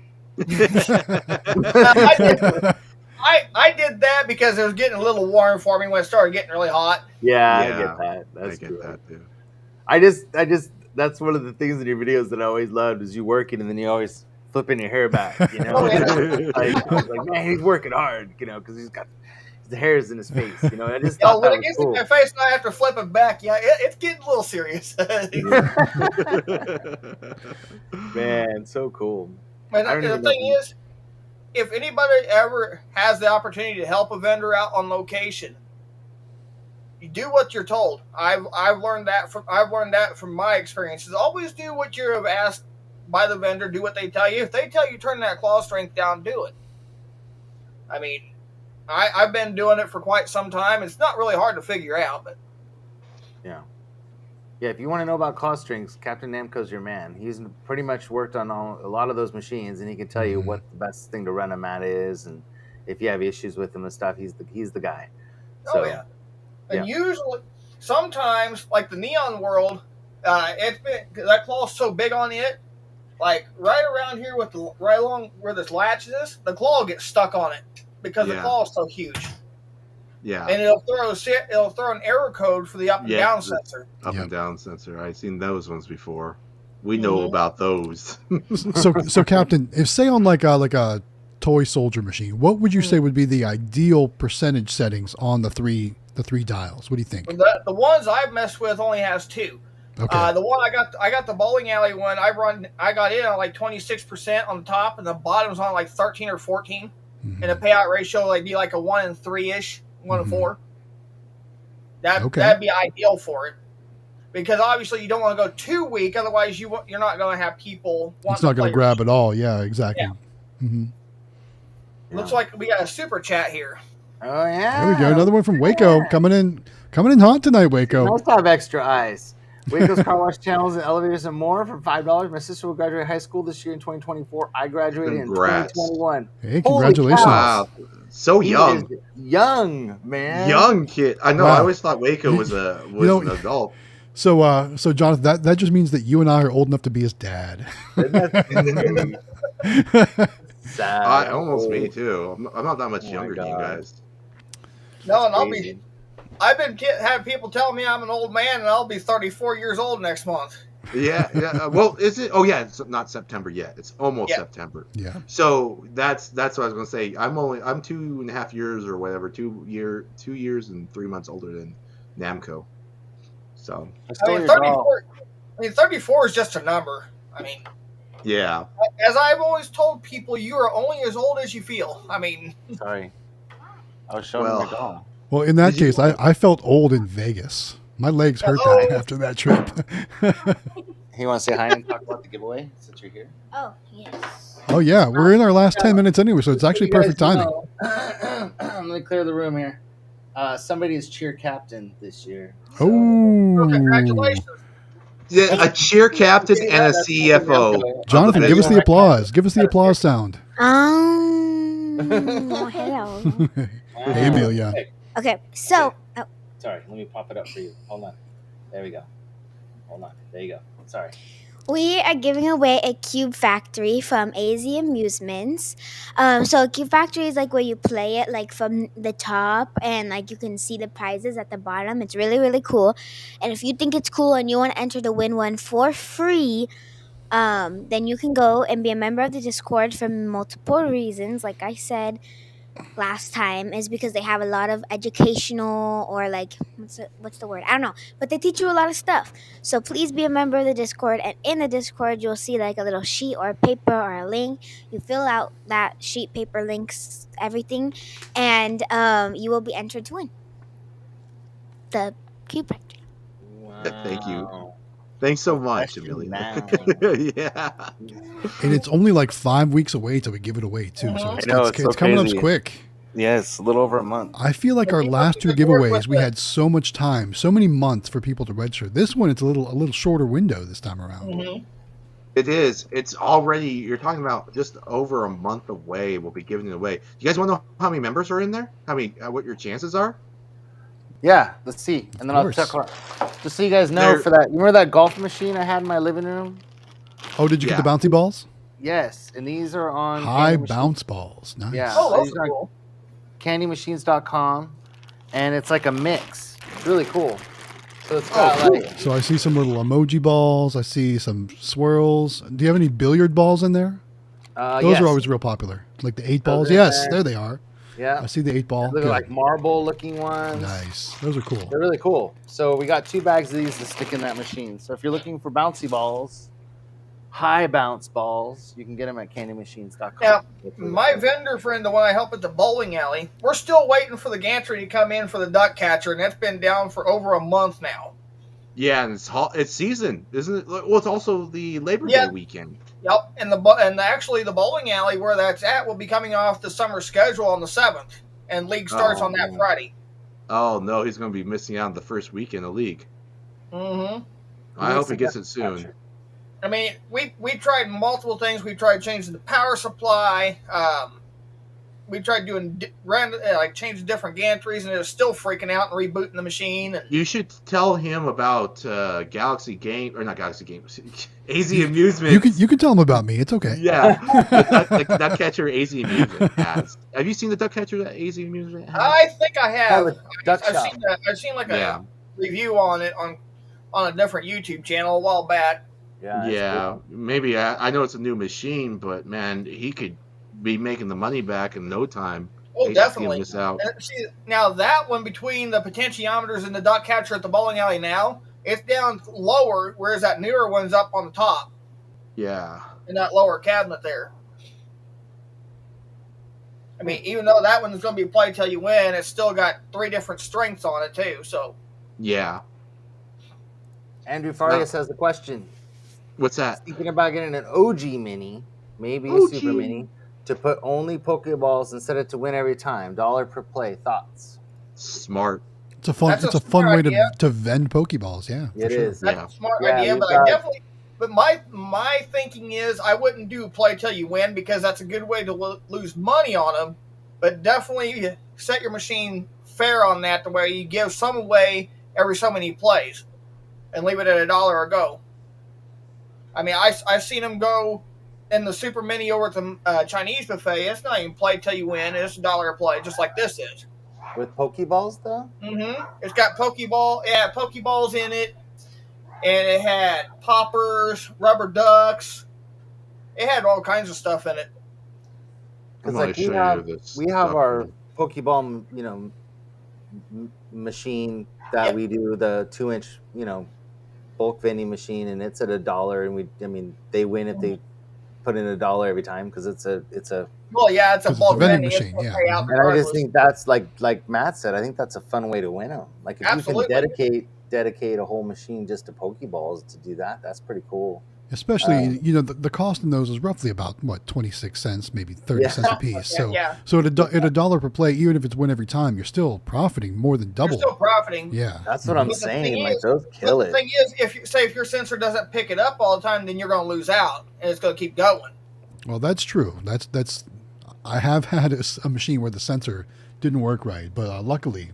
Speaker 6: I did that because it was getting a little warm for me when it started getting really hot.
Speaker 2: Yeah, I
Speaker 5: Yeah,
Speaker 2: get that. That's
Speaker 5: I get
Speaker 2: true.
Speaker 5: that too.
Speaker 2: I just that's one of the things in your videos that I always loved is you working and then you always flipping your hair back. You know,
Speaker 6: Oh, yeah.
Speaker 2: I was like, man, he's working hard. You know, because he's got the hairs in his face. You know, I just thought
Speaker 6: When
Speaker 2: that
Speaker 6: it
Speaker 2: was
Speaker 6: gets
Speaker 2: cool.
Speaker 6: in my face and I have to flip it back, yeah, it's getting a little serious.
Speaker 2: Man, so cool.
Speaker 6: And
Speaker 2: I don't
Speaker 6: the
Speaker 2: even know
Speaker 6: thing is, if anybody ever has the opportunity to help a vendor out on location, you do what you're told. I've learned that from my experiences. Always do what you're asked by the vendor. Do what they tell you. If they tell you turn that claw strength down, do it. I mean, I've been doing it for quite some time. It's not really hard to figure out, but
Speaker 2: yeah. If you want to know about claw strings, Captain Namco's your man. He's pretty much worked on a lot of those machines, and he can tell you what the best thing to run them at is, and if you have issues with them and stuff, he's the guy. So,
Speaker 6: oh yeah. And usually, sometimes, like the Neon World, it's been that claw's so big on it, like right around here with right along where this latch is, the claw gets stuck on it because the claw is so huge.
Speaker 5: Yeah,
Speaker 6: and it'll throw an error code for the up and down sensor.
Speaker 5: Up and down sensor. I've seen those ones before. We know about those.
Speaker 3: so Captain, if say on like a toy soldier machine, what would you say would be the ideal percentage settings on the three dials? What do you think?
Speaker 6: The ones I've messed with only has two.
Speaker 3: Okay.
Speaker 6: The one I got the bowling alley one. I got it on like 26% on the top, and the bottom's on like 13 or 14, and the payout ratio like be like a 1 in 3-ish, 1 in 4. That'd be ideal for it, because obviously you don't want to go too weak, otherwise you're not going to have people.
Speaker 3: It's not going to grab at all. Yeah, exactly.
Speaker 6: Yeah. Mm-hmm. Looks like we got a super chat here.
Speaker 2: Oh yeah,
Speaker 3: there we go. Another one from Waco coming in hot tonight. Waco.
Speaker 2: Nice to have extra eyes. Waco's Car Wash Channels and Elevators and More for $5. My sister will graduate high school this year in 2024. I graduated in 2021.
Speaker 3: Hey, congratulations!
Speaker 5: Wow, so young.
Speaker 2: Young man,
Speaker 5: young kid. I know. Wow. I always thought Waco was an adult.
Speaker 3: So, Jonathan, that just means that you and I are old enough to be his dad.
Speaker 2: Sad.
Speaker 5: Almost me too. I'm not that much younger than you guys.
Speaker 6: No, and I've been having people tell me I'm an old man, and I'll be 34 years old next month.
Speaker 5: Yeah. Well, is it? Oh, yeah. It's not September yet. It's almost September.
Speaker 3: Yeah.
Speaker 5: So that's what I was going to say. I'm 2.5 years or whatever, 2 years and 3 months older than Namco. So
Speaker 6: 34 is just a number. I mean,
Speaker 5: yeah.
Speaker 6: As I've always told people, you are only as old as you feel. I mean,
Speaker 2: sorry, I was showing my doll.
Speaker 3: Well, in that case, I felt old in Vegas. My legs hurt after that trip.
Speaker 2: You want to say hi and talk about the giveaway since you're here?
Speaker 7: Oh, yes.
Speaker 3: Oh, yeah. We're in our last 10 minutes anyway, so it's actually perfect timing.
Speaker 2: Let me clear the room here. Somebody is cheer captain this year.
Speaker 3: So. Oh.
Speaker 6: Congratulations.
Speaker 5: Yeah, a cheer captain and a CFO.
Speaker 3: Jonathan, give us the applause. Give us the applause sound.
Speaker 7: Hello.
Speaker 3: Hey, Amelia.
Speaker 7: Okay, so...
Speaker 2: Oh. Sorry, let me pop it up for you. Hold on. There we go. Hold on. There you go. Sorry.
Speaker 7: We are giving away a Cube Factory from AZ Amusements. So a Cube Factory is like where you play it like from the top, and like you can see the prizes at the bottom. It's really, really cool. And if you think it's cool and you want to enter to win one for free, then you can go and be a member of the Discord for multiple reasons. Like I said, last time is because they have a lot of educational or like what's the word? I don't know, but they teach you a lot of stuff. So please be a member of the Discord, and in the Discord you'll see like a little sheet or a paper or a link. You fill out that sheet, paper, links, everything, and you will be entered to win the cube factory.
Speaker 5: Thank you.
Speaker 2: Wow.
Speaker 5: Thanks so much,
Speaker 2: Question
Speaker 5: Amelia.
Speaker 2: now.
Speaker 5: Yeah.
Speaker 3: And it's only like 5 weeks away till we give it away too. So
Speaker 6: Mhm.
Speaker 3: it's,
Speaker 2: I know,
Speaker 3: it's,
Speaker 2: it's so
Speaker 3: coming up
Speaker 2: crazy.
Speaker 3: quick.
Speaker 2: Yes, a little over a month.
Speaker 3: I feel like our
Speaker 6: we
Speaker 3: last
Speaker 6: worked
Speaker 3: two
Speaker 6: with the-
Speaker 3: giveaways we had so much time, so many months for people to register. This one it's a little shorter window this time around.
Speaker 6: Mhm.
Speaker 5: It is. It's already, you're talking about just over a month away. We'll be giving it away. You guys want to know how many members are in there? How many, what your chances are?
Speaker 2: Yeah, let's see. And then I'll
Speaker 3: course.
Speaker 2: check. Just so you guys know,
Speaker 5: There-
Speaker 2: for that, you remember that golf machine I had in my living room?
Speaker 3: Oh, did you get the
Speaker 5: Yeah.
Speaker 3: bouncy balls?
Speaker 2: Yes, and these are on
Speaker 3: High
Speaker 2: Candy
Speaker 3: bounce balls. Nice.
Speaker 2: Yeah.
Speaker 6: Oh, those
Speaker 2: These
Speaker 6: are
Speaker 2: are-
Speaker 6: cool.
Speaker 2: candymachines.com, and it's like a mix. It's really cool. So it's got
Speaker 5: cool.
Speaker 2: like
Speaker 3: So I see some little emoji balls. I see some swirls. Do you have any billiard balls in there? Those
Speaker 2: yes.
Speaker 3: are always real popular. Like the 8 balls.
Speaker 2: in
Speaker 3: Yes,
Speaker 2: there.
Speaker 3: there they are.
Speaker 2: Yeah,
Speaker 3: I see the 8 ball.
Speaker 2: they're
Speaker 3: Good.
Speaker 2: like marble looking ones.
Speaker 3: Nice. Those are cool.
Speaker 2: They're really cool. So we got 2 bags of these to stick in that machine. So if you're looking for bouncy balls, high bounce balls, you can get them at candymachines.com.
Speaker 6: Now, my vendor friend, the one I help at the bowling alley, we're still waiting for the gantry to come in for the duck catcher, and that's been down for over a month now.
Speaker 5: Yeah, and it's season, isn't it? Well, it's also the Labor
Speaker 6: Yeah.
Speaker 5: Day weekend.
Speaker 6: Yep, and actually the bowling alley where that's at will be coming off the summer schedule on the 7th, and league starts
Speaker 5: Oh,
Speaker 6: on that
Speaker 5: man.
Speaker 6: Friday.
Speaker 5: Oh, no, he's going to be missing out on the first week in the league.
Speaker 6: Mm-hmm.
Speaker 5: I hope he gets it soon.
Speaker 6: I mean, we tried multiple things. We tried changing the power supply. We tried doing changing different gantries, and it was still freaking out and rebooting the machine. And
Speaker 5: You should tell him about Galaxy Game, or not Galaxy Games, AZ Amusement.
Speaker 3: You can tell them about me. It's okay.
Speaker 5: Yeah, the duck catcher AZ Amusement has. Have you seen the duck catcher that AZ Amusement has?
Speaker 6: I think I have.
Speaker 2: Oh, duck
Speaker 6: I've
Speaker 2: shop.
Speaker 6: seen like a
Speaker 5: Yeah.
Speaker 6: review on it on a different YouTube channel a while back.
Speaker 2: Yeah, it's
Speaker 5: Yeah,
Speaker 2: cool.
Speaker 5: maybe. I know it's a new machine, but man, he could be making the money back in no time.
Speaker 6: Oh,
Speaker 5: Hate to see him
Speaker 6: definitely.
Speaker 5: miss out.
Speaker 6: And see, now that one between the potentiometers and the duck catcher at the bowling alley now, it's down lower, whereas that newer one's up on the top
Speaker 5: Yeah.
Speaker 6: in that lower cabinet there. I mean, even though that one's going to be play till you win, it's still got 3 different strengths on it too. So
Speaker 5: Yeah.
Speaker 2: Andrew Farias has the question.
Speaker 5: What's that?
Speaker 2: Thinking about getting an OG mini, maybe a
Speaker 5: OG.
Speaker 2: super mini, to put only Pokeballs instead of to win every time. $1 per play. Thoughts?
Speaker 5: Smart.
Speaker 3: It's a fun
Speaker 6: That's a
Speaker 3: it's a fun
Speaker 6: smart
Speaker 3: way
Speaker 6: idea.
Speaker 3: to vend Pokeballs. Yeah. for
Speaker 2: It
Speaker 3: sure.
Speaker 2: is.
Speaker 6: that's
Speaker 5: Yeah.
Speaker 6: a smart
Speaker 2: Yeah,
Speaker 6: idea.
Speaker 2: we've
Speaker 6: But
Speaker 2: got-
Speaker 6: But my thinking is I wouldn't do play till you win because that's a good way to lose money on them. But definitely set your machine fair on that, the way you give some away every so many plays, and leave it at $1 a go. I mean, I've seen them go in the super mini over at the Chinese buffet. It's not even play till you win. It's $1 a play, just like this is.
Speaker 2: With Pokeballs, though?
Speaker 6: Mm-hmm. It's got Pokeballs in it, and it had poppers, rubber ducks. It had all kinds of stuff in it.
Speaker 2: Because
Speaker 5: I'm gonna
Speaker 2: like
Speaker 5: show you this
Speaker 2: we have
Speaker 5: stuff.
Speaker 2: our Pokeball, machine that
Speaker 6: Yep.
Speaker 2: we do, the 2-inch, bulk vending machine, and it's at $1. And they win if they put in $1 every time because it's a.
Speaker 6: Well, yeah, it's a
Speaker 3: 'Cause it's a
Speaker 6: bulk
Speaker 3: vending
Speaker 6: vending.
Speaker 3: machine,
Speaker 6: It's
Speaker 3: yeah.
Speaker 6: gonna pay out
Speaker 2: And I
Speaker 6: regardless.
Speaker 2: just think that's like Matt said. I think that's a fun way to win them. Like if
Speaker 6: Absolutely.
Speaker 2: you can dedicate a whole machine just to Pokeballs to do that, that's pretty cool.
Speaker 3: Especially, the cost in those is roughly about what 26 cents, maybe 30
Speaker 2: Yeah.
Speaker 3: cents a piece. So,
Speaker 6: Yeah.
Speaker 3: so at $1 per play, even if it's win every time, you're still profiting more than
Speaker 6: You're
Speaker 3: double.
Speaker 6: still profiting.
Speaker 3: Yeah,
Speaker 2: That's what I'm
Speaker 6: But the
Speaker 2: saying.
Speaker 6: thing
Speaker 2: Like
Speaker 6: is-
Speaker 2: those
Speaker 6: But
Speaker 2: kill
Speaker 6: the
Speaker 2: it.
Speaker 6: thing is, if your sensor doesn't pick it up all the time, then you're going to lose out, and it's going to keep going.
Speaker 3: Well, that's true. That's. I have had a machine where the sensor didn't work right, but luckily,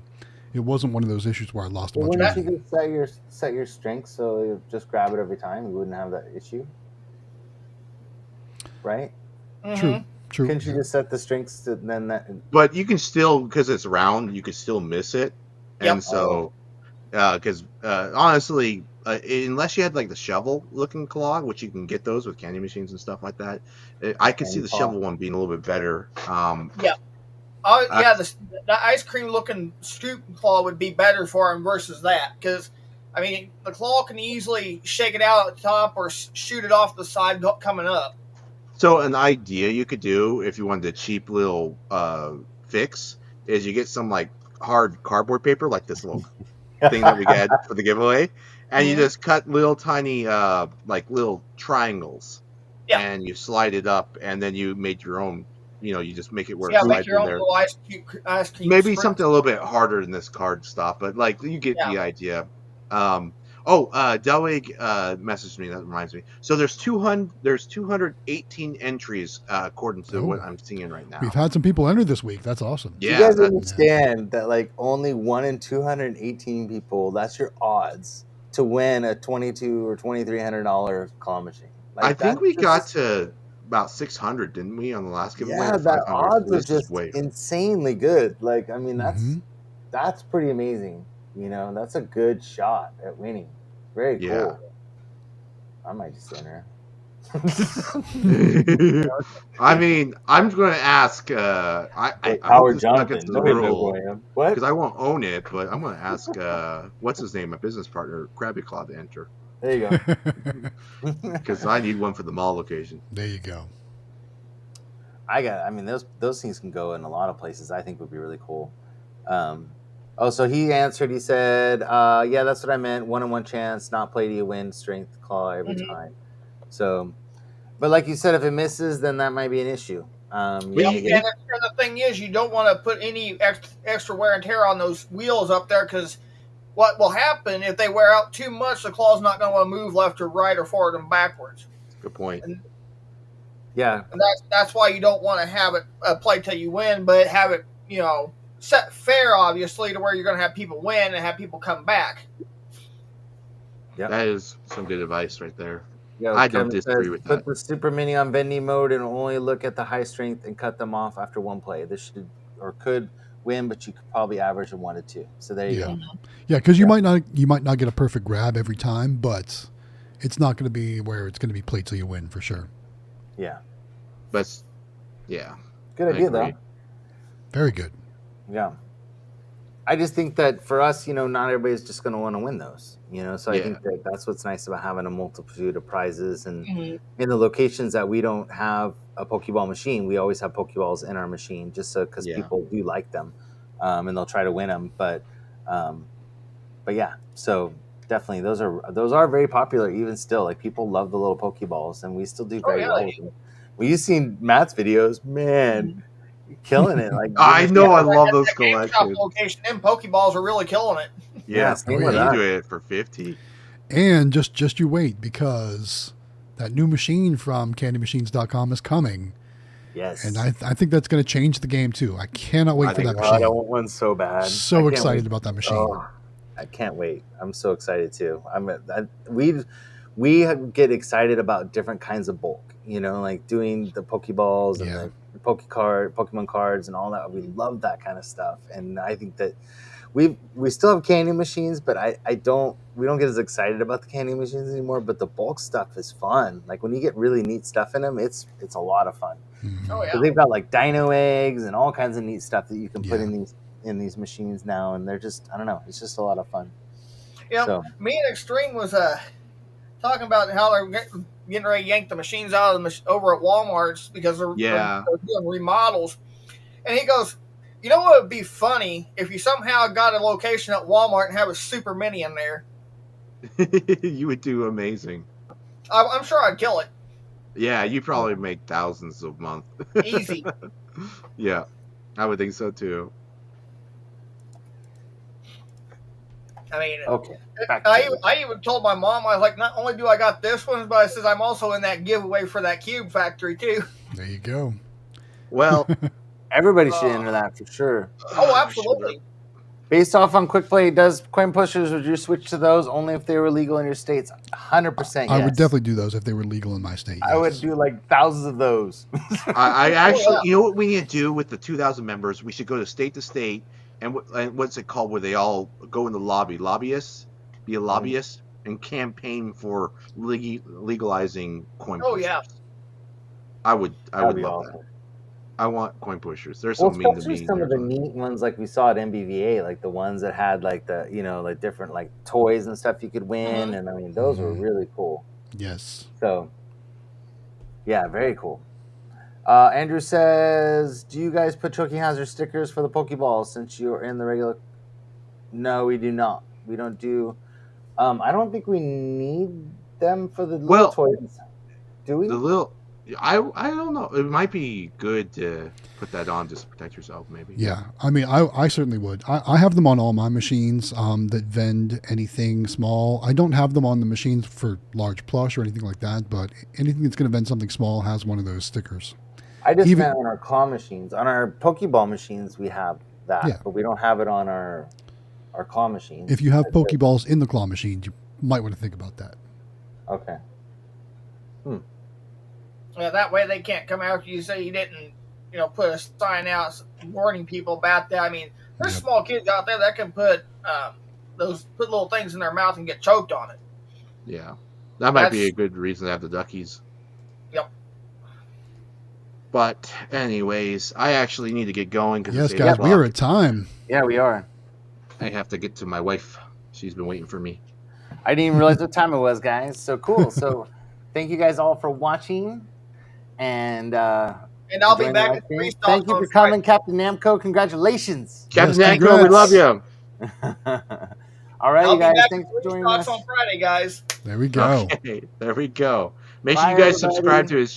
Speaker 3: it wasn't one of those issues where I lost a
Speaker 2: Well,
Speaker 3: bunch of
Speaker 2: wouldn't
Speaker 3: money.
Speaker 2: you just set your strength so you just grab it every time? You wouldn't have that issue, right?
Speaker 3: True, true.
Speaker 2: Couldn't you just set the strengths to then that?
Speaker 5: But you can still, because it's round, you can still miss it.
Speaker 6: Yep.
Speaker 5: And so, because honestly, unless you had like the shovel looking claw, which you can get those with candy machines and stuff like that, I could see
Speaker 2: Candy
Speaker 5: the
Speaker 2: claw.
Speaker 5: shovel one being a little bit better.
Speaker 6: Oh yeah, the ice cream looking scoop claw would be better for him versus that because, I mean, the claw can easily shake it out at the top or shoot it off the side coming up.
Speaker 5: So an idea you could do if you wanted a cheap little fix is you get some like hard cardboard paper, like this little thing that we get for the giveaway, and you just cut little tiny like little triangles, and you slide it up, and then you made your own. You know, you just make it where it slides in there.
Speaker 6: Ice cream
Speaker 5: Maybe something a little bit harder than this card stuff, but like you get the idea. Delwig messaged me. That reminds me. So there's 218 entries according to what I'm seeing right now.
Speaker 3: We've had some people enter this week. That's awesome.
Speaker 2: Yeah, you guys understand that like only 1 in 218 people. That's your odds to win a $2,200 or $2,300 claw machine. Like,
Speaker 5: I think we got to about 600, didn't we, on the last giveaway?
Speaker 2: Yeah, that odds are just insanely good. Like, I mean, that's pretty amazing. You know, that's a good shot at winning. Very cool. I might just enter.
Speaker 5: I mean, I'm going to ask.
Speaker 2: Howard Jonathan.
Speaker 5: Because I won't own it, but I'm going to ask. What's his name? My business partner, Krabby Claw, to enter.
Speaker 2: There you go.
Speaker 5: Because I need one for the mall location.
Speaker 3: There you go.
Speaker 2: I mean, those things can go in a lot of places. I think would be really cool. So he answered. He said, "Yeah, that's what I meant. 1 in 1 chance. Not play to you win. Strength claw every time." So, but like you said, if it misses, then that might be an issue.
Speaker 6: And the thing is, you don't want to put any extra wear and tear on those wheels up there because what will happen if they wear out too much, the claw's not going to want to move left or right or forward and backwards.
Speaker 5: Good point.
Speaker 6: And that's why you don't want to have it play till you win, but have it, set fair, obviously, to where you're going to have people win and have people come back.
Speaker 2: Yeah,
Speaker 5: that is some good advice right there.
Speaker 2: Yeah,
Speaker 5: I don't disagree with that.
Speaker 2: Put the Super Mini on vending mode and only look at the high strength and cut them off after one play. This could win, but you could probably average a 1 to 2. So there you go.
Speaker 3: Yeah, because you might not get a perfect grab every time, but it's not going to be where it's going to be play till you win for sure.
Speaker 2: Yeah,
Speaker 5: but yeah,
Speaker 2: good idea though.
Speaker 3: Very good.
Speaker 2: Yeah, I just think that for us, not everybody's just going to want to win those. So I think that's what's nice about having a multitude of prizes, and in the locations that we don't have a Pokeball machine, we always have Pokeballs in our machine, just so because people do like them, and they'll try to win them. But yeah, so definitely those are very popular even still. Like people love the little Pokeballs, and we still do very well with them. Well, you've seen Matt's videos, man. Killing it! Like
Speaker 5: I know, I love those collections.
Speaker 6: Location and Pokeballs are really killing it.
Speaker 5: Yeah, you do it for 50.
Speaker 3: And just you wait, because that new machine from CandyMachines.com is coming.
Speaker 2: Yes,
Speaker 3: and I think that's going to change the game too. I cannot wait for that machine.
Speaker 2: I want one so bad.
Speaker 3: So excited about that machine.
Speaker 2: Oh, I can't wait. I'm so excited too. We get excited about different kinds of bulk. Like doing the Pokeballs and the Pokemon cards and all that. We love that kind of stuff, and I think that we still have candy machines, but we don't get as excited about the candy machines anymore. But the bulk stuff is fun. Like when you get really neat stuff in them, it's a lot of fun.
Speaker 6: Oh yeah,
Speaker 2: they've got like dino eggs and all kinds of neat stuff that you can put in these machines now, and they're just, I don't know, it's just a lot of fun.
Speaker 6: Me and Xtreme was talking about how they're getting ready to yank the machines out of over at Walmart's because they're doing remodels. And he goes, you know what would be funny if you somehow got a location at Walmart and have a Super Mini in there?
Speaker 5: You would do amazing.
Speaker 6: I'm sure I'd kill it.
Speaker 5: Yeah, you probably make thousands a month.
Speaker 6: Easy.
Speaker 5: Yeah, I would think so too.
Speaker 6: I mean,
Speaker 2: okay.
Speaker 6: I even told my mom, I was like, not only do I got this one, but I says I'm also in that giveaway for that cube factory too.
Speaker 3: There you go.
Speaker 5: Well,
Speaker 2: everybody should enter that for sure.
Speaker 6: Oh, absolutely.
Speaker 2: Based off on Quick Play, does coin pushers, would you switch to those only if they were legal in your states? 100% yes.
Speaker 3: I would definitely do those if they were legal in my state. Yes.
Speaker 2: I would do like thousands of those.
Speaker 5: I actually, you know what we need to do with the 2,000 members? We should go to state, and what's it called, where they all go in the be a lobbyist, and campaign for legalizing coin pushers.
Speaker 6: Yeah.
Speaker 5: I would love
Speaker 2: awesome.
Speaker 5: I want coin pushers. They're so
Speaker 2: Well,
Speaker 5: mean to
Speaker 2: especially
Speaker 5: me.
Speaker 2: some of the neat ones like we saw at MBVA, like the ones that had like the like different like toys and stuff you could win, and I mean those were really cool.
Speaker 3: Yes.
Speaker 2: So, yeah, very cool. Andrew says, "Do you guys put Choking Hazard stickers for the Pokeballs since you're in the regular?" No, we do not. We don't do. I don't think we need them for the little toys. Do we?
Speaker 5: The little, I don't know. It might be good to put that on just to protect yourself, maybe.
Speaker 3: Yeah, I mean, I certainly would. I have them on all my machines that vend anything small. I don't have them on the machines for large plush or anything like that, but anything that's going to vend something small has one of those stickers.
Speaker 2: I just meant on our claw machines. On our Pokeball machines, we have that, but we don't have it on our claw machines.
Speaker 3: If you have Pokeballs in the claw machines, you might want to think about that.
Speaker 2: Okay.
Speaker 6: Yeah, that way they can't come after you say you didn't, put a sign out warning people about that. I mean, there's small kids out there that can put little things in their mouth and get choked on it.
Speaker 5: Yeah, that might be a good reason to have the duckies.
Speaker 6: Yep.
Speaker 5: But anyways, I actually need to get going because
Speaker 3: yes, guys, we are at time.
Speaker 2: Yeah, we are.
Speaker 5: I have to get to my wife. She's been waiting for me.
Speaker 2: I didn't even realize what time it was, guys. So cool. So thank you guys all for watching. And
Speaker 6: I'll be back at 3 stocks.
Speaker 2: Thank you for coming, Captain Namco. Congratulations.
Speaker 5: Captain Namco, we love you.
Speaker 2: All right, you guys. Thanks
Speaker 6: for joining us on Friday, guys.
Speaker 3: There we go.
Speaker 5: Okay, there we go. Make sure you guys subscribe to his channel.